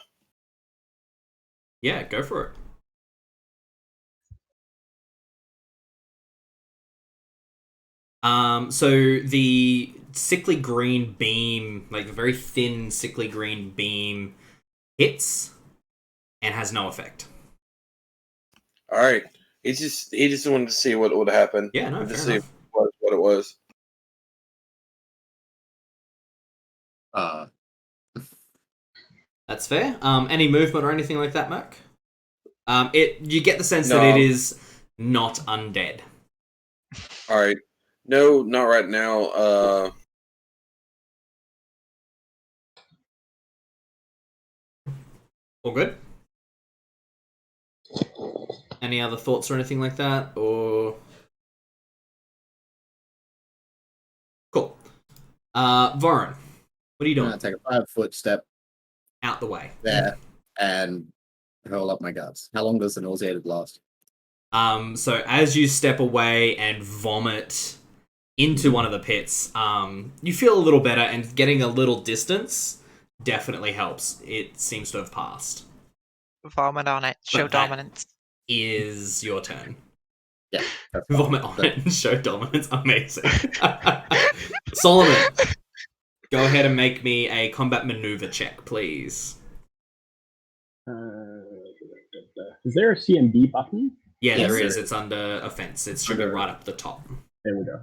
Yeah, go for it. So the sickly green beam, like the very thin sickly green beam, hits and has no effect. All right. He just wanted to see what would happen. Yeah, no, to fair see enough. what it was. That's fair. Any movement or anything like that, Merc? You get the sense that No. it is not undead. All right. No, not right now. All good? Any other thoughts or anything like that? Or cool. Vorin, what are you I'm doing? gonna take a 5-foot step Out the way. there and hurl up my guts. How long does the nauseated last? So as you step away and vomit into one of the pits, you feel a little better, and getting a little distance definitely helps. It seems to have passed. Vomit on it. Show But that- dominance. Is your turn. Yeah. That's fine. Vomit on it and show dominance. Amazing. Solomon, go ahead and make me a combat maneuver check, please. Is there a CMB button? Yeah, Yes, there is. sir. It's under offense. It should be right up the top. There we go.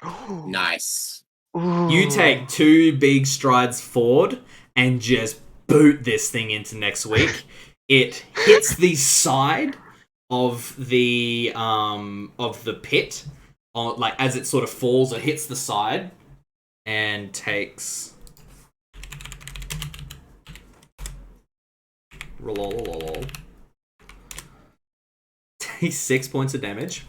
Ooh. Nice. You take 2 big strides forward and just boot this thing into next week. It hits the side of the pit, like as it sort of falls, it hits the side and takes 6 points of damage,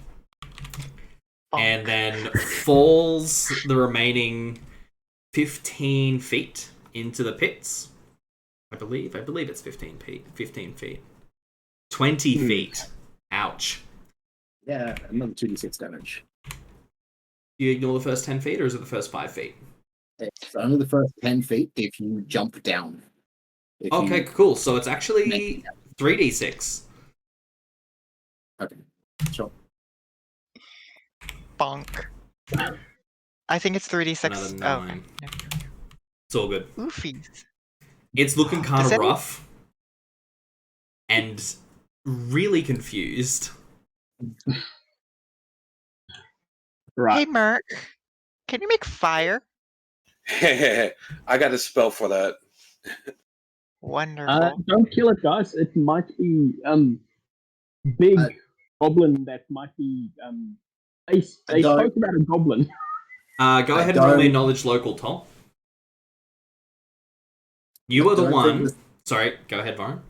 and then falls the remaining 15 feet into the pits. I believe it's 15 feet. 20 feet. Ouch. Yeah, another 2d6 damage. Do you ignore the first 10 feet, or is it the first 5 feet? It's only the first 10 feet if you jump down. Okay, cool. So it's actually 3d6. Okay, sure. Bonk. I think it's 3d6. Another 9. Okay. It's all good. Oofies. It's looking kind Does of any- rough and really confused. Right. Hey, Merc. Can you make fire? I got a spell for that. Wonderful. Don't kill it, guys. It might be big Uh, goblin that might be they I don't- spoke about a goblin. Go ahead and roll me knowledge local, Tom. You are the one. Sorry, go ahead, Varn.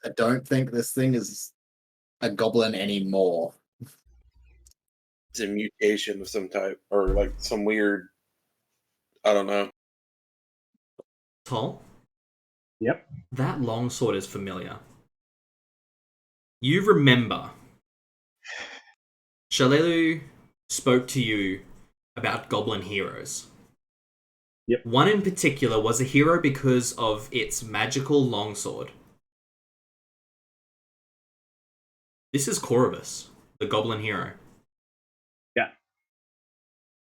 I don't think this thing is a goblin anymore. It's a mutation of some type, or like some weird. I don't know. Tom? Yep. That longsword is familiar. You remember Shalelu spoke to you about goblin heroes. Yep. One in particular was a hero because of its magical longsword. This is Corvus, the goblin hero. Yeah.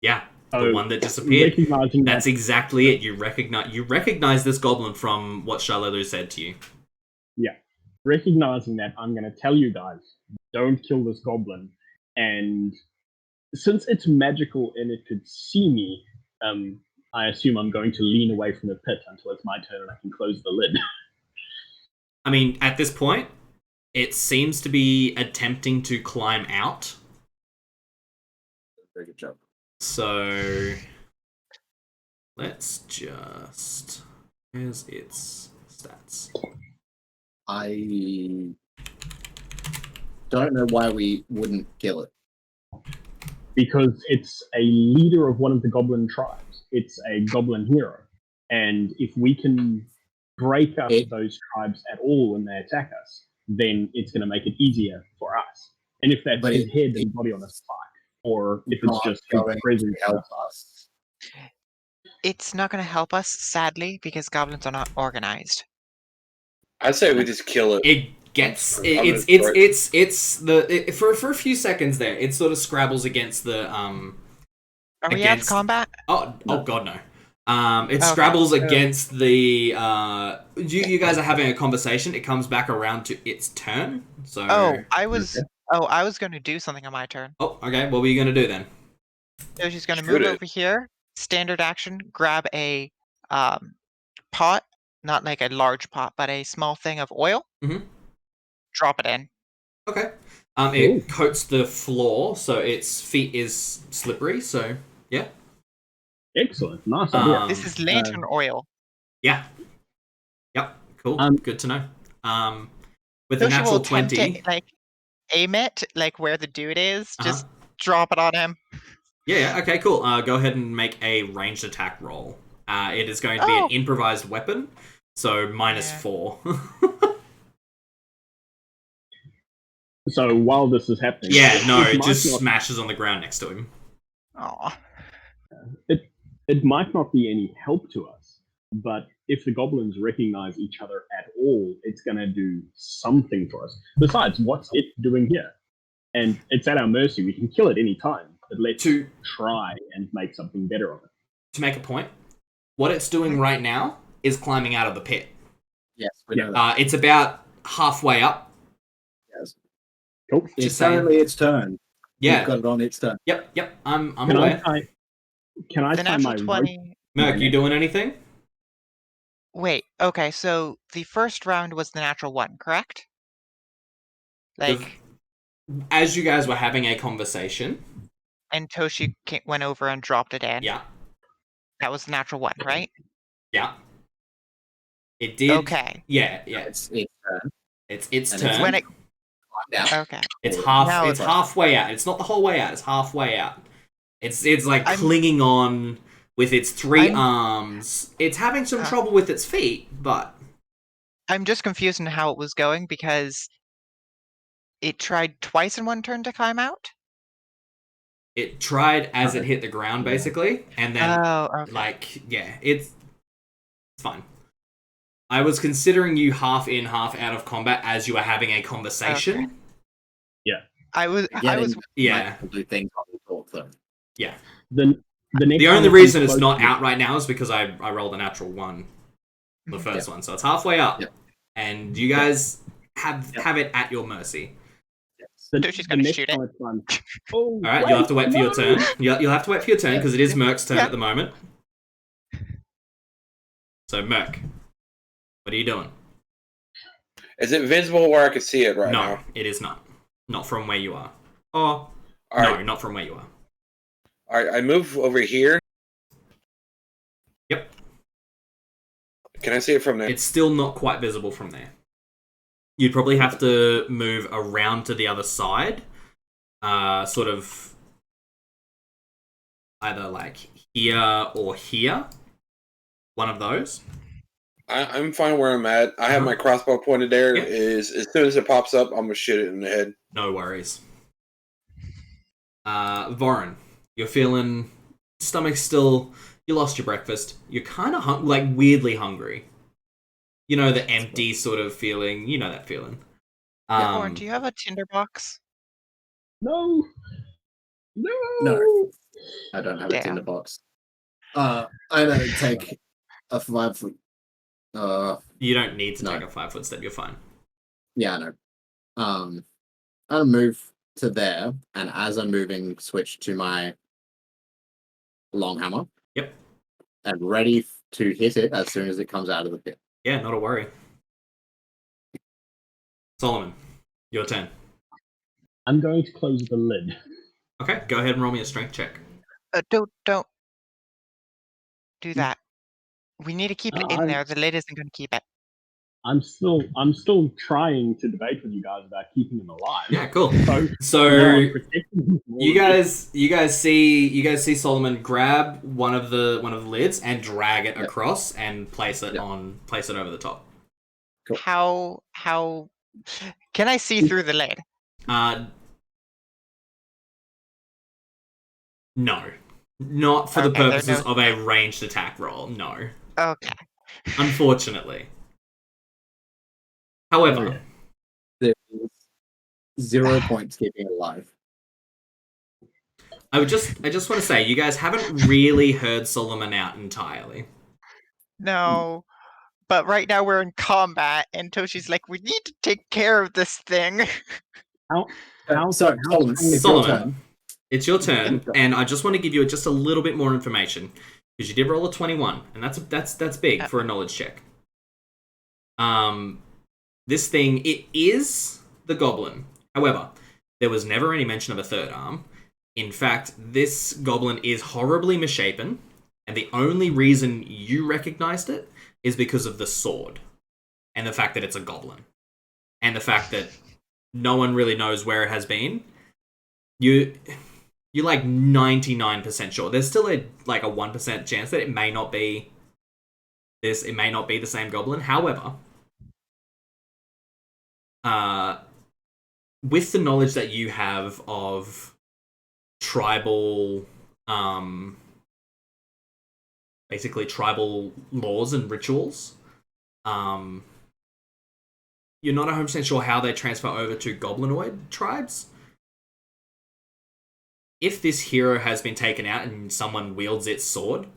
Yeah, the Oh, one that disappeared. recognizing That's that, exactly it. You recognize this goblin from what Shalelu said to you. recognizing that, I'm going to tell you guys, don't kill this goblin. And since it's magical and it could see me, I assume I'm going to lean away from the pit until it's my turn and I can close the lid. I mean, at this point, it seems to be attempting to climb out. Very good job. So let's just... Here's its stats. I don't know why we wouldn't kill it. Because it's a leader of one of the goblin tribes. It's a goblin hero. And if we can break up those tribes at all when they attack us, then it's going to make it easier for us. And if that's But his head and body on a spike, or if it's Not just his going presence, to help us. It's not going to help us, sadly, because goblins are not organized. I'd say we just kill it. It gets... I'm It's the... For a few seconds there, it sort of scrabbles against the... Are we out of combat? Oh god, no. It Okay, scrabbles so- against the... you guys are having a conversation. It comes back around to its turn. So... I was going to do something on my turn. Oh, okay. What were you going to do then? So she's going to Shoot move it. over here, standard action, grab a pot, not like a large pot, but a small thing of oil. Mhm. Drop it in. Okay. It coats the floor, so its feet is slippery, so yeah. excellent, nice idea. This is lantern oil. Yeah. Yep. Cool. Good to know. With So a she will natural attempt 20. to, aim it, where the dude is. Just drop it on him. Yeah, okay, cool. Go ahead and make a ranged attack roll. It is going to be an improvised weapon, so -4. So while this is happening, Yeah, no, it might just not- smashes on the ground next to him. Aw. it might not be any help to us, but if the goblins recognize each other at all, it's going to do something for us. Besides, what's it doing here? And it's at our mercy. We can kill it any time, but let's try and make something better of it. To make a point, what it's doing right now is climbing out of the pit. Yes, we know that. It's about halfway up. Yes. Cool. It's currently its turn. Yeah. We've got it on its turn. Yep. I'm Can aware. Can I The tie my natural rope? 20. Merc, you doing anything? Wait, okay, so the first round was the natural 1, correct? The as you guys were having a conversation, And Toshi went over and dropped it in. yeah, That was the natural one, right? yeah, it did. Okay. Yeah. It's turn. It's its And turn. it's When it Now. okay. It's Now It's it's- halfway out. It's not the whole way out. It's halfway out. It's like I'm- clinging on with its 3 I'm- arms. It's having some trouble with its feet, but I'm just confused in how it was going because it tried twice in one turn to climb out. it tried as it hit the ground, basically, and then Oh, okay. like it's fine. I was considering you half in, half out of combat as you were having a conversation. Okay. I was Yeah. Do things on the talk though. Yeah. The The only reason it's not out right now is because I rolled a natural 1, the first one, so it's halfway up, and you guys have it at your mercy. She's gonna shoot it. All right, you'll have to wait for your turn. You'll have to wait for your turn because it is Merc's turn at the moment. So Merc, what are you doing? Is it visible where I can see it right No, now? it is not. Not from where you are. Oh, All no, right. not from where you are. All right, I move over here. Yep. Can I see it from there? It's still not quite visible from there. You'd probably have to move around to the other side. Sort of either like here or here. One of those. I'm fine where I'm at. I have my crossbow pointed there. Yep. Is as soon as it pops up, I'm gonna shoot it in the head. No worries. Vorin, you're feeling stomach still. You lost your breakfast. You're kind of like weirdly hungry. You know the empty sort of feeling. You know that feeling. Orin, do you have a tinderbox? No. No. I don't have a tinderbox. I don't take a 5 foot. You don't need to take a 5 foot step. You're fine. Yeah, I know. I'll move to there, and as I'm moving, switch to my long hammer. Yep. And ready to hit it as soon as it comes out of the pit. Yeah, not a worry. Solomon, your turn. I'm going to close the lid. Okay, go ahead and roll me a strength check. Don't do that. We need to keep it in there. The lid isn't going to keep it. I'm still trying to debate with you guys about keeping him alive. Yeah, cool. So you guys see Solomon grab one of the lids and drag it across and place it over the top. Cool. How can I see through the lid? No. Not for the purposes of a ranged attack roll, no. Okay. Unfortunately. However, there is 0 points keeping it alive. I just want to say you guys haven't really heard Solomon out entirely. No. But right now we're in combat, and Toshi's like, we need to take care of this thing. Solomon, it's your turn, and I just want to give you just a little bit more information because you did roll a 21, and that's big for a knowledge check. This thing, it is the goblin. However, there was never any mention of a third arm. In fact, this goblin is horribly misshapen, and the only reason you recognized it is because of the sword and the fact that it's a goblin and the fact that no one really knows where it has been. You're like 99% sure. There's still a 1% chance that it may not be this. It may not be the same goblin. However, with the knowledge that you have of tribal, basically tribal laws and rituals, you're not 100% sure how they transfer over to goblinoid tribes. If this hero has been taken out and someone wields its sword,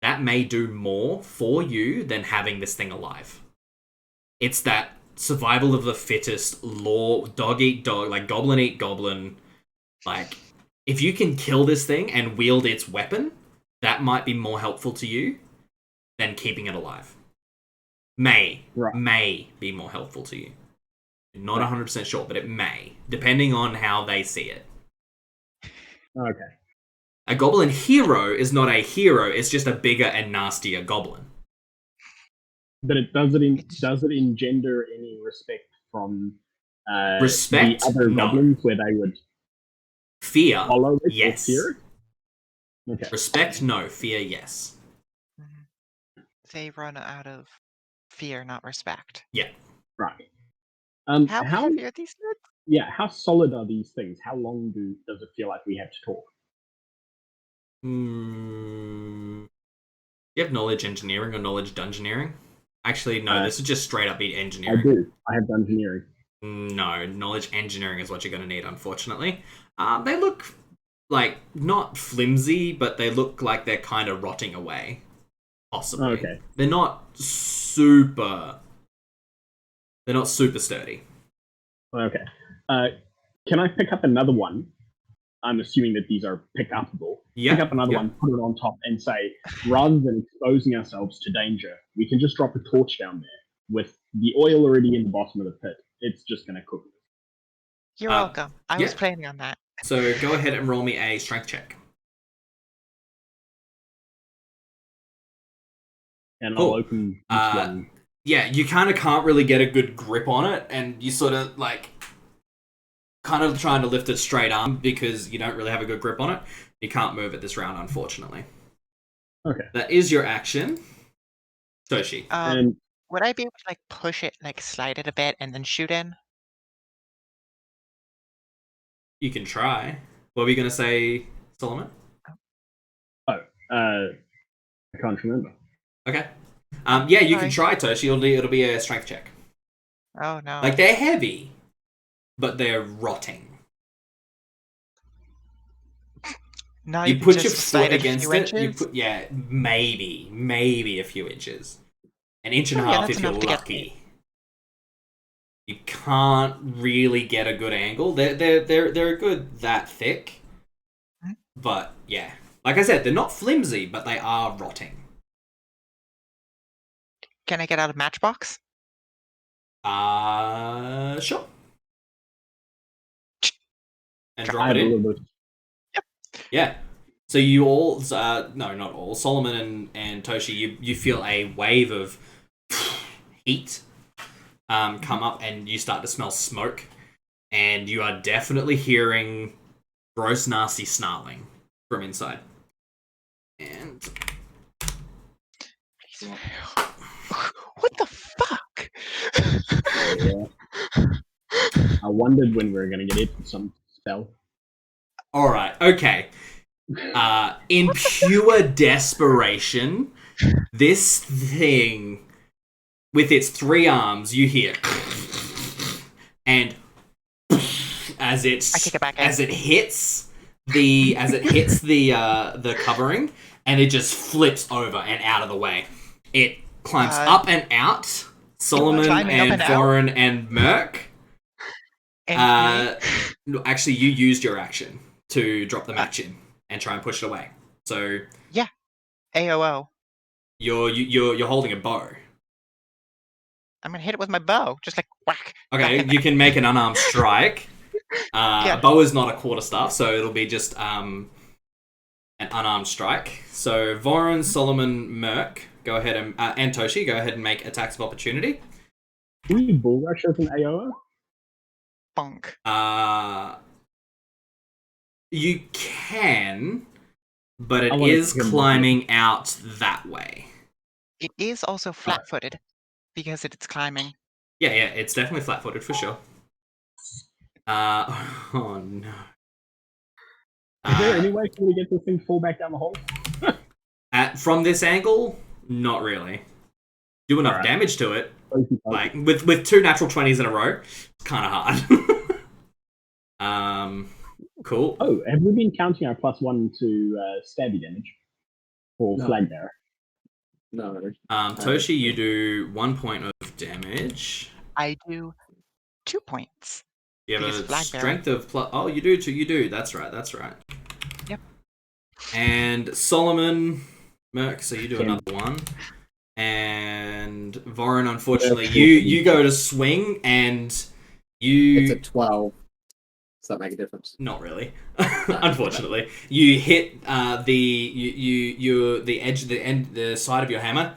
that may do more for you than having this thing alive. It's that survival of the fittest law, dog eat dog, like goblin eat goblin. Like, if you can kill this thing and wield its weapon, that might be more helpful to you than keeping it alive. May be more helpful to you. Not 100% sure, but it may, depending on how they see it. Okay. A goblin hero is not a hero, it's just a bigger and nastier goblin. But does it engender any respect from Respect? the other No. goblins where they would Fear? follow it Yes. or fear it? Okay. Respect? No. Fear? Yes. They run out of fear, not respect. Yeah. Right. How heavy are these nerds? Yeah, how solid are these things? How long does it feel like we have to talk? Do you have knowledge engineering or knowledge dungeoneering? Actually, no, this would just straight up be engineering. I do. I have dungeoneering. No, knowledge engineering is what you're going to need, unfortunately. They look like not flimsy, but they look like they're kind of rotting away. Possibly. Okay. They're not super sturdy. Okay. Can I pick up another one? I'm assuming that these are pick-upable. Yeah. Pick up another one, put it on top, and say, rather than exposing ourselves to danger, we can just drop a torch down there with the oil already in the bottom of the pit. It's just going to cook. You're welcome. I was planning on that. So go ahead and roll me a strength check. And I'll open each one. Yeah, you kind of can't really get a good grip on it, and you sort of like kind of trying to lift it straight arm because you don't really have a good grip on it. You can't move it this round, unfortunately. Okay. That is your action. Toshi. Would I be able to like push it, like slide it a bit, and then shoot in? You can try. What were you going to say, Solomon? I can't remember. Okay. Yeah, you can try, Toshi. It'll be a strength check. Oh, no. Like, they're heavy, but they're rotting. Not you even put just your foot against it. inches? Maybe a few inches. An inch and a half if you're lucky. You can't really get a good angle. They're a good that thick. But yeah, like I said, they're not flimsy, but they are rotting. Can I get out a matchbox? Sure. And drop it in. Yep. Yeah. So you all, no, not all. Solomon and Toshi, you feel a wave of heat come up, and you start to smell smoke, and you are definitely hearing gross, nasty snarling from inside. And what the fuck? I wondered when we were going to get it with some spell. All right, okay. In pure desperation, this thing with its 3 arms, you hear, and as it hits the covering, and it just flips over and out of the way. It climbs up and out. Solomon and Thorin and Merc. Actually, you used your action to drop the match in and try and push it away. So yeah, AOO. You're holding a bow. I'm gonna hit it with my bow, just like whack. Okay, you can make an unarmed strike. A bow is not a quarterstaff, so it'll be just an unarmed strike. So Voron, Solomon, Merc, go ahead and Toshi, go ahead and make attacks of opportunity. Can you bull rush as an AOO? Bonk. You can, but it is climbing out that way. It is also flat-footed because it's climbing. Yeah, it's definitely flat-footed for sure. Oh no. Is there any way for me to get this thing to fall back down the hole? From this angle, not really. Do enough damage to it. Like with 2 natural 20s in a row, it's kind of hard. Cool. Oh, have we been counting our +1 to stabby damage or flag bearer? No. Toshi, you do 1 point of damage. I do 2 points. You have a strength of plus. Oh, you do too. You do. That's right. Yep. And Solomon, Merc, so you do another 1. And Voron, unfortunately, you go to swing, and It's You a 12. Does that make a difference? not really, unfortunately. You hit the edge, the side of your hammer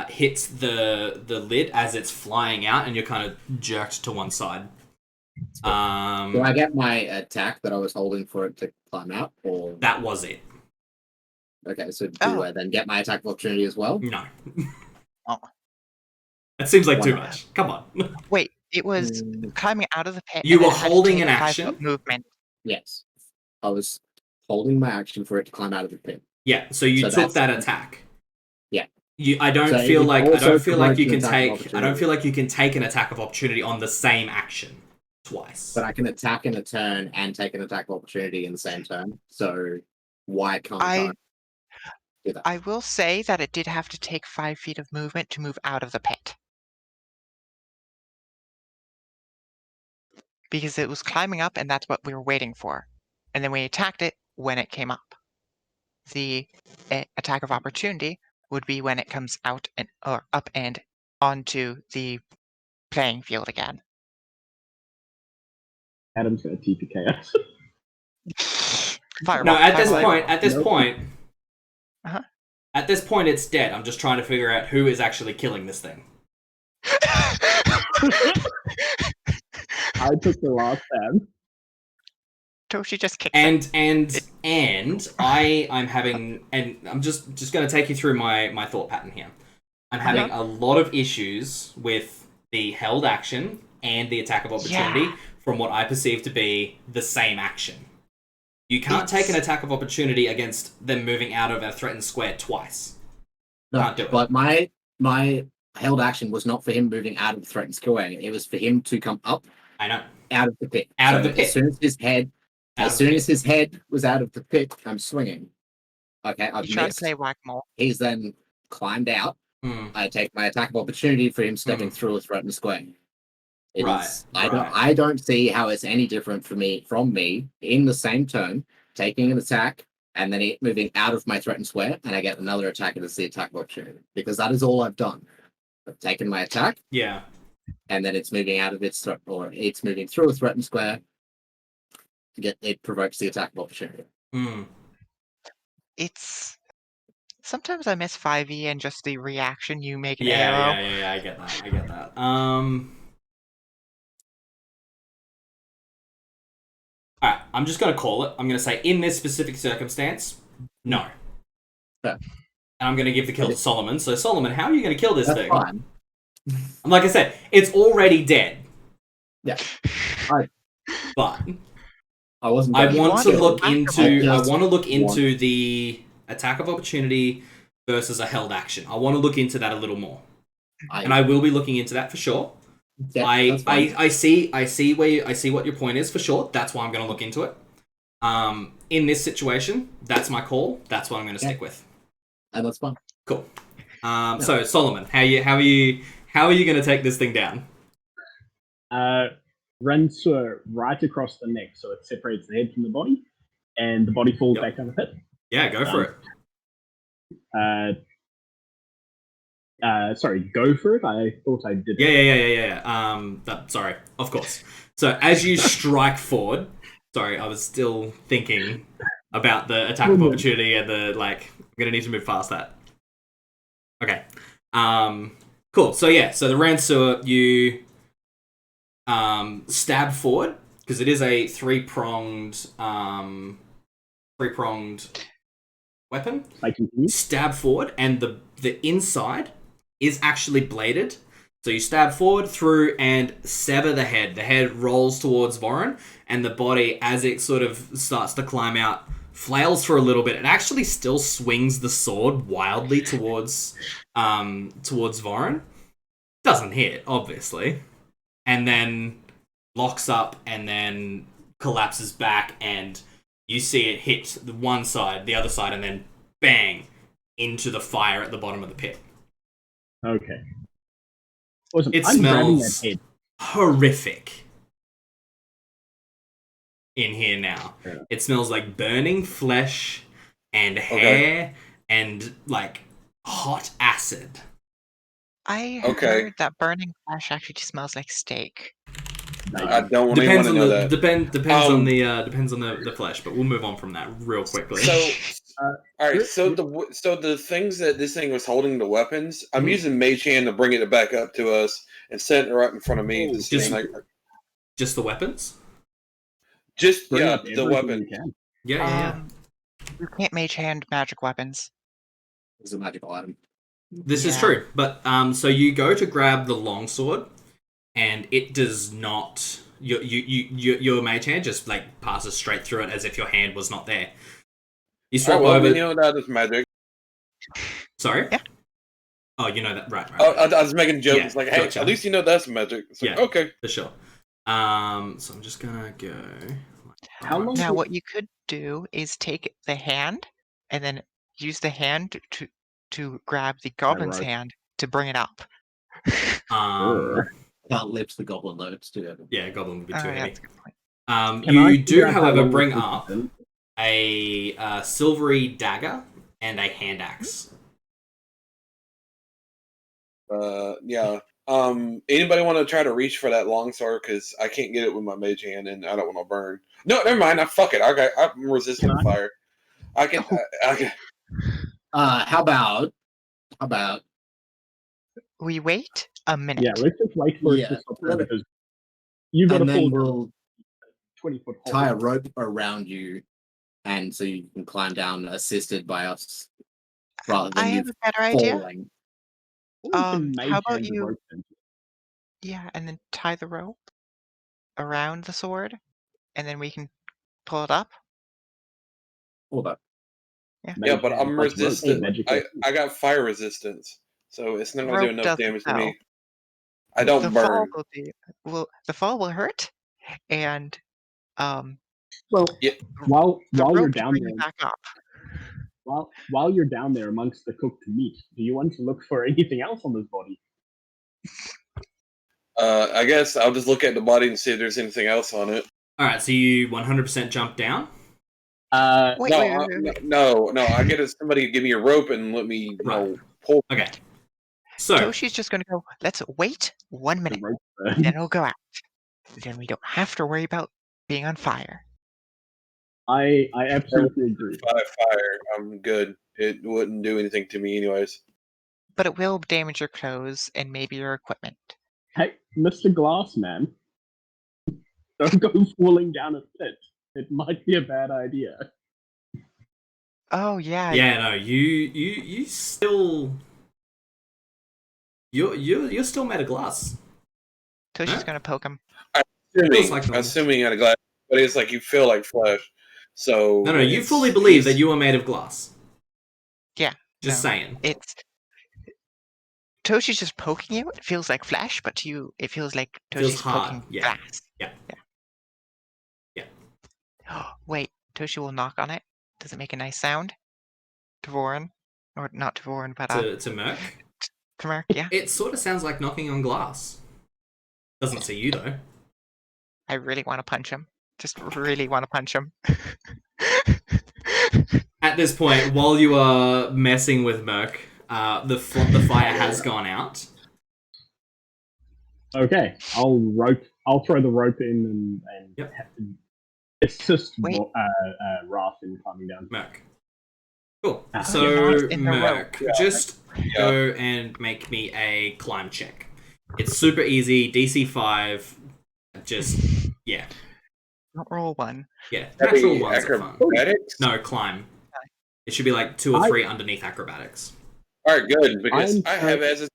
hits the lid as it's flying out, and you're kind of jerked to one side. Do I get my attack that I was holding for it to climb out, or That was it. okay? So do I then get my attack of opportunity as well? No. Oh. That seems like Why too not? much. Come on. Wait, it was climbing out of the pit. You and then were it had to holding take an 5 action? foot movement. Yes, I was holding my action for it to climb out of the pit. Yeah. So you So took that's- that attack. Yeah. I don't So feel it like also you promotes can an attack of take. I opportunity. don't feel like you can take an attack of opportunity on the same action twice. But I can attack in a turn and take an attack of opportunity in the same turn. So why can't I do that? I will say that it did have to take 5 feet of movement to move out of the pit. Because it was climbing up, and that's what we were waiting for. And then we attacked it when it came up. The attack of opportunity would be when it comes out and or up and onto the playing field again. Adam's gonna TPK us. Fireball. No, at this fireball. point, Uh-huh. at this point, it's dead. I'm just trying to figure out who is actually killing this thing. I took the last stand. Toshi just kicks it. And I'm having, and I'm just going to take you through my thought pattern here. I'm having a lot of issues with the held action and the attack of opportunity from what I perceive to be the same action. You can't take an attack of opportunity against them moving out of a threatened square twice. No, Can't do it. but my held action was not for him moving out of the threatened square. It was for him to come up I know. out of the pit. Out of the pit. As soon as his head was out of the pit, I'm swinging. Okay, I've You try to missed. play whack-a-mole. He's then climbed out. I take my attack of opportunity for him stepping through a threatened square. I don't see how it's any different from me in the same turn taking an attack and then it moving out of my threatened square, and I get another attack and it's the attack of opportunity, because that is all I've done. I've taken my attack, Yeah. and then it's moving out of its threat, or it's moving through a threatened square. It provokes the attack of opportunity. It's sometimes I miss 5e and just the reaction you make an Yeah, arrow. yeah, I get that. Alright, I'm just gonna call it. I'm gonna say in this specific circumstance, no. Fair. And I'm gonna give the kill to Solomon. So Solomon, how are you gonna kill this That's thing? fine. And like I said, it's already dead. Yeah. But I wasn't. I gonna want kill to it. look into. I I just want to look want- into the attack of opportunity versus a held action. I want to look into that a little more, and I will be looking into that for sure. Yeah, that's fine. I see what your point is for sure. That's why I'm going to look into it. In this situation, that's my call. That's what I'm going to stick with. And that's fine. Cool. So Solomon, how are you going to take this thing down? Runs right across the neck, so it separates the head from the body, and the body falls back down the pit. Yeah, go for it. Sorry, go for it. I thought I did. Yeah. Sorry, of course. So as you strike forward, sorry, I was still thinking about the attack of opportunity and the I'm gonna need to move past that. Okay. Cool. So the Ransur, you stab forward because it is a three-pronged weapon. Stab forward, and the inside is actually bladed. So you stab forward through and sever the head. The head rolls towards Voron, and the body, as it sort of starts to climb out, flails for a little bit. It actually still swings the sword wildly towards Voron. Doesn't hit, obviously. And then locks up and then collapses back, and you see it hit the one side, the other side, and then bang into the fire at the bottom of the pit. Okay. Awesome. It I'm grabbing that smells head. horrific in here now. Yeah. It smells like burning flesh and hair and hot acid. I Okay. heard that burning flesh actually smells like steak. I don't even Depends want to on know the that. depends on the flesh, but we'll move on from that real quickly. So, Uh, all right. So the things that this thing was holding, the weapons, I'm Mhm. using Mage Hand to bring it back up to us and set it right in front of me. Oh, To see, just- like, just the weapons? bring yeah, up the everything weapon. you can. Yeah. You can't mage hand magic weapons. It's a magical item. This is Yeah. true, but so you go to grab the longsword, and it does not. Your mage hand just like passes straight through it as if your hand was not there. You strap Oh, well, over. you know that is magic. Sorry. Yeah. Oh, you know that, right? Oh, I was making jokes. Yeah, It's like, hey, gotcha. at least you know that's magic. It's like, Yeah. okay. For sure. So I'm just gonna go. How long Now, did- what you could do is take the hand and then use the hand to grab the goblin's rope. hand to bring it up. Can't lift the goblin though. It's too heavy. Yeah, goblin would be too Oh, yeah, heavy. that's a good point. Can I You figure do, out how however, long bring this up is? a silvery dagger and a hand axe. Yeah. Anybody want to try to reach for that long sword? Because I can't get it with my mage hand, and I don't want to burn. No, never mind. Fuck it. I'm resistant to fire. I can. How about We wait a minute. Yeah, let's just wait for it Yeah, to stop let it- because you got to and then fall down we'll 20-foot hole. tie a rope around you, and so you can climb down assisted by us, rather than I you have a better idea. falling. Or we can mage How about hand the you? rope then. Yeah, and then tie the rope around the sword, and then we can pull it up. All that. Yeah, Mage but hand I'm plus rope, resistant. magical. I got fire resistance, so it's not going to do Rope enough doesn't damage to me. help. I don't The fall burn. will be the fall will hurt, and Well, Yeah. While the you're rope to down bring there, you back up. while you're down there amongst the cooked meat, do you want to look for anything else on this body? I guess I'll just look at the body and see if there's anything else on it. All right, so you 100% jump down. Wait, No. I get it. Somebody give me a rope and let me, pull. Okay. So Toshi's just gonna go. Let's wait 1 minute, The rope. then it'll go out. Then we don't have to worry about being on fire. I absolutely agree. Fire. I'm good. It wouldn't do anything to me, anyways. But it will damage your clothes and maybe your equipment. Hey, Mr. Glassman, don't go falling down a pit. It might be a bad idea. Oh yeah. yeah, no, you still you're still made of glass. Toshi's Huh? gonna poke him. Assuming at a glass, but it's like you feel like flesh. So No, you fully believe that you are made of glass. Yeah. Just no, saying. It's Toshi's just poking you. It feels like flesh, but to you, it feels like Feels Toshi's hard, poking yeah. glass. Yeah. Wait, Toshi will knock on it. Does it make a nice sound? Dvorin, or not Dvorin, but To Merc. to Merc, yeah. It sort of sounds like knocking on glass. Doesn't see you though. I really want to punch him. Just really want to punch him. At this point, while you are messing with Merc, the fire has gone out. Okay, I'll throw the rope in and Yep. assist Wait. Wrath in climbing down. Merc. Cool. Ah. So You're not in the Merc, rope. just go and make me a climb check. It's super easy. DC 5. Just yeah. Don't roll one. Yeah. Natural ones are fun. Acrobatics? No, climb. It should be like 2 or 3 underneath acrobatics. All right, good, because I have as a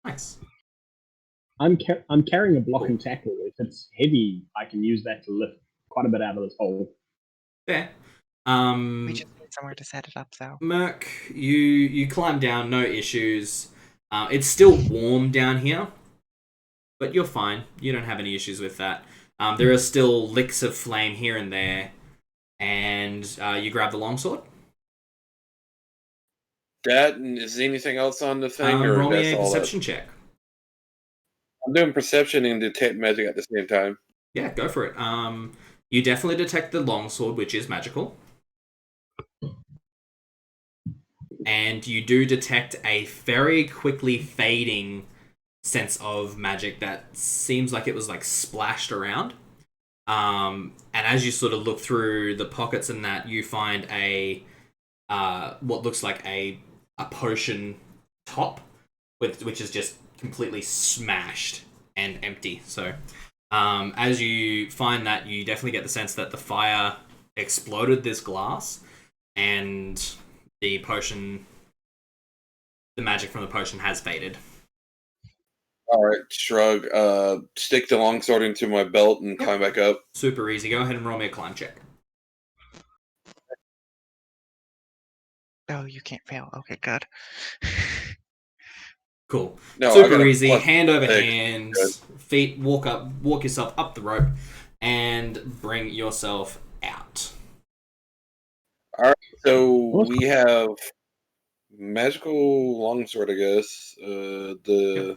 Nice. I'm carrying a block and tackle. If it's heavy, I can use that to lift quite a bit out of this hole. Fair. We just need somewhere to set it up, though. Merc, you climb down, no issues. It's still warm down here, but you're fine. You don't have any issues with that. There are still licks of flame here and there, and you grab the longsword. that. And is there anything else on the thing, or Roll me that's a all? perception check. I'm doing perception and detect magic at the same time. Yeah, go for it. You definitely detect the longsword, which is magical. And you do detect a very quickly fading sense of magic that seems like it was like splashed around. And as you sort of look through the pockets and that, you find a what looks like a potion top, which is just completely smashed and empty. So as you find that, you definitely get the sense that the fire exploded this glass, and the magic from the potion has faded. All right, shrug. Stick the longsword into my belt and climb back up. Super easy. Go ahead and roll me a climb check. Oh, you can't fail. Okay, good. Cool. No, I got Super a easy. plus Hand over 6. hand, Good. feet. Walk yourself up the rope, and bring yourself out. So we have magical longsword, I guess. The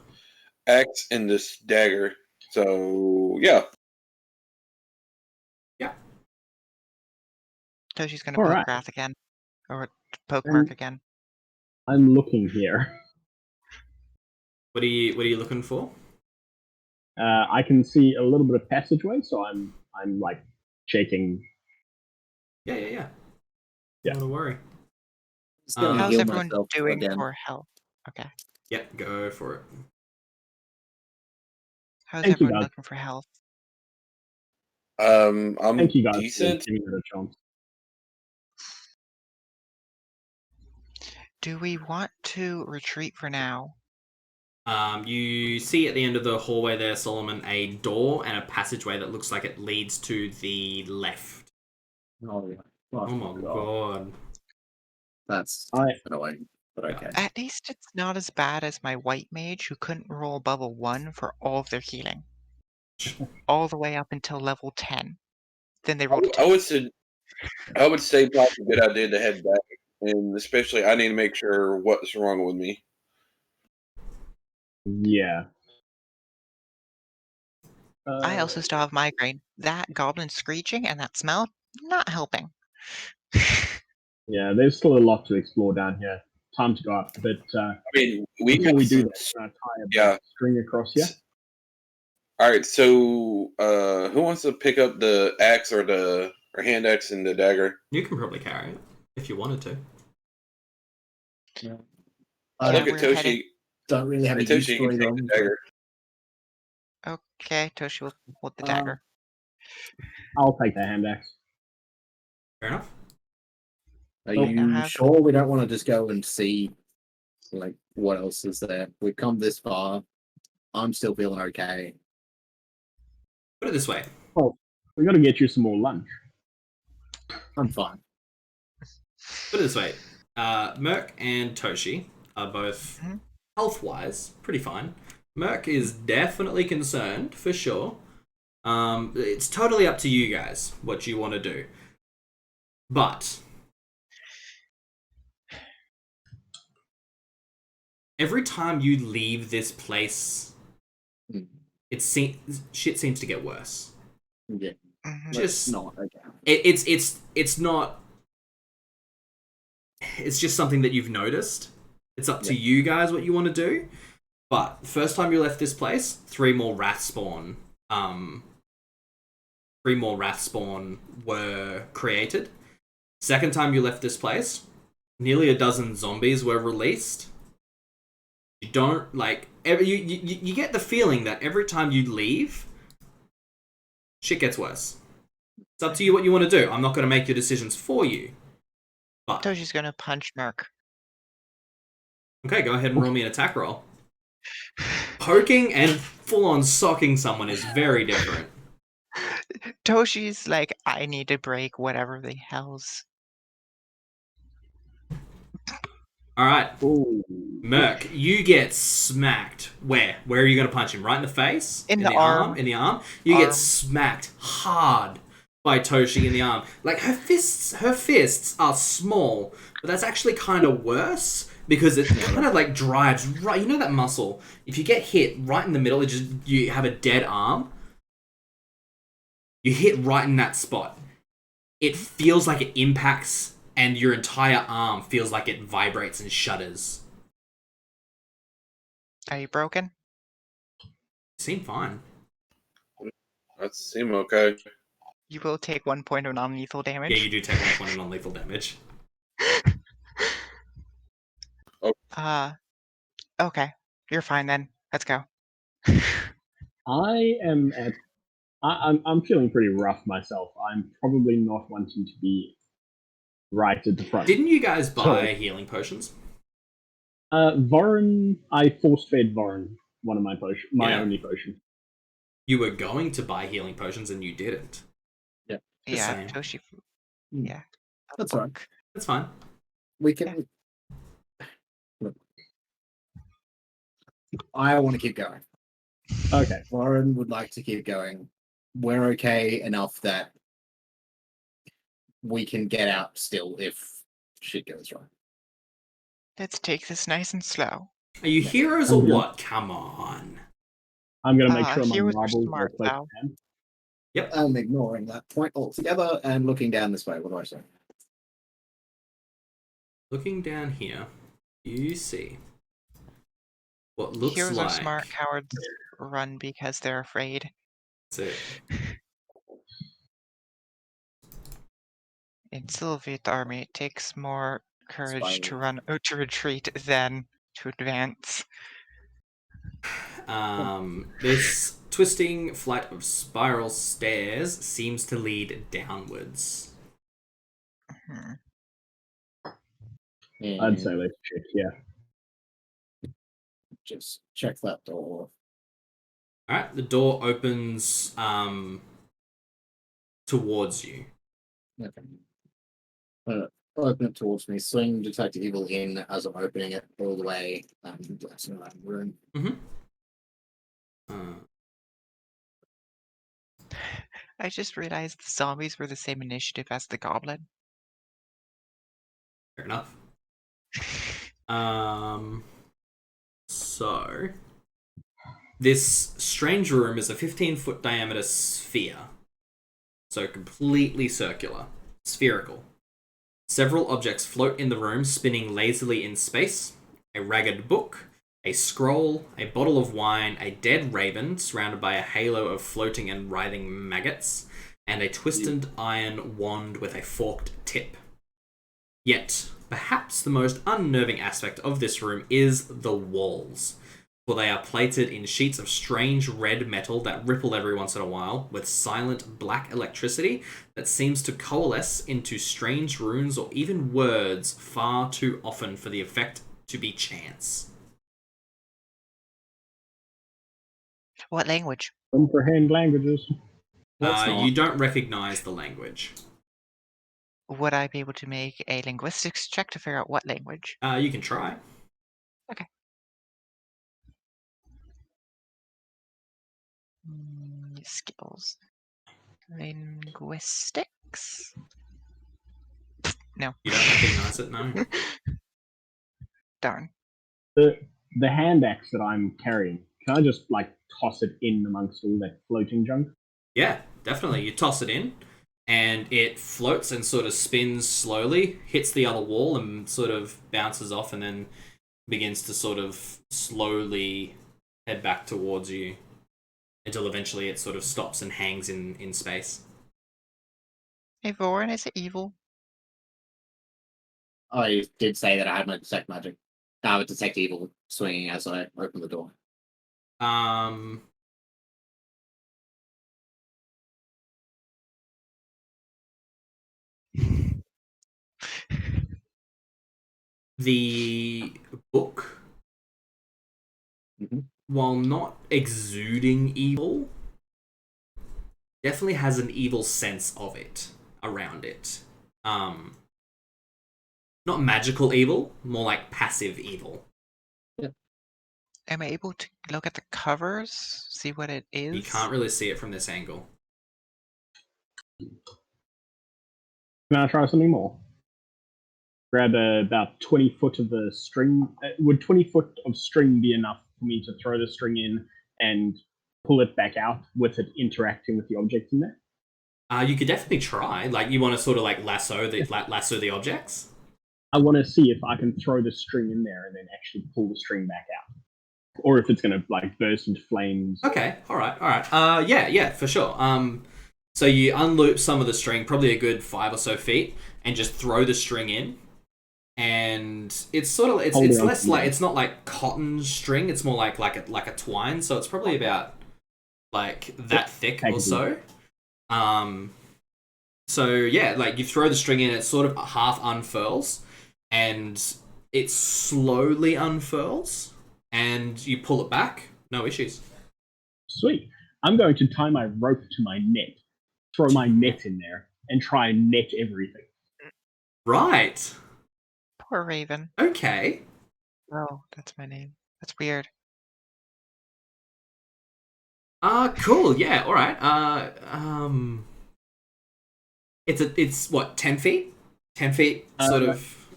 axe and this dagger. So yeah. Toshi's gonna All poke right. Wrath again, or poke And- Merc again. I'm looking here. What are you looking for? I can see a little bit of passageway, so I'm like checking. Yeah. Yeah. Not to worry. Just gonna How's heal everyone myself doing again. for health? Okay. Yep, go for it. How's Thank you, everyone guys. looking for health? I'm Thank you guys decent. for giving it a chance. Do we want to retreat for now? You see at the end of the hallway there, Solomon, a door and a passageway that looks like it leads to the left. Oh, yeah. Oh my god. That's I- annoying, but okay. At least it's not as bad as my white mage who couldn't roll above a 1 for all of their healing. All the way up until level 10. Then they rolled a 2. I would say probably a good idea to head back, and especially I need to make sure what's wrong with me. Yeah. I also still have migraine. That goblin screeching and that smell, not helping. Yeah, there's still a lot to explore down here. Time to go up, but I mean, we before we have do some- that, can I tie a Yeah. string across here? All right, so who wants to pick up the axe or hand axe and the dagger? You can probably carry it if you wanted to. I Yeah, look at we're heading- Toshi. Don't really have a use Toshi, for you can take them. the dagger. Okay, Toshi will hold the Uh, dagger. I'll take the hand axe. Fair enough. Are Oh. you Now have- sure we don't want to just go and see, like, what else is there? We've come this far. I'm still feeling okay. Put it this way. We got to get you some more lunch. I'm fine. Put it this way. Merc and Toshi are both Mhm. health-wise pretty fine. Merc is definitely concerned, for sure. It's totally up to you guys what you want to do. But every time you leave this place, Mm. shit seems to get worse. Yeah, Mhm. Just- not okay. It's not. It's just something that you've noticed. It's up to you guys what you want to do. But first time you left this place, 3 more wrath spawn. 3 more wrath spawn were created. Second time you left this place, nearly a dozen zombies were released. You don't like you get the feeling that every time you leave, shit gets worse. It's up to you what you want to do. I'm not going to make your decisions for you. But Toshi's gonna punch Merc. okay, go ahead and roll me an attack roll. Poking and full-on socking someone is very different. Toshi's like, I need to break whatever the hell's. All right, Ooh. Merc, you get smacked. Where? Where are you going to punch him? Right in the face? In the arm. In the arm? You Arm. get smacked hard by Toshi in the arm. Like, her fists are small, but that's actually kind of worse because it kind of like drives right. You know that muscle? If you get hit right in the middle, you have a dead arm. You hit right in that spot. It feels like it impacts, and your entire arm feels like it vibrates and shudders. Are you broken? Seem fine. That seem okay. You will take 1 point of non-lethal damage. Yeah, you do take 1 point of non-lethal damage. Okay. You're fine then. Let's go. I'm feeling pretty rough myself. I'm probably not wanting to be right at the front. Didn't you guys buy healing potions? Voron, I force-fed Voron one of my potions, Yeah. only potion. You were going to buy healing potions and you didn't. Yeah. Just Yeah, saying. Toshi. Mm. Yeah. That's all right. That's fine. We can. Look. I want to keep going. Okay. Warren would like to keep going. We're okay enough that we can get out still if shit goes wrong. Let's take this nice and slow. Are you heroes or I'm good. what? Come on. I'm going to make sure my Heroes are marbles smart, are close though. to hand. Yep. I'm ignoring that point altogether and looking down this way. What do I say? Looking down here, you see what looks Heroes like... are smart, cowards run because they're afraid. That's it. In Sylvia's army, it takes more courage to Spiral. to retreat than to advance. This twisting flight of spiral stairs seems to lead downwards. Hmm. I'd say let's check, yeah. Just check that door. Alright, the door opens towards you. Okay. Open it towards me. Swing detect evil in as I'm opening it all the way. That's in that room. I just realized the zombies were the same initiative as the goblin. Fair enough. So this strange room is a 15-foot diameter sphere. So completely circular. Spherical. Several objects float in the room, spinning lazily in space. A ragged book, a scroll, a bottle of wine, a dead raven surrounded by a halo of floating and writhing maggots, and a twisted iron wand with a forked tip. Yet, perhaps the most unnerving aspect of this room is the walls, for they are plated in sheets of strange red metal that ripple every once in a while, with silent black electricity that seems to coalesce into strange runes or even words far too often for the effect to be chance. What language? Comprehend languages. You don't recognize the language. Would I be able to make a linguistics check to figure out what language? You can try. Okay. Skills. Linguistics? No. You don't recognize it, no? Darn. The hand axe that I'm carrying, can I just toss it in amongst all that floating junk? Yeah, definitely. You toss it in, and it floats and sort of spins slowly, hits the other wall, and sort of bounces off, and then begins to sort of slowly head back towards you until eventually it sort of stops and hangs in space. Hey, Voran, is it evil? I did say that I had my detect magic. I would detect evil swinging as I open the door. The book, while not exuding evil, definitely has an evil sense of it around it. Not magical evil, more like passive evil. Am I able to look at the covers, see what it is? You can't really see it from this angle. Can I try something more? Grab about 20 foot of the string. Would 20 foot of string be enough for me to throw the string in and pull it back out with it interacting with the object in there? You could definitely try. You want to sort of lasso the objects? I want to see if I can throw the string in there and then actually pull the string back out. or if it's going to like burst into flames. Okay, all right. Yeah, for sure. So you unloop some of the string, probably a good 5 or so feet, and just throw the string in. And it's sort of it's less like it's not like cotton string. It's more like a twine. So it's probably about like that thick or so. So yeah, like you throw the string in, it sort of half unfurls, and it slowly unfurls, and you pull it back. No issues. Sweet. I'm going to tie my rope to my net, throw my net in there, and try and net everything. Right. Poor Raven. Okay. Oh, that's my name. That's weird. Cool. Yeah. All right. It's what 10 feet? 10 feet, sort of.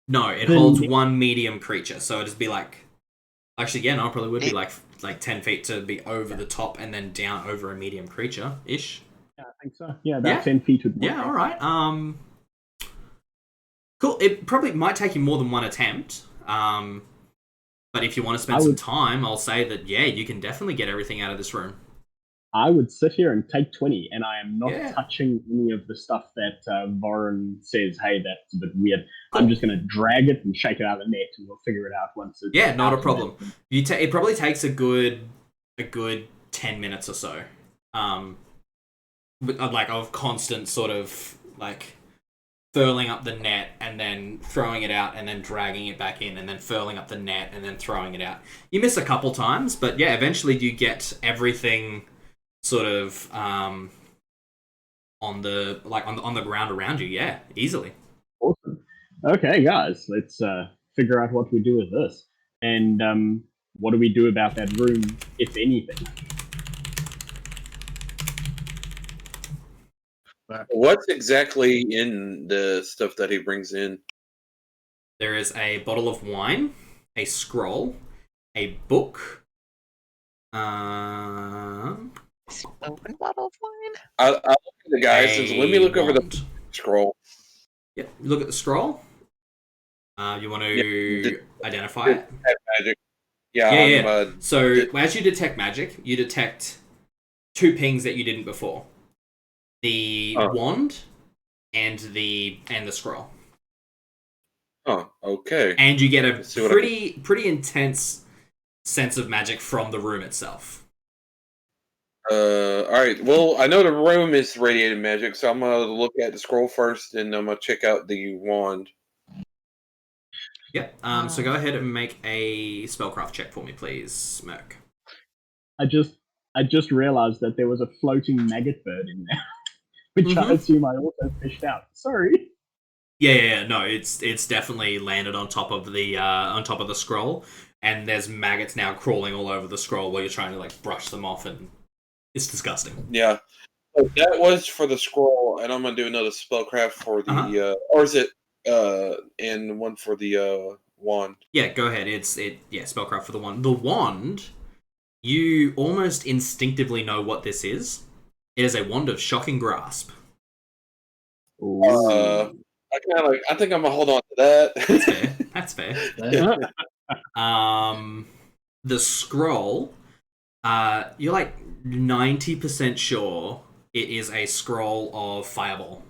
No, it holds one medium creature, so it'd be like. Actually, yeah, no, it probably would be like 10 feet to be over the top and then down over a medium creature ish. Yeah, I think so. Yeah, about 10 feet would work. Yeah. All right. Cool. It probably might take you more than one attempt. But if you want to spend some time, I'll say that yeah, you can definitely get everything out of this room. I would sit here and take 20, and I am not touching any of the stuff that Voren says, hey, that's a bit weird. Cool. I'm just going to drag it and shake it out of the net, and we'll figure it out once it's not a problem. It probably takes a good 10 minutes or so. Like of constant sort of like furling up the net and then throwing it out and then dragging it back in and then furling up the net and then throwing it out. You miss a couple times, but yeah, eventually you get everything sort of on the ground around you. Yeah, easily. Awesome. Okay, guys, let's figure out what we do with this. And what do we do about that room, if anything? What's exactly in the stuff that he brings in? There is a bottle of wine, a scroll, a book. Open bottle of wine? I'll look at the guys. Let me look over the scroll. Yeah, look at the scroll. You want to identify it? Magic. Yeah. So as you detect magic, you detect 2 pings that you didn't before. The wand and the scroll. Oh, okay. And you get a pretty intense sense of magic from the room itself. All right. Well, I know the room is radiated magic, so I'm gonna look at the scroll first, and I'm gonna check out the wand. Yep. So go ahead and make a spellcraft check for me, please, Merc. I just realized that there was a floating maggot bird in there, which I assume I also fished out. Sorry. Yeah. No, it's definitely landed on top of the scroll, and there's maggots now crawling all over the scroll while you're trying to like brush them off, and it's disgusting. Yeah. So that was for the scroll, and I'm gonna do another spellcraft for the or is it and one for the wand? Yeah, go ahead. Spellcraft for the wand. The wand, you almost instinctively know what this is. It is a wand of shocking grasp. I think I'm gonna hold on to that. That's fair. The scroll, you're like 90% sure it is a scroll of Fireball.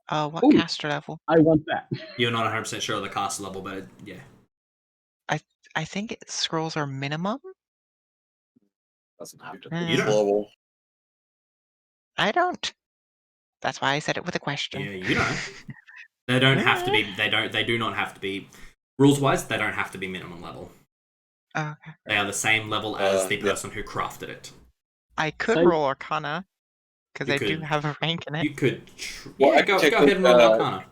What caster level? I want that. You're not 100% sure of the caster level, but yeah. I think scrolls are minimum. Doesn't have to be. You don't. I don't. That's why I said it with a question. Yeah, you don't. They don't have to be. They do not have to be. Rules wise, they don't have to be minimum level. Oh, okay. They are the same level as the person who crafted it. I could roll Arcana because I do have a rank in it. You could. Go ahead and roll Arcana.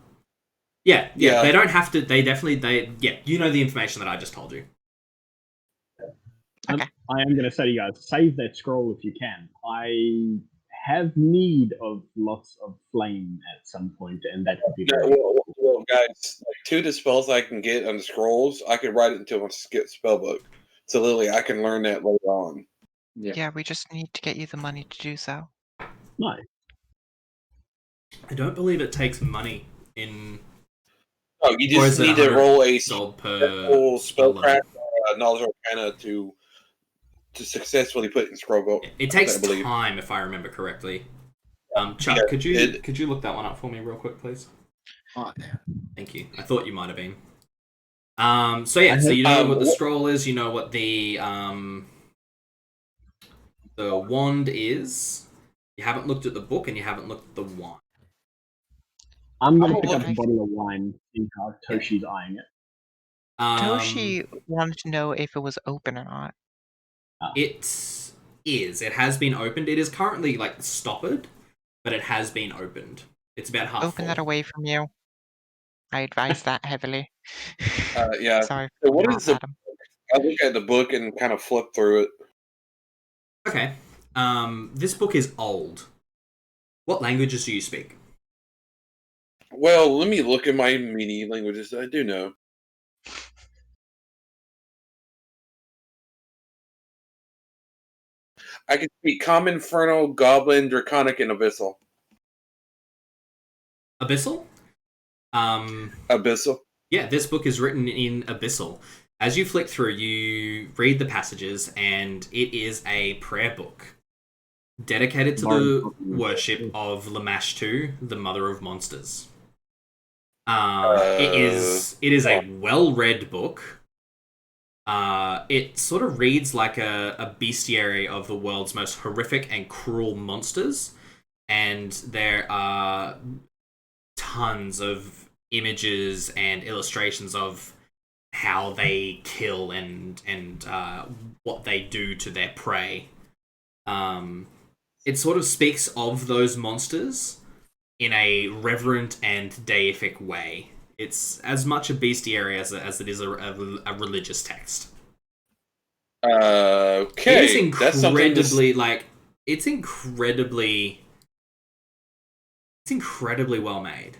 Yeah. They don't have to. They definitely. You know the information that I just told you. Okay. I am going to say to you guys, save that scroll if you can. I have need of lots of flame at some point, and that would be well, guys, like 2 of the spells I can get on the scrolls, I could write it into a spellbook. So literally, I can learn that later on. Yeah, we just need to get you the money to do so. Nice. I don't believe it takes money in No, you Or just is it need to roll a gold per full spell spellcraft knowledge arcana to successfully put in scroll book. It takes I believe. time, if I remember correctly. Chuck, Yeah, could you look that one up for me real quick, please? Oh, Thank you. I thought you might have been. So yeah, so you know what the scroll is. You know what the wand is. You haven't looked at the book, and you haven't looked at the wand. I'm going to Oh, pick up look. a bottle of wine, see how Toshi's eyeing it. Toshi wanted to know if it was open or not. It is. It has been opened. It is currently like stoppered, but it has been opened. It's about half Open full. that away from you. I advise that heavily. Yeah. Sorry. So what is the? Adam. I look at the book and kind of flip through it. Okay. This book is old. What languages do you speak? Well, let me look at my mini languages that I do know. I can speak Common, Infernal, Goblin, Draconic, and Abyssal. Abyssal? Abyssal. Yeah, this book is written in Abyssal. As you flick through, you read the passages, and it is a prayer book dedicated to the worship of Lamashtu, the mother of monsters. It is a well-read book. It sort of reads like a bestiary of the world's most horrific and cruel monsters, and there are tons of images and illustrations of how they kill and what they do to their prey. It sort of speaks of those monsters in a reverent and deific way. It's as much a bestiary as it is a religious text. Okay. It is incredibly it's incredibly well made.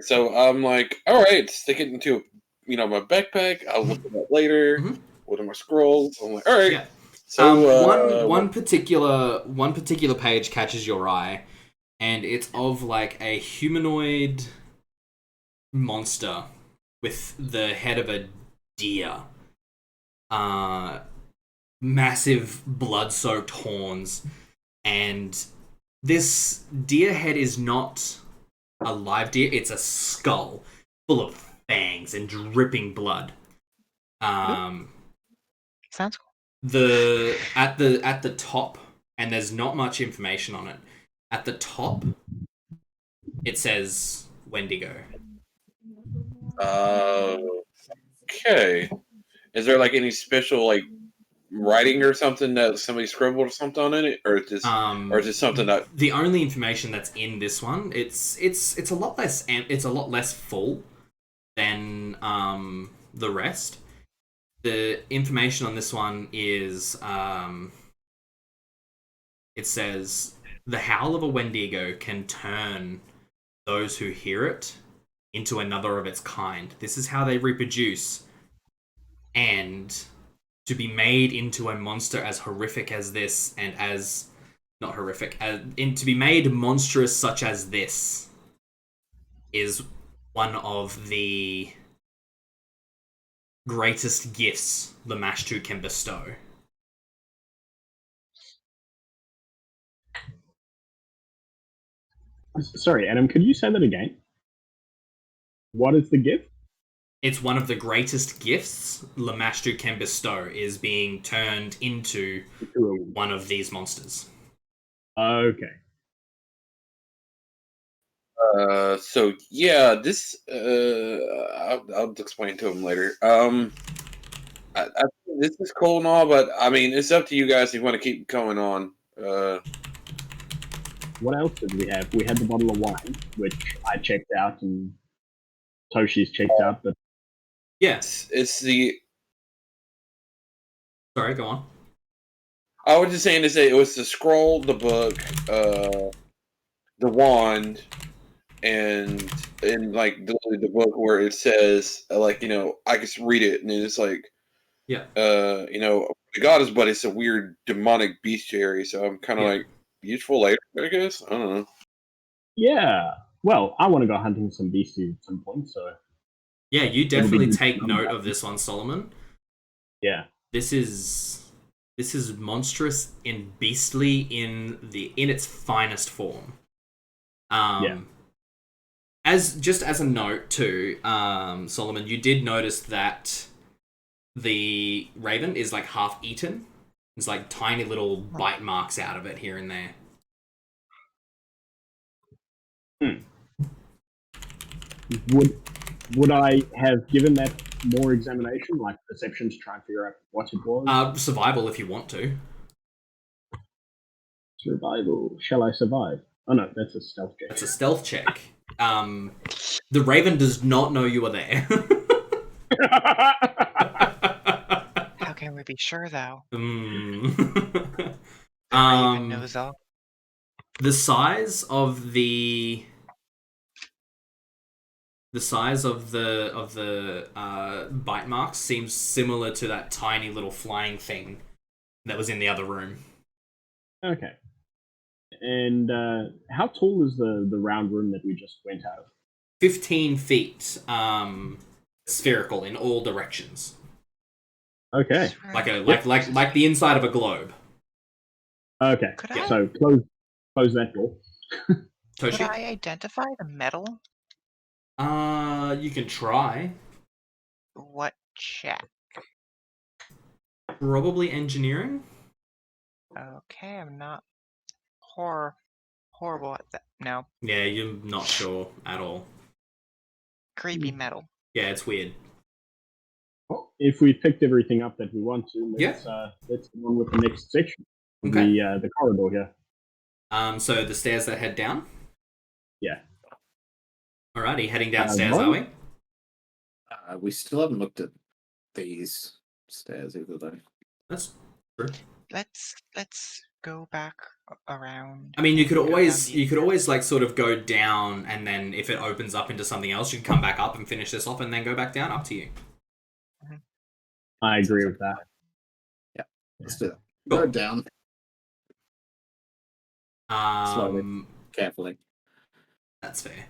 So I'm like, all right, stick it into my backpack. I'll look at that later. Mhm. What are my scrolls? I'm like, all right. Yeah. So one particular page catches your eye, and it's of like a humanoid monster with the head of a deer. Massive blood-soaked horns, and this deer head is not a live deer, it's a skull full of fangs and dripping blood. Sounds cool. At the top, and there's not much information on it. At the top, it says Wendigo. Okay. Is there like any special like writing or something that somebody scribbled or something on it, or is it something that the only information that's in this one? It's a lot less full than the rest. The information on this one is it says the howl of a Wendigo can turn those who hear it into another of its kind. This is how they reproduce, and to be made into a monster as horrific as this, and as not horrific, to be made monstrous such as this, is one of the greatest gifts Lamashtu can bestow. Sorry, Adam, could you say that again? What is the gift? It's one of the greatest gifts Lamashtu can bestow, is being turned into one of these monsters. Okay. So yeah, this I'll explain to him later. I this is cool and all, but I mean, it's up to you guys if you want to keep going on. What else did we have? We had the bottle of wine, which I checked out, and Toshi's checked out. But Yes. It's the. Sorry, go on. I was just saying to say it was the scroll, the book, the wand, and like the book where it says I just read it and it's like Yeah. the goddess, but it's a weird demonic bestiary, so I'm kind of like useful later, I guess. I don't know. yeah, Well, I want to go hunting some beasties at some point, so Yeah, you It'll be definitely good take to note know. of this one, Solomon. yeah. This is monstrous and beastly in its finest form. Yeah. As a note too, Solomon, you did notice that the raven is like half eaten. There's like tiny little bite marks out of it here and there. Would I have given that more examination, like perception, to try and figure out what it was? Survival if you want to. Survival. Shall I survive? Oh no, that's a stealth check. That's a stealth check. The raven does not know you are there. How can we be sure, though? Mm. The raven knows all. The size of the bite marks seems similar to that tiny little flying thing that was in the other room. Okay. And how tall is the round room that we just went out of? 15 feet, spherical in all directions, Okay. like the inside of a globe. Okay. Could I, So close that door. could Toshi, I identify the metal? you can try. What check? Probably engineering. Okay, I'm not horrible at that. No, Yeah, you're not sure at all. creepy metal. Yeah, it's weird. Well, if we picked everything up that we want to, let's go on with the next section. Okay. The corridor here. So the stairs that head down. Yeah. Alrighty, heading downstairs, right. are we? We still haven't looked at these stairs either, though. That's true. Let's go back around. I mean, you could Go down always like sort of go down, and then if it opens up into something else, you can come back up and finish this off, and then go back down. Up to you. I agree with that. Yeah, let's do that. Cool. Go down slowly, carefully. That's fair.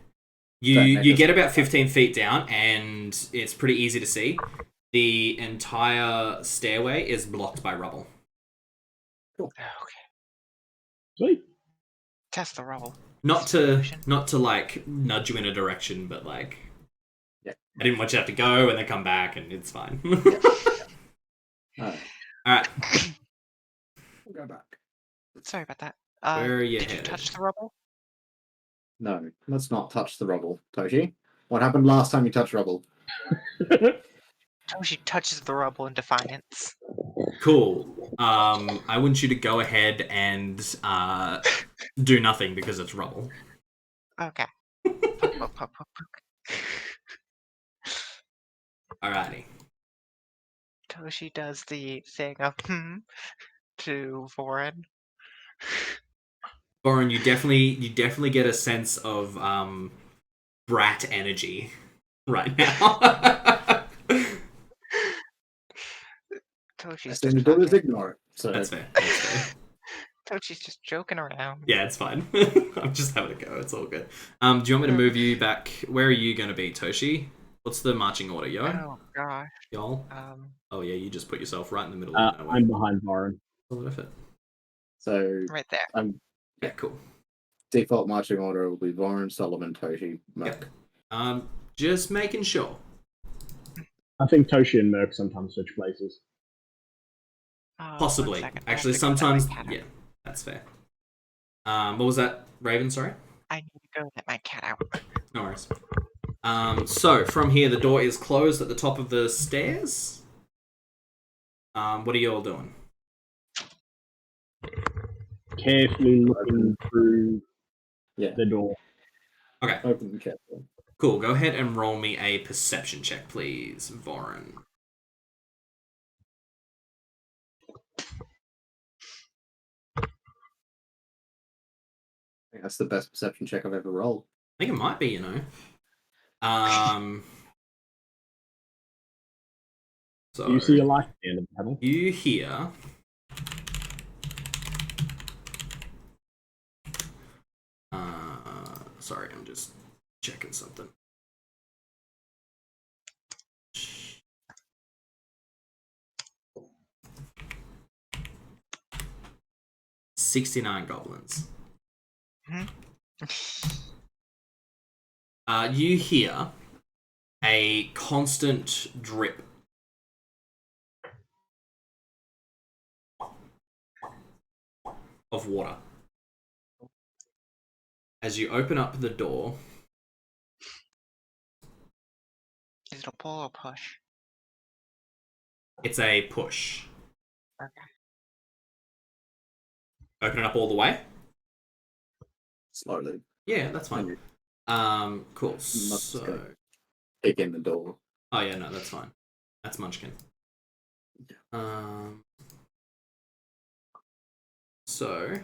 You get about 15 feet down, and it's pretty easy to see. The entire stairway is blocked by rubble. Cool. Okay. Sweet. Test the rubble. Not to like nudge you in a direction, but like, yeah, I didn't want you to have to go and then come back, and it's fine. All Alright. We'll go back. Sorry about that. Where are you did headed? you touch the rubble? No, let's not touch the rubble, Toshi. What happened last time you touched rubble? Toshi touches the rubble in defiance. Cool. I want you to go ahead and do nothing because it's rubble. Okay. Poke, poke, poke, poke, poke. Alrighty. Toshi does the thing of to Vorin. Boren, you definitely get a sense of brat energy right now. Toshi's Best just thing to do is fucking- ignore it. So That's fair. Toshi's just joking around. Yeah, it's fine. I'm just having a go. It's all good. Do you want me to move you back? Where are you going to be, Toshi? What's the marching order, yo? Oh gosh. Y'all? Oh yeah, you just put yourself right in the middle of nowhere. I'm behind Varun. All of it. So Right there. Yeah, cool. Default marching order will be Varun, Solomon, Toshi, Merc. Yep. Just making sure. I think Toshi and Merc sometimes switch places. Possibly. 1 second. I have Actually, to go let my sometimes. cat out. Yeah, that's fair. What was that, Raven? Sorry. I need to go let my cat out. No worries. So from here, the door is closed at the top of the stairs. What are you all doing? Carefully looking through Yeah. the door. Okay, Open and careful. cool. Go ahead and roll me a perception check, please, Voren. I think that's the best perception check I've ever rolled. I think it might be, you know. So Do you see a light at the end of the tunnel? you hear sorry, I'm just checking something. $69 goblins. You hear a constant drip. Of water. As you open up the door. Is it a pull or push? It's a push. Okay. Open it up all the way? Slowly. Yeah, that's fine. Cool. Not just So. gonna kick in the door. Oh yeah, no, that's fine. That's Munchkin. So.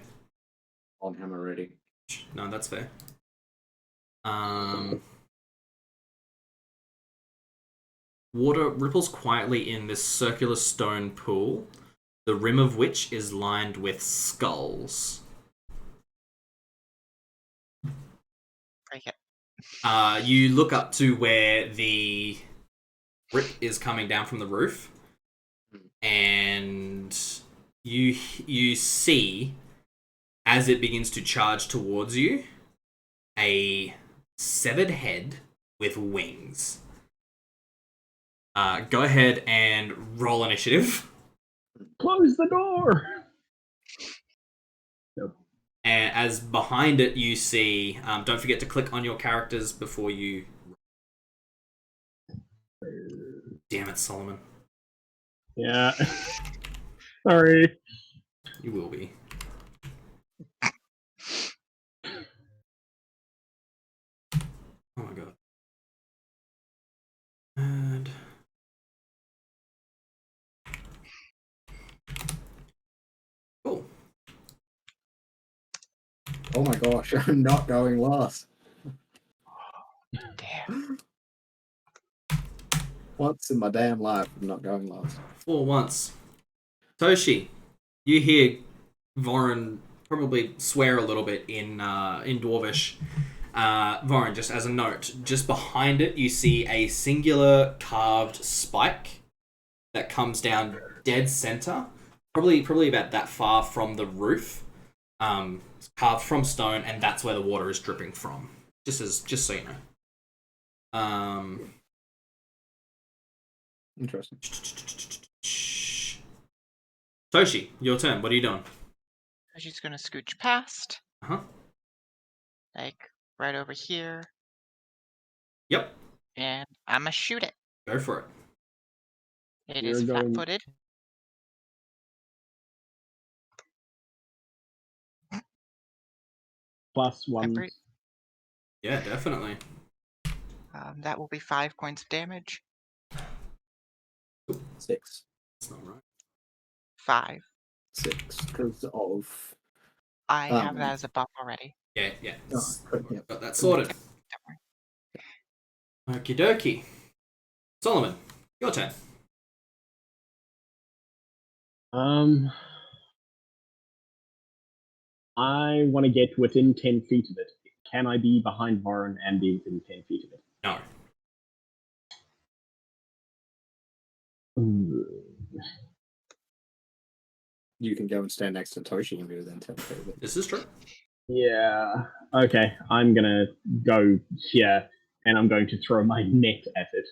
On him already. No, that's fair. Water ripples quietly in this circular stone pool, the rim of which is lined with skulls. Break it. You look up to where the rip is coming down from the roof, and you see, as it begins to charge towards you, a severed head with wings. Go ahead and roll initiative. Close the door! And as behind it, you see. Don't forget to click on your characters before you. Damn it, Solomon. Yeah. Sorry. You will be. Oh my god. And. Cool. Oh my gosh, I'm not going last. Damn. Once in my damn life, I'm not going last. For once. Toshi, you hear Voron probably swear a little bit in Dwarvish. Voron, just as a note, just behind it, you see a singular carved spike that comes down dead center, probably about that far from the roof, carved from stone, and that's where the water is dripping from. Just so you know. Interesting. Toshi, your turn. What are you doing? She's gonna scooch past. Uh-huh. Like right over here. Yep. And I'm gonna shoot it. Go for it. It You're is going- flat-footed. +1. Every- Yeah, definitely. That will be 5 points of damage. 6. That's not right. 5. 6. Because of. I have that as a buff already. Yeah. Oh, yeah. Got that sorted. Don't worry. Okie dokie. Solomon, your turn. I want to get within 10 feet of it. Can I be behind Voron and be within 10 feet of it? No. You can go and stand next to Toshi and be within 10 feet of it. This is true. Yeah. Okay, I'm gonna go here, and I'm going to throw my net at it.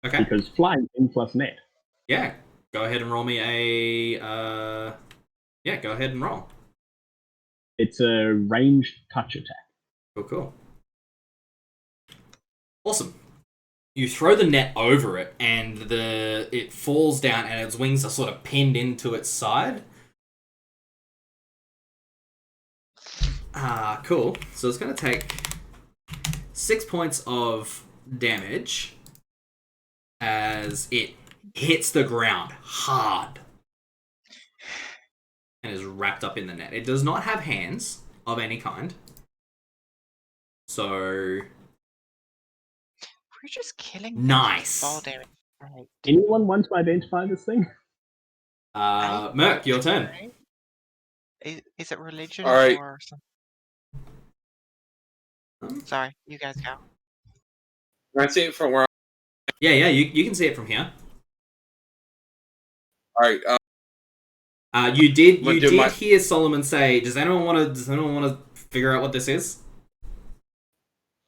Okay. Because flying in plus net. Yeah. Go ahead and roll me a. Yeah, go ahead and roll. It's a ranged touch attack. Cool. Awesome. You throw the net over it, and it falls down, and its wings are sort of pinned into its side. Cool. So it's going to take 6 points of damage as it hits the ground hard and is wrapped up in the net. It does not have hands of any kind. So... We're just killing things with Nice. ball damage. Right. Anyone want to identify this thing? Merc, your turn. Is it religion All right. or something? Sorry, you guys go. Can I see it from where? Yeah, you can see it from here. All right. You did I'm gonna do my- hear Solomon say, "Does anyone want to figure out what this is?"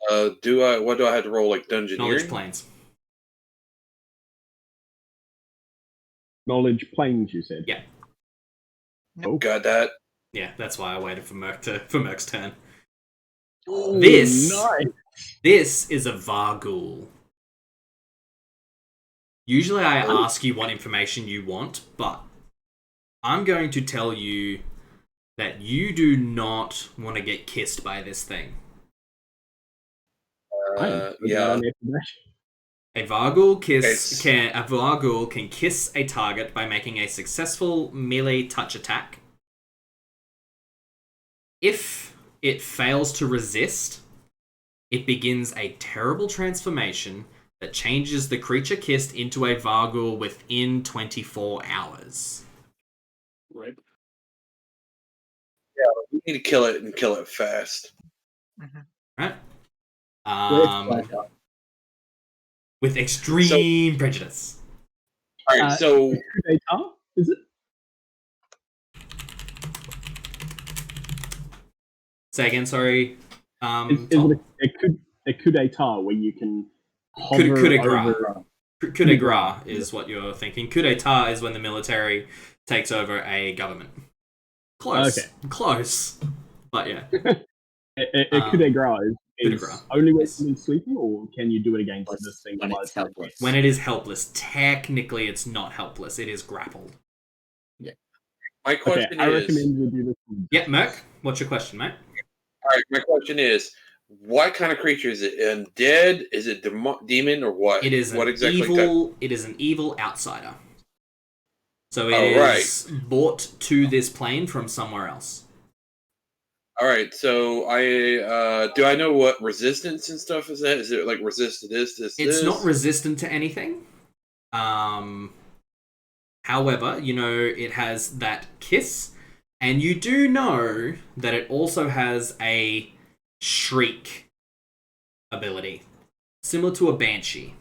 What do I have to roll, like Knowledge dungeoneering? planes. Knowledge planes, you said. Yeah. Oh. Got that. Yeah, that's why I waited for Merc's turn. Ooh, This- nice. This is a Vargul. Usually I ask you what information you want, but I'm going to tell you that you do not want to get kissed by this thing. Yeah. A Vargul It's- can kiss a target by making a successful melee touch attack. If it fails to resist, it begins a terrible transformation that changes the creature kissed into a Vargul within 24 hours. Right. We need to kill it and kill it fast. Right? With With extreme prejudice. All right. So Data, is it? Say again, sorry. Is Tom. it a coup d'etat where you can hover Coup de grace. over? Coup de grace is what you're thinking. Coup d'etat is when the military takes over a government. Close. Okay. Close. But yeah. A coup de grace coup de is grace. only when Yes. it's sleeping, or can you do it against When this thing? when while it's sleeping? helpless. When it is helpless, technically it's not helpless. It is grappled. my question Okay, I is. recommend we do this. Yeah, Merc, what's your question, mate? All right. My question is, what kind of creature is it? Undead? Is it demon or what? It is what an exactly? evil. It is an evil outsider. So it Oh, is brought to this plane from somewhere else. All right. So I do I know what resistance and stuff is that? Is it like resist to this? It's not resistant to anything. However, you know it has that kiss, and you do know that it also has a shriek ability, similar to a banshee.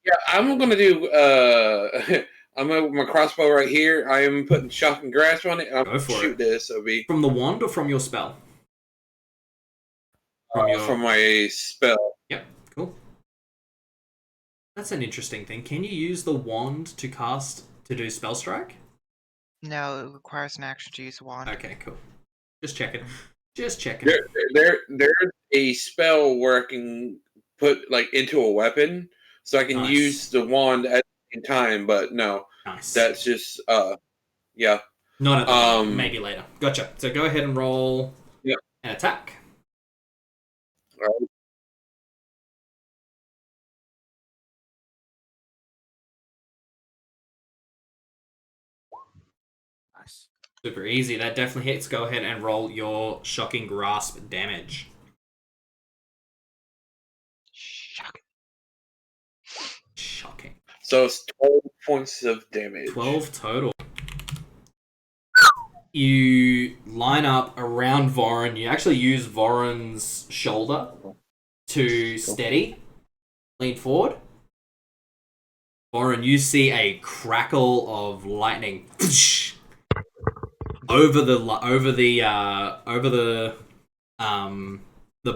Yeah, I'm gonna do. I'm gonna, my crossbow right here. I am putting shock and grasp on it. And I'm Go gonna for shoot it. this. It'll be From the wand or from your spell? From your. from my spell. Yep. Cool. That's an interesting thing. Can you use the wand to do spell strike? No, it requires an action to use a wand. Okay, cool. Just checking. Just checking. There's a spell where I can put like into a weapon, so I can Nice. use the wand at the same time. But no, Nice. that's just yeah. Not at the moment. Maybe later. Gotcha. So go ahead and roll Yep. an attack. All right. Nice. Super easy. That definitely hits. Go ahead and roll your shocking grasp damage. Shocking. Shocking. So it's 12 points of damage. 12 total. You line up around Voron. You actually use Voron's shoulder to steady. Lean forward. Voron, you see a crackle of lightning over the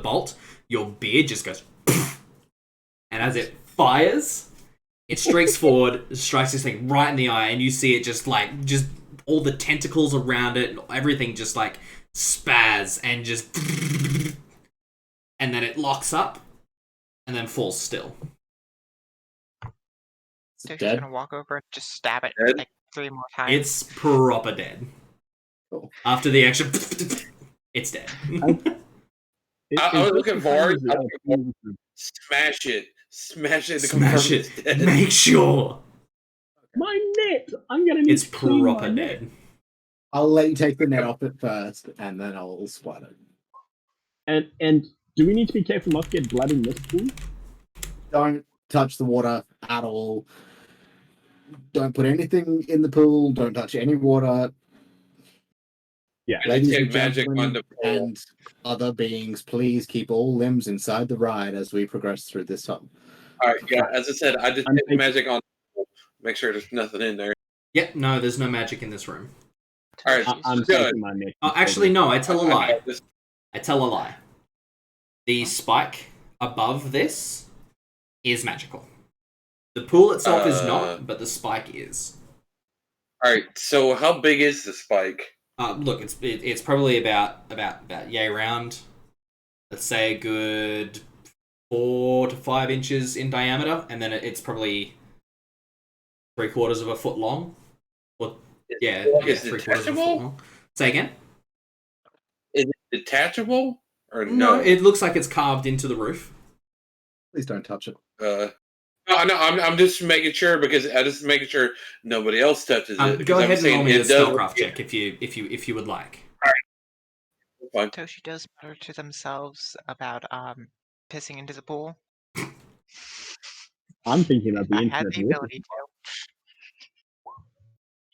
bolt. Your beard just goes, and as it fires, it streaks forward, strikes this thing right in the eye, and you see it just all the tentacles around it, everything just like spaz and just, and then it locks up, and then falls still. So she's Dead? gonna walk over and just stab it Dead? like 3 more times. It's proper dead. Cool. After the action, it's dead. I was looking forward. I was looking forward. Smash it to Smash confirm it. it's dead. Make sure My net! I'm gonna need it's to clean my proper net. dead. I'll let you take the net off it first, and then I'll splat it. And do we need to be careful not to get blood in this pool? Don't touch the water at all. Don't put anything in the pool. Don't touch any water. Yeah. Ladies Detect and magic on gentlemen the pole. and other beings, please keep all limbs inside the ride as we progress through this tunnel. All right, yeah. As I said, I detect taking- magic on the pole. Make sure there's nothing in there. Yep, no, there's no magic in this room. All right, I'm good. taking my next. Oh, actually, no, I tell a lie. This- I tell a lie. The spike above this is magical. The pool itself is not, but the spike is. All right, so how big is the spike? Look, it's probably about yay round. Let's say a good 4 to 5 inches in diameter, and then it's probably 3/4 of a foot long. Or, yeah, Is 3/4 of a foot detachable? long. Say again? Is it detachable or No, no? it looks like it's carved into the roof. Please don't touch it. No, I'm just making sure because I just making sure nobody else touches it. Go ahead and roll me a does- spellcraft check if you would like. Fine. Toshi does mutter to themselves about pissing into the pool. I'm thinking of the I had infinite the water. ability to.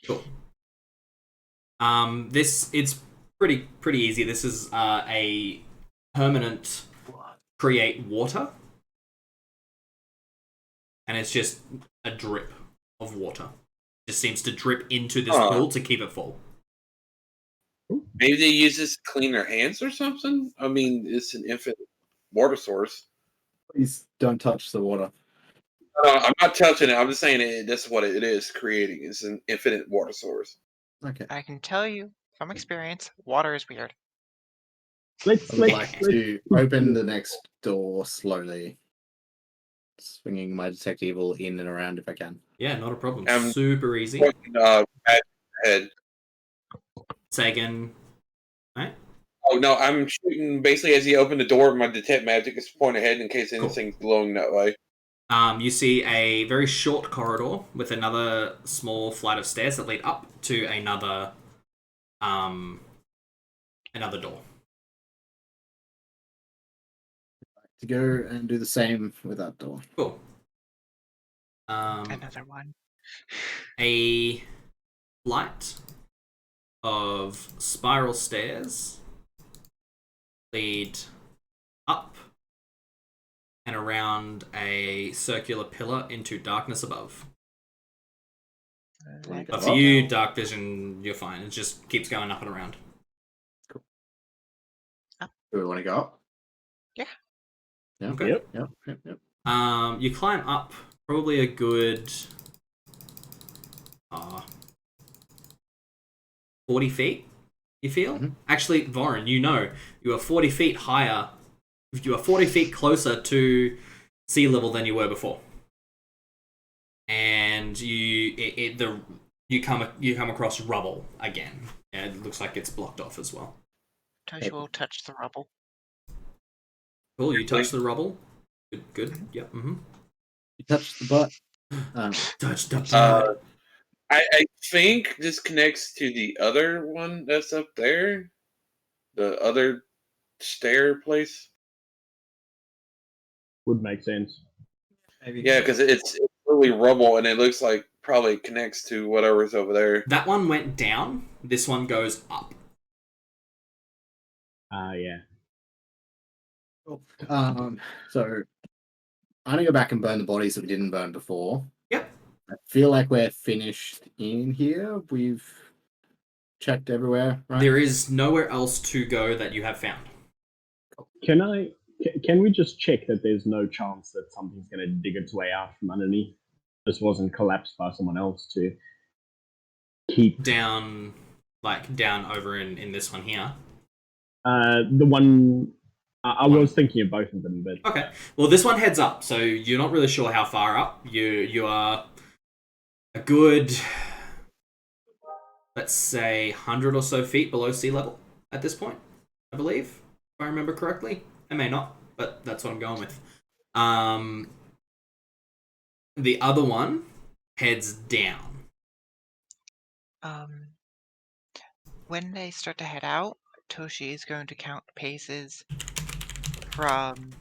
Cool. It's pretty easy. This is a permanent create water, and it's just a drip of water. Just seems to drip into this pool to keep it full. Maybe they use this to clean their hands or something. I mean, it's an infinite water source. Please don't touch the water. I'm not touching it. I'm just saying that's what it is creating. It's an infinite water source. Okay. I can tell you from experience, water is weird. Let's I would like to open the next door slowly, swinging my detect evil in and around if I can. Yeah, not a problem. Um, Super easy. Head. Say again. Right? Oh no, I'm shooting basically as you open the door. My detect magic is pointed ahead in case Cool. anything's glowing that way. You see a very short corridor with another small flight of stairs that lead up to another door. To go and do the same with that door. Cool. Another one. A flight of spiral stairs lead up and around a circular pillar into darkness above. Let's But for you, dark vision, you're fine. It just keeps going up and around. Do we want to go up? Yeah. Yeah. Okay. Yep. You climb up probably a good 40 feet, you feel? Mhm. Actually, Vorin, you are 40 feet higher. You are 40 feet closer to sea level than you were before. And you come across rubble again. And it looks like it's blocked off as well. Toshi will touch the rubble. Cool, you touch the rubble. Good. Yep. Mm-hmm. You touch the butt. Touch the blood. I think this connects to the other one that's up there, the other stair place. Would make sense. Maybe. Yeah, because it's really rubble and it looks like probably connects to whatever's over there. That one went down. This one goes up. Yeah. So I'm gonna go back and burn the bodies that we didn't burn before. Yep. I feel like we're finished in here. We've checked everywhere, right? There is nowhere else to go that you have found. Can we just check that there's no chance that something's going to dig its way out from underneath? This wasn't collapsed by someone else to keep down over in this one here. The one I was thinking of both of them, but okay. Well, this one heads up, so you're not really sure how far up. You are a good, let's say, 100 or so feet below sea level at this point, I believe, if I remember correctly. I may not, but that's what I'm going with. The other one heads down. When they start to head out, Toshi is going to count paces from,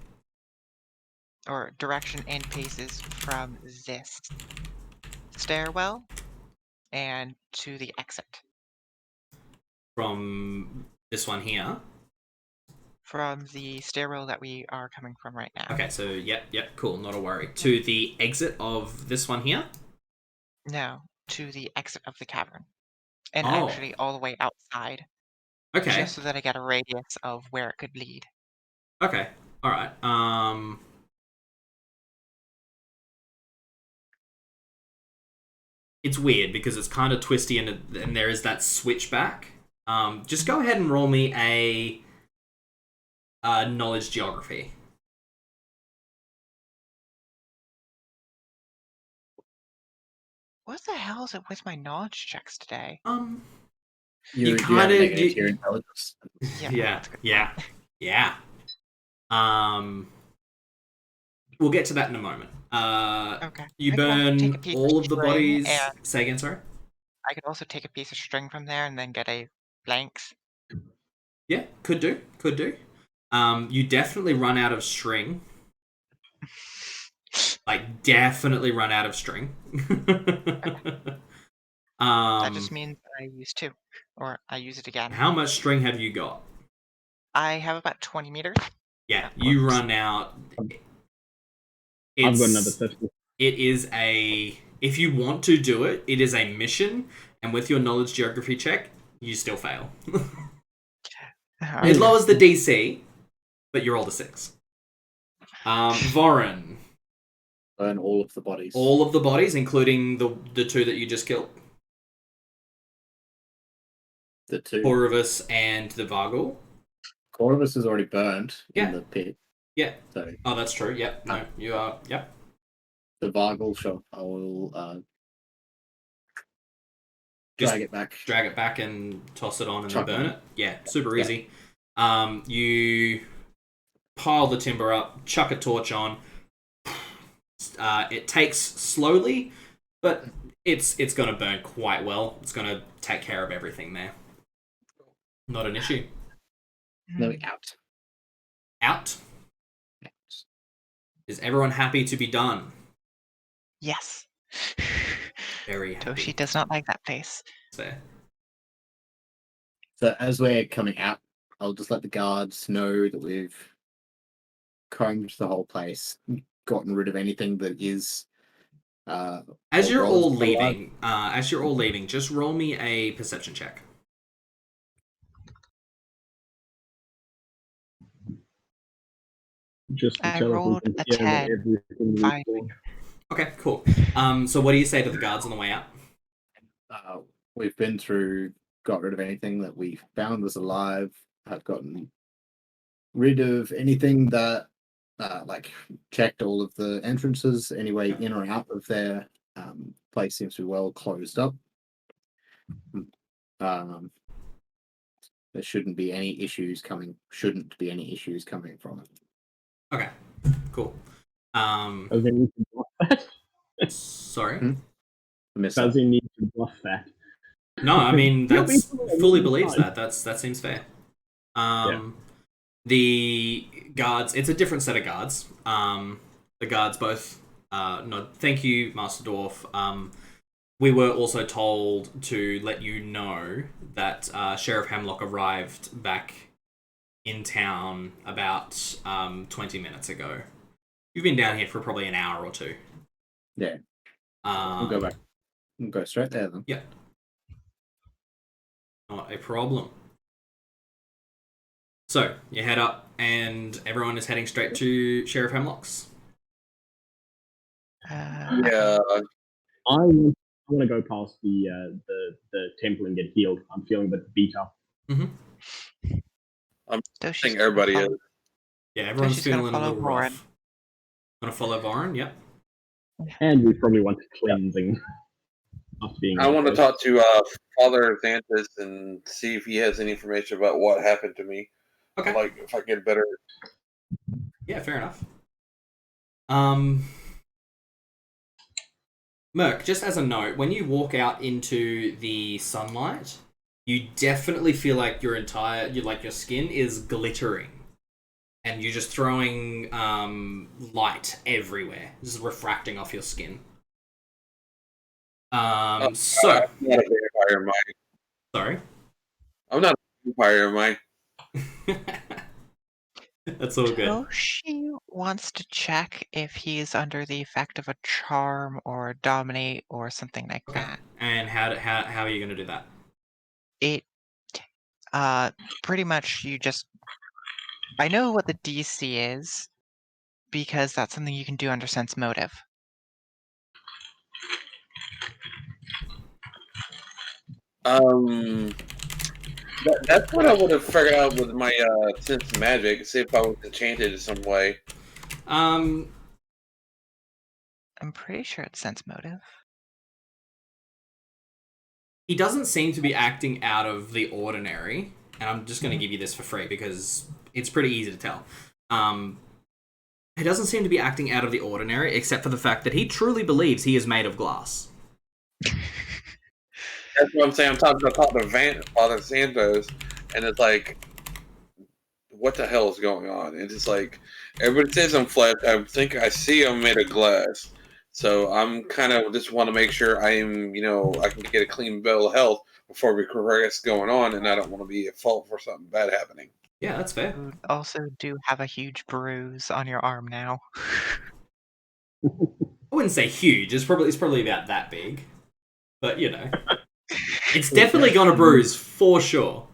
or direction and paces from this stairwell and to the exit. From this one here. From the stairwell that we are coming from right now. Okay, so yep, cool, not a worry. To the exit of this one here? No, to the exit of the cavern. And Oh. actually all the way outside. Okay. Just so that I get a radius of where it could lead. Okay. Alright. It's weird because it's kind of twisty and there is that switchback. Just go ahead and roll me a knowledge geography. What the hell is it with my knowledge checks today? You kinda- have a negative you- to your intelligence. Yeah. We'll get to that in a moment. Okay. You I can also take a burn piece all of the string bodies. and Say again, sorry? I could also take a piece of string from there and then get a blanks. Yeah, could do. You definitely run out of string. Like, definitely run out of string. That just means I use 2. Or I use it again. How much string have you got? I have about 20 meters. Yeah, That you works. run out. I've got another 50. It is a... If you want to do it, it is a mission, and with your knowledge geography check, you still fail. It lowers the DC, but you rolled a 6. Voren. Burn all of the bodies. All of the bodies, including the 2 that you just killed. The 2. Corvus and the Vargal. Corvus is already burned Yeah. in the pit. Yeah. So Oh, that's true. Yep. No, you are. Yep. the Vargal shot, I will Just drag it back. Drag it back and toss it on and Chuck then burn on it. Yeah, super Yeah. easy. You pile the timber up, chuck a torch on. It takes slowly, but it's going to burn quite well. It's going to take care of everything there. Not an issue. No, out. Out. Is everyone happy to be done? Yes. Very happy. Toshi does not like that face. Fair. So as we're coming out, I'll just let the guards know that we've combed the whole place, gotten rid of anything that is. As you're rolls all alive. leaving, just roll me a perception check. Just to I tell if we rolled can a hear 10. everything we Fine. saw. Okay, cool. So what do you say to the guards on the way out? We've been through, got rid of anything that we found was alive. Have gotten rid of anything that, checked all of the entrances. Anyway, in or out of their place seems to be well closed up. There shouldn't be any issues coming. Shouldn't be any issues coming from it. Okay, cool. Does he need to bluff that? Sorry. Does he need to bluff that? No, I mean He'll that's be fine, fully he'll be believes fine. that seems fair. The guards, it's a different set of guards. The guards both no, thank you, Master Dwarf. We were also told to let you know that Sheriff Hemlock arrived back in town about 20 minutes ago. You've been down here for probably an hour or 2. Yeah. We'll go back. We'll go straight there then. Yeah. Not a problem. So, you head up, and everyone is heading straight to Sheriff Hemlock's. Yeah. I want to go past the temple and get healed. I'm feeling a bit beat up. Mm-hmm. I Toshi's think gonna everybody follow- is. Yeah, everyone's Toshi's gonna feeling a follow little rough. Gonna follow Voren? Yep. And we probably want cleansing after being. I want to close. talk to Father Xanthus and see if he has any information about what happened to me. Okay. Like, if I get better. Yeah, fair enough. Merc, just as a note, when you walk out into the sunlight, you definitely feel like your skin is glittering. And you're just throwing light everywhere, just refracting off your skin. So, I'm not a vampire, sorry. I'm not a vampire, am I? That's all good. Toshi wants to check if he's under the effect of a charm or a dominate or something like Okay. that. And how are you going to do that? It pretty much you just I know what the DC is because that's something you can do under sense motive. That's what I would have figured out with my sense magic. See if I was enchanted in some way. Um, I'm pretty sure it's sense motive. he doesn't seem to be acting out of the ordinary, and I'm just going to give you this for free because it's pretty easy to tell. He doesn't seem to be acting out of the ordinary, except for the fact that he truly believes he is made of glass. That's what I'm saying. I'm talking about Father Santos, and it's like, what the hell is going on? And it's like, everybody says I'm flesh. I think I see I'm made of glass. So I'm kind of just want to make sure I can get a clean bill of health before we progress going on, and I don't want to be at fault for something bad happening. Yeah, that's fair. You also do have a huge bruise on your arm now. I wouldn't say huge. It's probably about that big, but it's definitely gonna bruise for sure.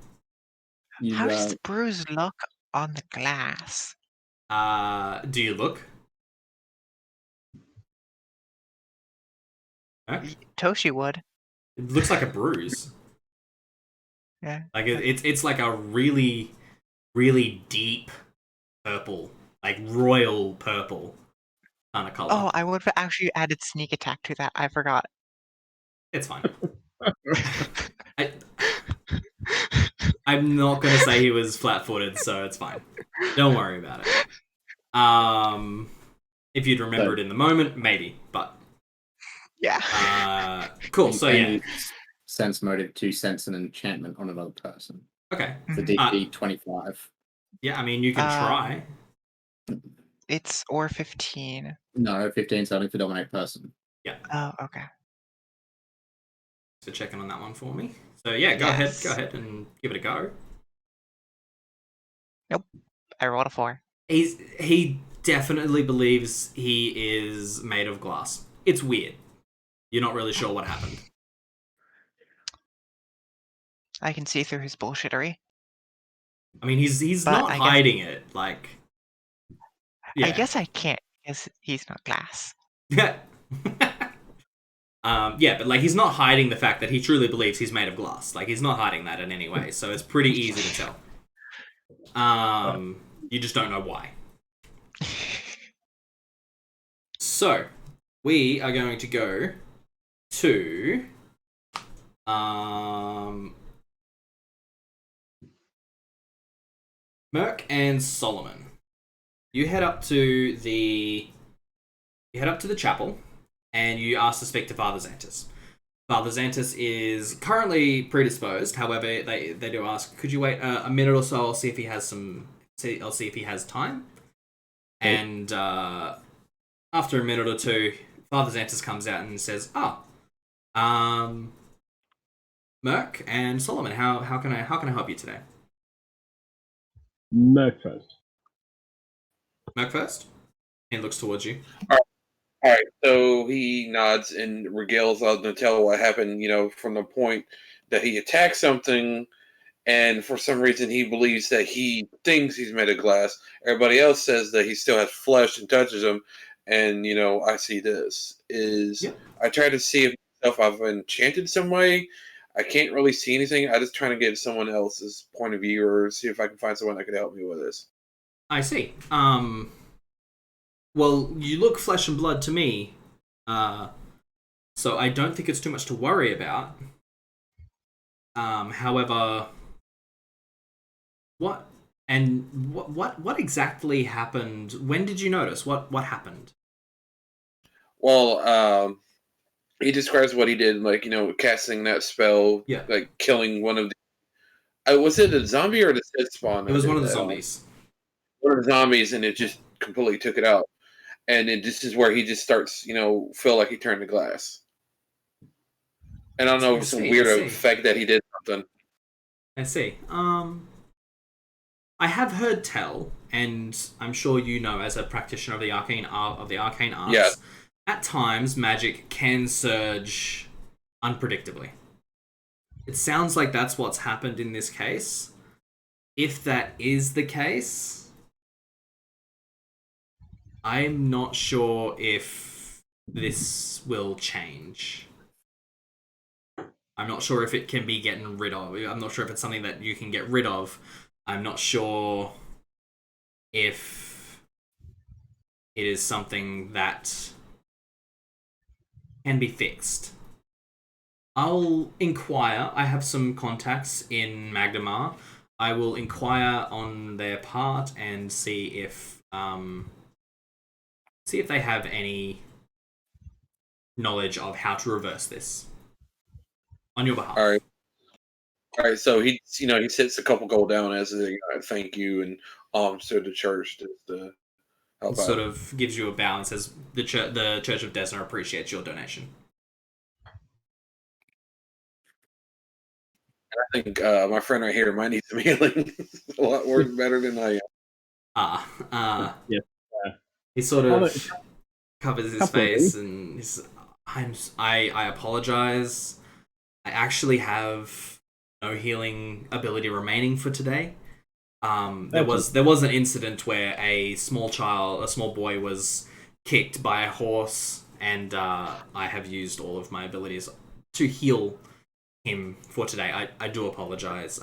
How does the bruise look on the glass? Do you look? No? Toshi would. It looks like a bruise. Yeah. Like it's like a really, really deep purple, like royal purple kind of color. Oh, I would have actually added sneak attack to that. I forgot. It's fine. I'm not gonna say he was flat-footed, so it's fine. Don't worry about it. If you'd remember it in the moment, maybe, but yeah. Cool. So yeah, sense motive to sense an enchantment on another person. Okay. The DC 25. Yeah, I mean you can try. It's or 15. No, 15 is only for dominate person. Yeah. Oh, okay. So checking on that one for me. So yeah, go ahead and give it a go. Nope. I rolled a 4. He definitely believes he is made of glass. It's weird. You're not really sure what happened. I can see through his bullshittery. I mean, he's not hiding it. Like, yeah. I guess I can't because he's not glass. Yeah. Yeah, but like he's not hiding the fact that he truly believes he's made of glass. Like he's not hiding that in any way, so it's pretty easy to tell. You just don't know why. So we are going to go to Merc and Solomon. You head up to the chapel, and you ask to speak to Father Xantus. Father Xantus is currently predisposed. However, they do ask, could you wait a minute or so? I'll see if he has I'll see if he has time. And after a minute or two, Father Xantus comes out and says, Merc and Solomon, how can I help you today? Merc first. Merc first? He looks towards you. All right, so he nods and regales on to tell what happened, from the point that he attacked something, and for some reason he believes that he thinks he's made of glass. Everybody else says that he still has flesh and touches him, and, I see this. I try to see if I've enchanted some way. I can't really see anything. I just trying to get someone else's point of view or see if I can find someone that could help me with this. I see. Well, you look flesh and blood to me, so I don't think it's too much to worry about. However, what exactly happened? When did you notice? What happened? Well, he describes what he did, like, casting that spell, like killing one of the... was it a zombie or the dead spawn? It was one of the zombies. One of the zombies, and it just completely took it out. And this is where he just starts, feel like he turned to glass. And I don't know, some weird effect that he did something. I see. I have heard tell, and I'm sure you know as a practitioner of the arcane arts, Yeah. at times magic can surge unpredictably. It sounds like that's what's happened in this case. If that is the case, I'm not sure if this will change. I'm not sure if it can be getting rid of. I'm not sure if it's something that you can get rid of. I'm not sure if it is something that can be fixed. I'll inquire. I have some contacts in Magdamar. I will inquire on their part and see if they have any knowledge of how to reverse this on your behalf. All right. So he sits a couple gold down as a thank you and to the church to help It sort out. of gives you a bow and says the Church of Desna appreciates your donation. I think my friend right here might need some healing. A lot worse, better than I am. Yeah. He sort of Well, covers his couple of face and he's, I apologize. I actually have no healing ability remaining for today. There was an incident where a small boy was kicked by a horse, and I have used all of my abilities to heal him for today. I do apologize.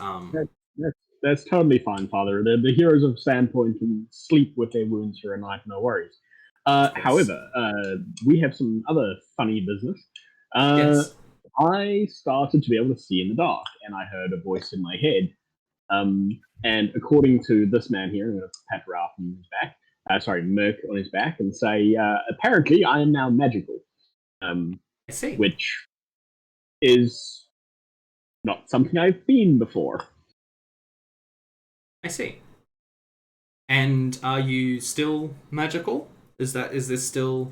That's totally fine, Father. The heroes of Sandpoint can sleep with their wounds for a night, no worries. However, we have some other funny business. Yes. I started to be able to see in the dark, and I heard a voice in my head. And according to this man here, I'm going to pat Ralph on his back. Merc on his back, and say, apparently I am now magical. I see. Which is not something I've been before. I see. And are you still magical? Is this still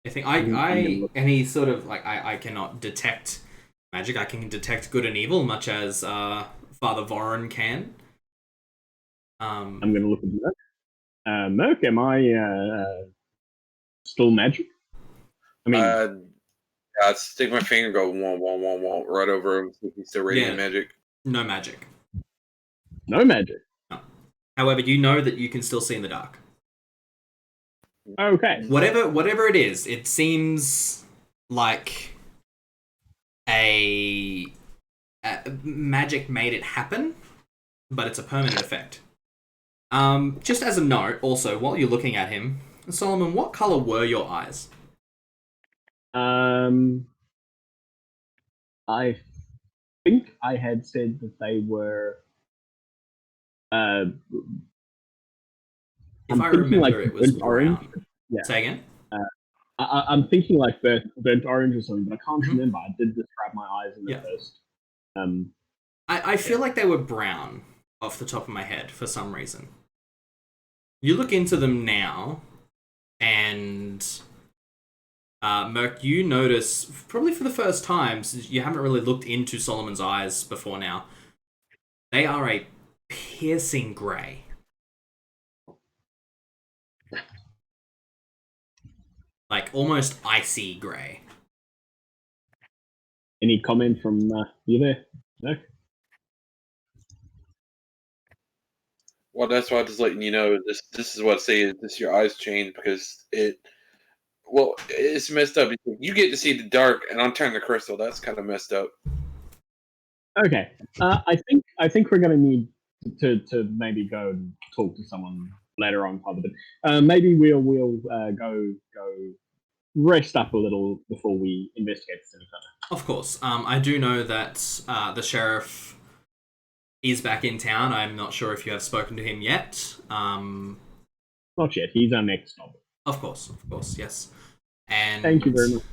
I think and he sort of like I cannot detect magic. I can detect good and evil, much as Father Voron can. I'm going to look at Merc. Merc, am I still magic? I mean, I'd stick my finger and go wah, wah, wah, wah, right over him. See if he's still radiant magic. No magic. No magic. No. However, you know that you can still see in the dark. Okay. Whatever it is, it seems like a magic made it happen, but it's a permanent effect. Just as a note, also, while you're looking at him, Solomon, what color were your eyes? I think I had said that they were. If I remember, it was brown. Orange. Yeah. Say again? I'm thinking like burnt orange or something, but I can't remember. I did describe my eyes in the first. I feel like they were brown off the top of my head for some reason. You look into them now, and Merc, you notice, probably for the first time, since you haven't really looked into Solomon's eyes before now, they are a piercing grey. Like, almost icy grey. Any comment from you there? No? Well, that's why I'm just letting you know. This is what I say. This your eyes change because it's messed up. You get to see the dark, and I'm turning the crystal. That's kind of messed up. Okay. I think we're going to need to maybe go and talk to someone later on, Father. But maybe we'll go rest up a little before we investigate this any further. Of course. I do know that the sheriff is back in town. I'm not sure if you have spoken to him yet. Not yet. He's our next stop. Of course, yes. And thank you very much.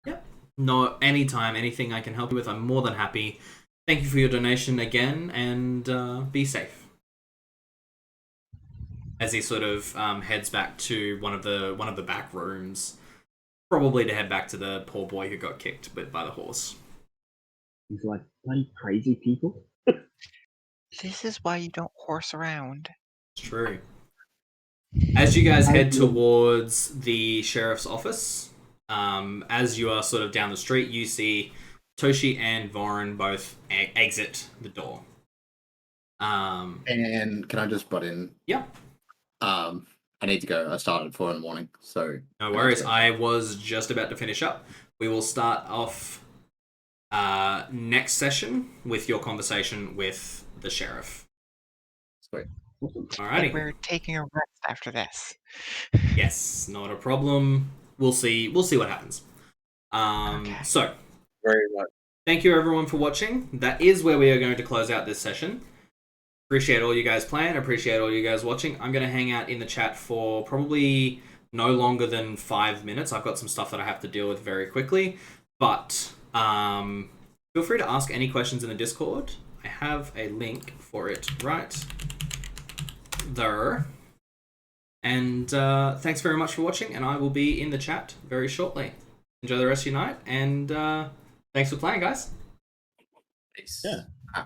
Yep. No, anytime, anything I can help you with, I'm more than happy. Thank you for your donation again, and be safe. As he sort of heads back to one of the back rooms, probably to head back to the poor boy who got kicked by the horse. He's like, bloody crazy people. This is why you don't horse around. True. As you guys head towards the sheriff's office, as you are sort of down the street, you see Toshi and Vorin both exit the door. And can I just butt in? Yeah. I need to go. I started at 4 in the morning, so No worries. I was just about to finish up. We will start off next session with your conversation with the sheriff. Sweet. Alrighty. And we're taking a rest after this. Yes, not a problem. We'll see what happens. Okay. So, Very much. thank you everyone for watching. That is where we are going to close out this session. Appreciate all you guys playing. Appreciate all you guys watching. I'm going to hang out in the chat for probably no longer than 5 minutes. I've got some stuff that I have to deal with very quickly. But feel free to ask any questions in the Discord. I have a link for it right there. And thanks very much for watching. And I will be in the chat very shortly. Enjoy the rest of your night. And thanks for playing, guys. Peace. Yeah.